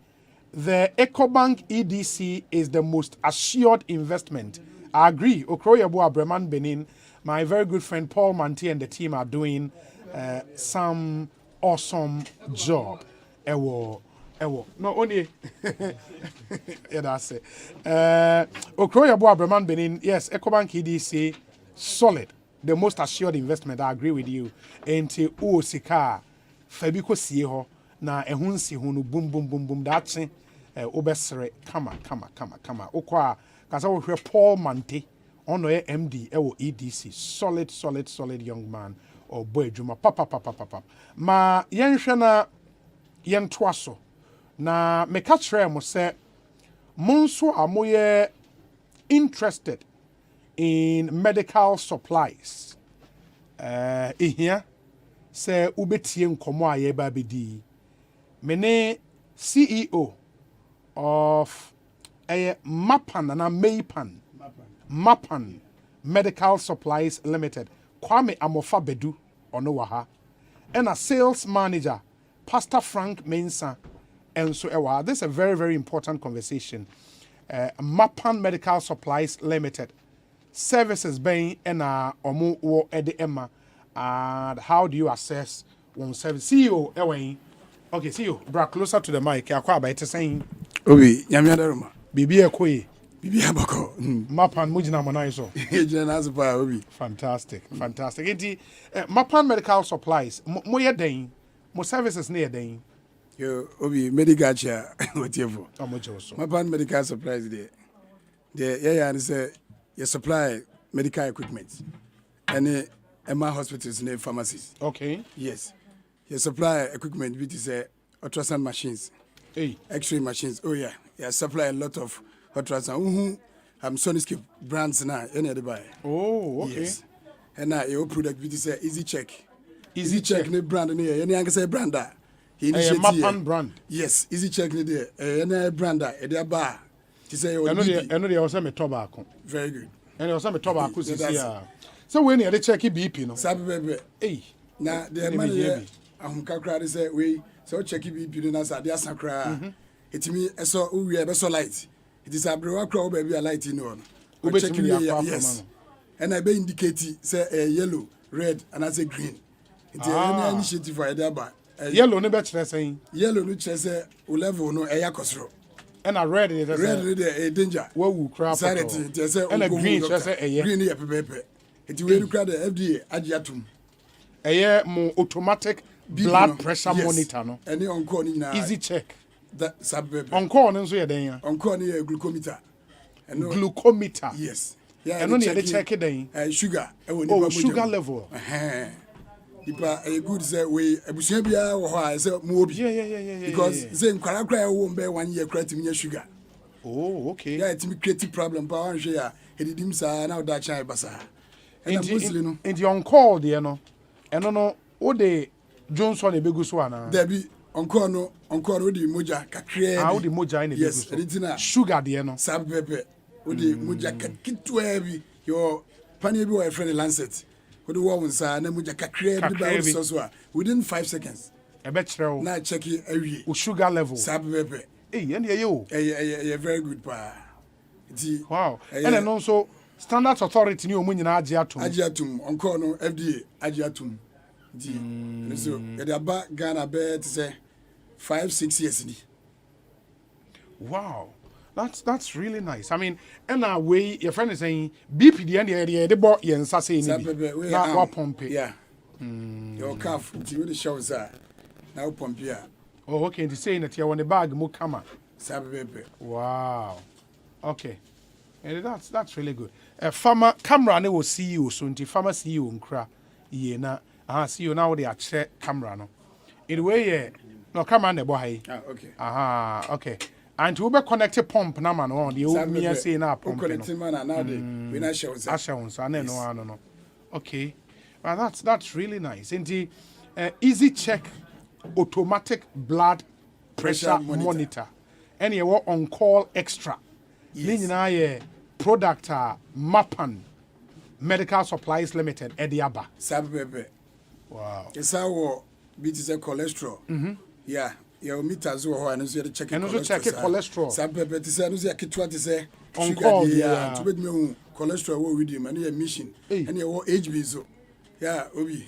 the Ecobank EDC is the most assured investment. I agree. Okroyebo Abreman Benin, my very good friend Paul Manti and the team are doing some awesome job. Ewo. No, only. Yeah, that's it. Okroyebo Abreman Benin, yes, Ecobank EDC, solid. The most assured investment. I agree with you. Enti Osika, Fabiko Sieho. Na ehunsi hunu boom that's obesere kama okwa kasa wo hwe Paul Mante ono ye MD ewo EDC solid young man or boy adwuma papa ma yenhwe na yentoaso na meka kire mo se monso amoye interested in medical supplies here say ubetie nkomo aye ba bedi mene CEO of a Mapan and Mapan Medical Supplies Limited, Kwame Amofa Bedu Onowaha, and a sales manager, Pastor Frank Mensa, and so ewa. This is a very important conversation. Mapan Medical Supplies Limited, services being and omo wo ede emma, and how do you assess one service? CEO ewa. Okay, see you. Bra closer to the mic. Akwa ba ite saying. Obi, nyame adaruma. Bibi ekoyi. Bibi abako. Mapan mujina monai so. Ejina nazupa obi. Fantastic. Enti Mapan Medical Supplies mo ye den. Mo services ne ye den. Yo, obi medical chair whatever. Omojo so. Mapan Medical Supplies there. Yeah, and say you supply medical equipment. And Emma hospitals and pharmacies. Okay. Yes. You supply equipment which is ultrasound machines, X-ray machines. Oh yeah, supply a lot of ultrasound. Soniscape brands now. Any other buy? Oh, okay. Yes. And now your product which is Easy Check. Easy Check. Ne brand ne. Any angle say brand that. he initiated Mapan brand. Yes, easy check ni there. Any brand that they bar. He say you. I know they also me tobacco. Very good. And also me tobacco so when you check BP no. Sabi bebe. Hey. Na the man here ahumka say we so check BP no na say dey asakra. Etimi eso we be so light. It is abrewa kra we be a light no. We check yes. And I be indicate say yellow, red and I say green. It's any initiative for there ba. Yellow no be kire say. Yellow no kire say o level no eya kosro. And a red is a danger. What will crap? And a green green here pepe. It will crowd the FDA agiatum. A year more automatic blood pressure monitor no. Any on call easy check. That suburb on call no so ya den on call near glucometer. And glucometer. Yes. Yeah, and only they check it then. Sugar. Oh, sugar level. Ipa a good say we abusia bia wo ho a say mo obi because say nkwara kra wo mbe 1 year kra timi sugar. Oh, okay. Yeah, it me create problem pa wan hwe ya edidim sa na oda chan basa. And mostly no. And the on call there no. Eno no wo de Johnson e begu so ana. There be on call no wo de moja kakre. Ah, wo de moja in e begu so. Yes, sugar there no. Sab pepe. Wo de moja kitwa bi your pani bi wa friend Lancet. Within 5 seconds. I bet you now check it every sugar level. Hey, and you very good pa. Wow. And then also standards authority new money na agiatum on call no FDA agiatum. So the about Ghana bet say 5-6 years. Wow. That's really nice. I mean, and a way your friend is saying BPD and the area they bought yen say na wa pump. Yeah. Your calf you the shows are now pump here. Oh, okay. They saying that you want the bag mo kama. Wow. Okay. And that's really good. Farmer camera ne will see you so nti farmer see you nkra ye na see you now they are check camera no. In way no camera ne bo hai. Okay. Okay. And we be connected pump na man on the old me say na pump. Connected man now we na show no. Okay. Well, that's really nice. And the easy check automatic blood pressure monitor. And you want on call extra. Yes. Ni product Mapan Medical Supplies Limited Ediaba. Sabebe. Wow. It's our bit is a cholesterol. Yeah. Your meters were and you check cholesterol. Some people say, no, I say, on call, to make me cholesterol with you, and your mission, and your HB. So, yeah, Obi.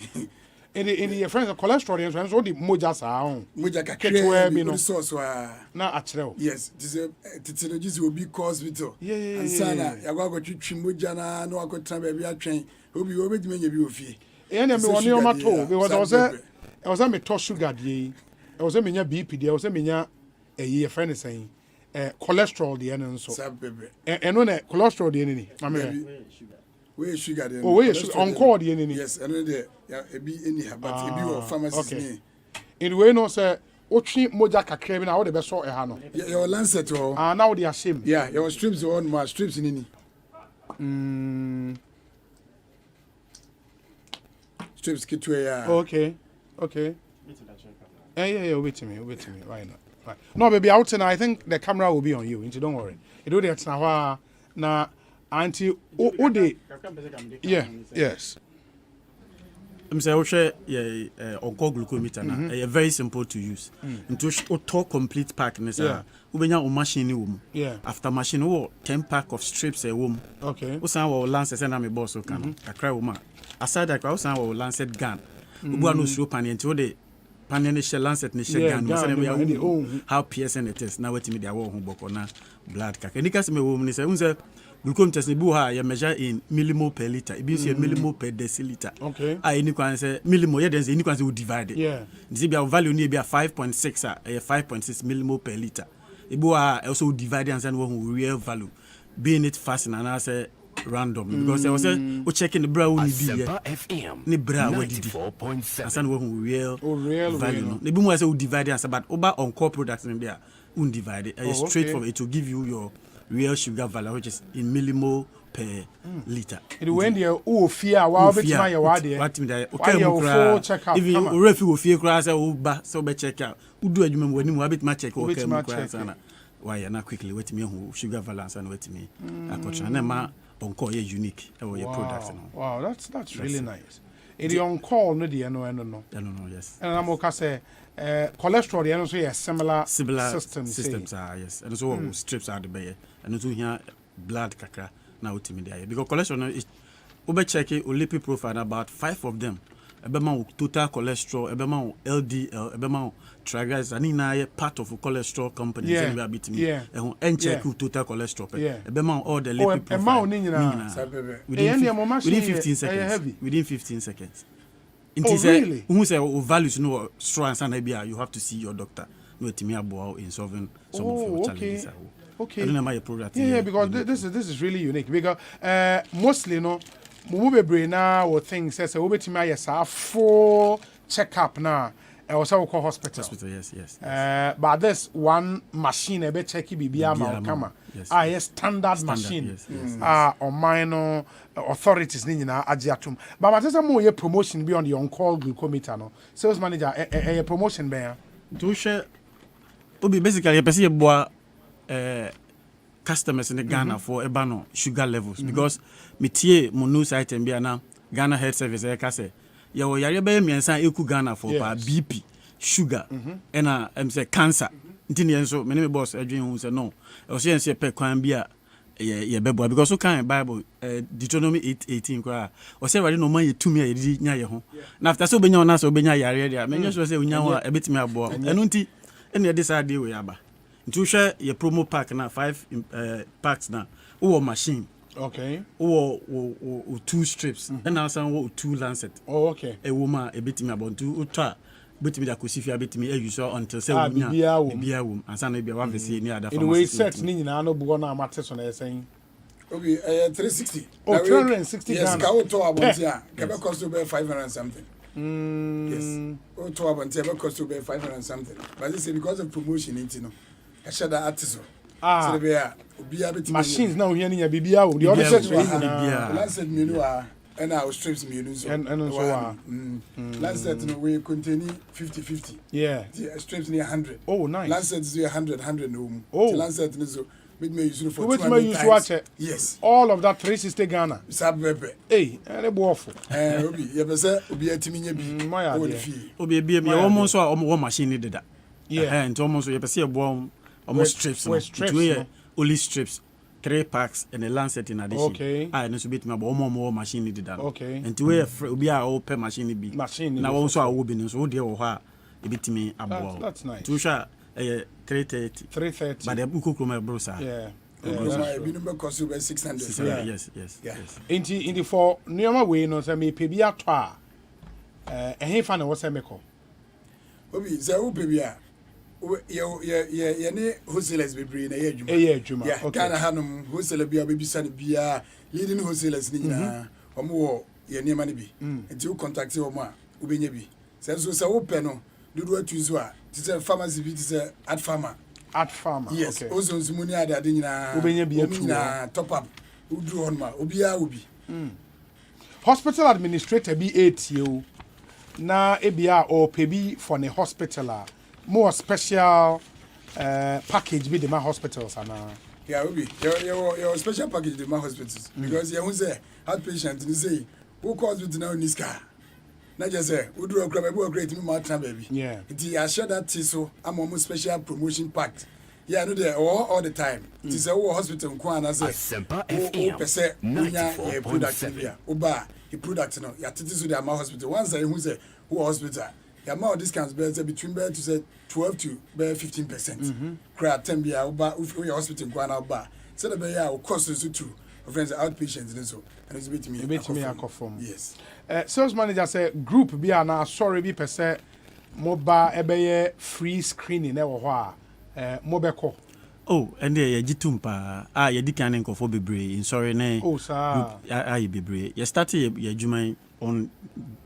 In your friends, cholesterol, and friends, all the mojas are on. Moja can source. Now, actually, yes, this will be hospital. Yeah. And Sana, I got to Chimujana, no, I could try baby a train. Obi, over the menu, you fee. And I'm on your matter, because I was a to sugar. I was a minya BP, I was a minya a year friend saying cholesterol the end and so. And on cholesterol the enemy. Where sugar? Oh, where sugar? On call the enemy. Yes, and then a be anyhow, but a be of pharmacy. In way no say, Ochi Mojaka craving out the best sort of Hano. Your Lancet or now they are shame. Yeah, your strips on my strips in any. Strips get to Okay. Yeah, wait to me. Why not? Right. No, baby, out and I think the camera will be on you. Don't worry. You do that now. Auntie, Ode. Yeah, yes. I'm saying, on call glucometer now. Very simple to use. Into auto complete pack. Ubenya machine yeah. After machine 10 pack of strips a woman. Okay. Usan wa lance send am boss so can. Akra woman. Aside that, usan wa lancet gun. Ubu no slow pan into the pan ne shell lancet ne shell gun. Usan how piercing it is. Now wait me dia wo hu boko na blood kaka. Nika se me wo ni say unse glucometer ne bu ha you measure in millimole per liter. It means millimole per deciliter. Okay. Any kwan say millimole then say any kwan say we divide it. Yeah. This be our value ni be 5.6 5.6 millimole per liter. Ibu also divide and send one real value, being it fast and answer random because I was checking the brown Asempa FM ni bra 94.7 and send one real value. The boom was divide and but over on core products in there undivided. Straight from it to give you your real sugar value, which is in millimole per liter. It when the fear while bit my wadi. What me there? Okay, full check up. If you refi fear crash or ba so be check out. Who do you remember when you bit my check okay sana. Why na quickly wait me who sugar balance and wait me. Akocha na ma onko ye unique e your products no. Wow, that's really nice. It on call no the no. No, yes. And I'm okay say cholesterol the also a similar systems are yes. And so strips are the bay and so here blood kakra na utimi there because cholesterol is ube check it lipid profile about 5 of them. Ebema total cholesterol, ebema LDL, ebema triglycerides, ani na part of a cholesterol company. Yeah. And check total cholesterol. Ebema all the lipid profile. Within 15 seconds. Within 15 seconds. Really? Who say values no strong and you have to see your doctor. No etimi abo in solving some of your challenges. Okay. I don't know my product. Yeah, because this is really unique because mostly no move brain now or things says we bet me yes full checkup now. Also call hospital. Yes. But there's one machine a bit checky bibia malkama. Yes. Standard machine. Or minor authorities ni na agiatum. But what is a more promotion beyond the on-call glucometer no. Sales manager a promotion bear. To share obi basically you person boa customers in the Ghana for ebano sugar levels because me tie mo news item bia na Ghana Health Service e ka say ya wo yare be miensa eku Ghana for pa BP sugar and say cancer ntini enso me boss adwen hu say no o say ense pe kwan bia ye bebo because so kan Bible Deuteronomy 8:18 kwa o say wari no man ye tumi ye di nya ye ho na after so benya ona so benya yare dia me nyo so say onya ho e betimi abo enu nti ene ye decide dey we aba nti share your promo pack na 5 packs na wo machine. Okay. Or 2 strips. And now some 2 lancet. Oh, okay. A woman a bit me about 2 ultra. But me that could see if you bit me you saw until say beer and some maybe one see near other. In way set ni na no bugo na matters on e saying. Okay, 360. Oh, 360. Yes, ka o to abontia. Ka be cost to be 500 and something. Yes. O to abontia be cost to be 500 and something. But this is because of promotion into no. I share that artisan. So machines now here near bibia the other section last set menu and our strips menu so and so last set no we contain 50-50 yeah the strips near 100 oh nice last set is 100 no oh last set no so make me use for which may use watch it yes all of that 360 Ghana sabebe hey and bo awful obi ye be say obi atimi nya bi obi be me almost so machine did that yeah and almost you be say bo almost strips only strips 3 packs and a lancet in addition. Okay. I no so bit me about more machine did that. Okay. And to we obi a open machine be. Now also a be no so dey wo ha e bit me abo. That's nice. To sha 330. But the book come bro sir. Yeah. Be number cost you 600. Yes. Into for nioma we no say me pe bi ato a ehfa na wo say me ko. Obi say wo pe bi a ye ne wholesalers be bring na ye adwuma okay Ghana hanum wholesaler bia be bisa ne bia leading wholesalers ni nyina omo wo ye ne ma ne bi enti wo contact wo ma wo benya bi so wo pe no dudu atuzo a ti say pharmacy bi ti say ad farmer yes okay ozo nzumuni ade nyina wo benya bi atu na top up wo du on ma obi a obi hospital administrator bi 8 yo na ebia or pebi for the hospital more special package with the my hospitals and yeah we your special package with my hospitals because you say outpatient you say who calls with now in this car not just say we do a grab a great me matter baby yeah it I share that so I'm almost special promotion packed yeah no there all the time it is a hospital kwan as Asempa FM 94.7 oba the product no ya titi so the my hospital once I who say who hospital the amount of discounts between to say 12 to 15%. Crowd 10 be our hospital go on our so the be our cost is to friends outpatients and so and it's bit me conform. Yes. Sales manager say group be na sorry be per se mobile ebe free screening e wo ho a mobeko. Oh, and there jitumpa ye dikan nkofo bebre in sorry na oh sir bebre ye start ye adwuma on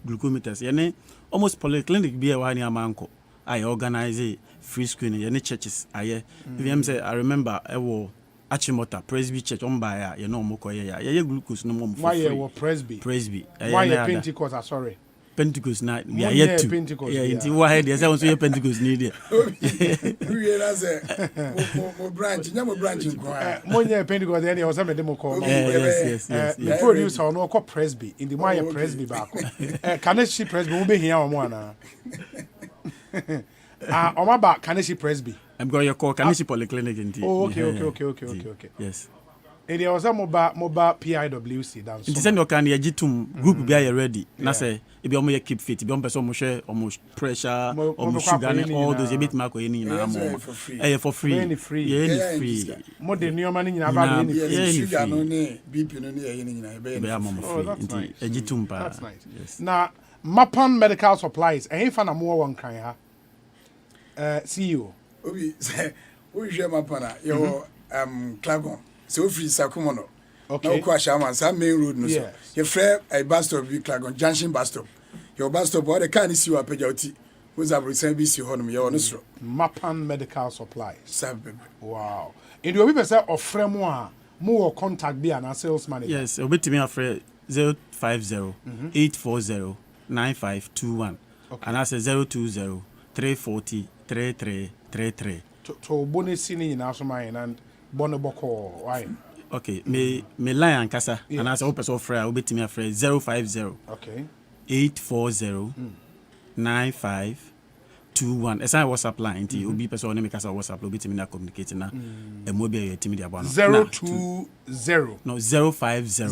glucometers ye ne almost polyclinic be wa ni amanko I organize free screening any churches aye if you say I remember Achimota Presby Church on by you know moko ya glucose no more for why free. you Presby Why you Pentecost sorry Pentecost na yeah yet to yeah inti why there say also Pentecost need there we na say mo branch nko mo nya Pentecost there was am dem call yes the producer no call Presby in the why Presby back can she Presby we be here omo ana Oma ba Kaneshi Presby. I'm going to call Kaneshi Polyclinic in okay. Yes. And there was a mobile PIWC down. It is no can jitum group be ready. Na say e be omo keep fit, be on person share almost pressure, almost sugar and all those e bit mark any na mo. For free. Any free. Mo de new money na ba any free. Sugar no ne BP no ne any na be am free. Jitum pa. That's nice. Yes. Now Mapan Medical Supplies, e fa na mo won kan ha. CEO. Obi say we share Mapana your Clagon. So free Sakumono. Okay. No question some main road no so. Your friend a bus stop be Clagon Junction bus stop. Your bus stop what the can see you apejauti. Who's a recent BC honum your no so. Mapan Medical Supplies. Wow. And you be say ofre mo a more contact be an sales manager. Yes, obetimi afre 050 840 9521. And I say 020 340 3333. To bonus in Asoma and Bonoboko. Why? Okay, me line kasa and as open so free obetimi afre 050 okay 840 9521. Esa WhatsApp line ti obi person na me kasa WhatsApp obetimi na communicate na e mo be e timi dia ba no 020 no 050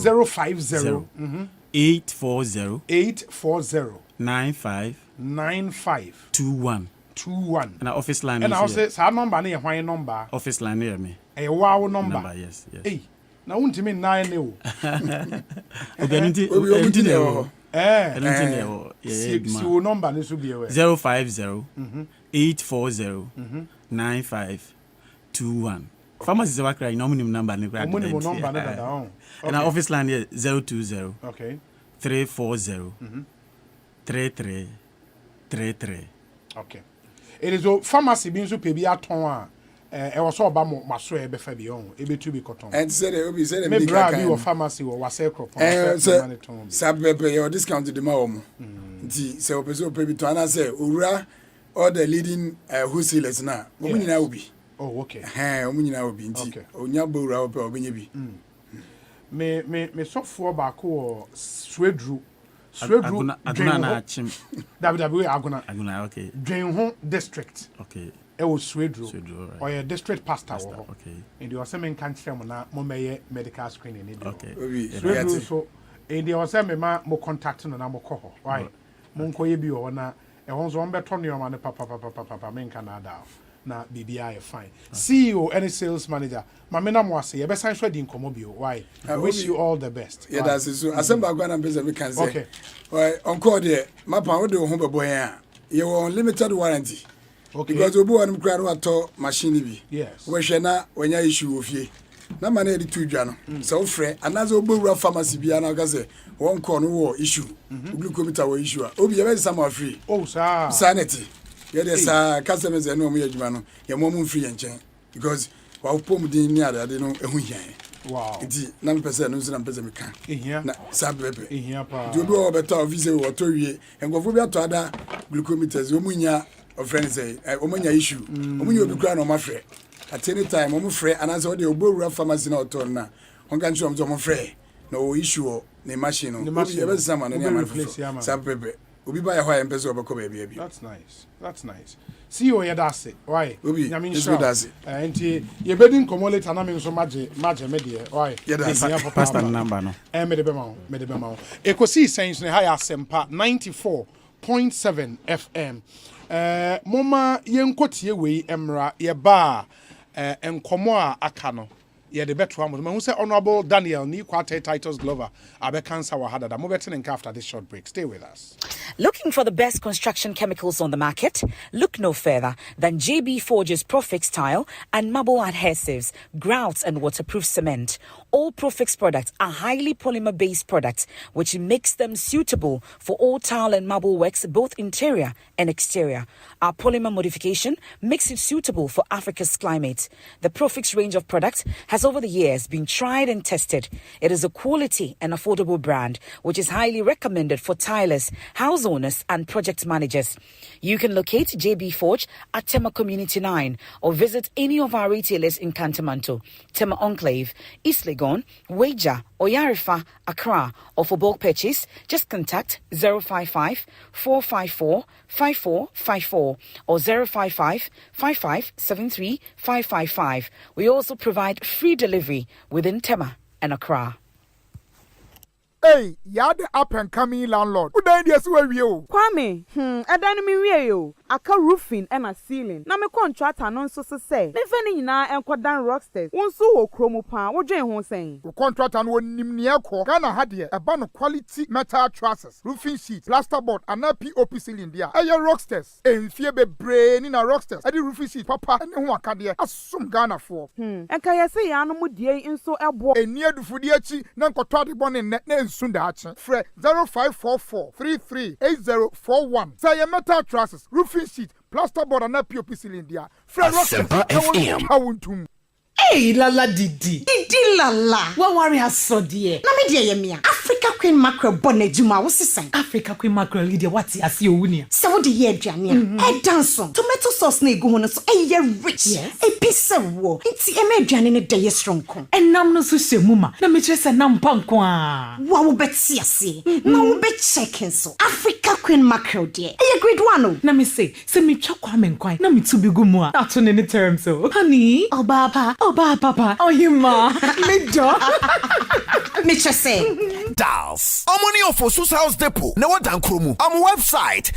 840 9521 and our office line and I say sa number na hwan number office line na me e wow number yes eh na untimi 9 ne o obi ne o si o number ne so be 050 840 9521 pharmacy say wakra ina omunim number ne kra number ne da on and our office line is 020 okay 340 3333 okay. It is a pharmacy being so pay be aton a e was so ba mo maso e be fa bi on e be tu bi cotton and said obi said me bra bi o pharmacy wo wase crop sabebe your discount the ma wo mo nti se o pese o pay bi to ana say owura all the leading wholesalers na o mu nyina obi oh okay o mu nyina obi nti onya bowura o pe o benye bi me sofo ba ko swedru Aguna na chim. WWE Aguna. Okay. Dwenho district. Okay. E wo Swedru. Right. Or your district pastor. Okay. And you are saying can tell me na mo meye medical screening ni. Okay. Swedru so and you are saying me ma mo contact no na mo ko ho. Right. Mo nkoye bi wo na e ho so on beto ne o ma ne papa men kan ada. Na BBI fine. CEO any sales manager. Mamena mo ase ye be san so di nkomo bio. Why? I wish you all the best. Yeah, that's it. So Asempa gwana mpeza we can say. Okay. Why on there mapa wo de ho bebo yan. You unlimited warranty. Okay. Because obu wan mkra no ato machine bi. Yes. We hwe na wanya issue ofie. Na ma na edi tu dwa no. So wo frɛ anaze obowura pharmacy bia na ka say won call no wo issue. Glucometer wo issue. Obi ye be sama free. Oh sir. Sanity. Yes, customers and no me adwuma your mom free and because wa pom din ni ada de no ehu hian. Wow. Iti na mpese no nzina mpese meka. Ehia. Na sabebe. Ehia pa. Do do better visa wo to wie. Engofo bi ato ada glucometers omunya of friends say omunya issue. Omunya obi kra no mafre. At any time omu frɛ anase o de obowura pharmacy na oto na. Onka nchi omo frɛ. No issue ne machine no. Obi ebe sama no ne amafo. Sabebe. Obi ba ya hwa empese obekọ ba bia. That's nice. See you here that's it. Why? Nyame sure. Enti ye bedi nkomo later na me so maje me de. Why? Pastor number no. Me de be ma. Ekosiisen ne ha ya Asempa 94.7 FM. Moma yenkotie wei emra ye ba enkomo a aka no. Yeah, the better one. Who say Honorable Daniel Ni Kwate Titles Glover. Abe cancer wahada. Da mobetin and after this short break. Stay with us. Looking for the best construction chemicals on the market? Look no further than JB Forge's Profix Tile and Marble Adhesives, Grouts and Waterproof Cement. All Profix products are highly polymer-based products, which makes them suitable for all tile and marble works, both interior and exterior. Our polymer modification makes it suitable for Africa's climate. The Profix range of products has over the years been tried and tested. It is a quality and affordable brand, which is highly recommended for tilers, house owners, and project managers. You can locate JB Forge at Tema Community 9 or visit any of our retailers in Kantamanto, Tema Enclave, East Legon, Waja, Oyarifa, Accra, or for bulk purchase, just contact 055 454 5454 or 055 5573 555. We also provide free delivery within Tema and Accra. Hey, you're the up and coming landlord. Who died yesterday? Kwame, Adanimi Rio, Aka roofing and a ceiling. Na me contract and so say. Me feni na enkodan rocksters. Wonsu wo kromo pa, wo dwen ho sen. We contract and won nimnia ko. Ghana had here a ban of quality metal trusses, roofing sheet, plasterboard, and a POP ceiling there. Aye rocksters. Enfie be brain in a rocksters. Adi roofing sheet papa and who akadia asum Ghana for. Enka yesi ya no mu die inso ebo. Enia du fudiachi na nkotwa de bon ne Sundache, Fred 0544 338041. Say a metal trusses, roofing sheet, plasterboard, and a POP cylinder. Fred Asempa FM. Hey, lala didi lala. What worry has so dear? Na me dear yemia. Africa Queen Mackerel bonejuma wo sisan. Africa Queen Mackerel leader what ya see owunia. Se wo de ye aduane a. E danson. Tomato sauce na egu ho no so e ye rich. Yes. E pise wo. Nti e me aduane ne de ye strong kon. Enam no so hyemu ma. Na me kire se nam panko a. Wa wo beti ase. Na wo be checking so. Africa Queen Mackerel dear. E ye grade 1 o. Na me say me twa kwa me nkwan. Na me tu bi gu mu a. Ato ne ne term so. Honey, Obaba, papa. Oh you ma. Me do. Me just say. Dals. Omoni of Osu's House Depot. No one dan kromu. Website.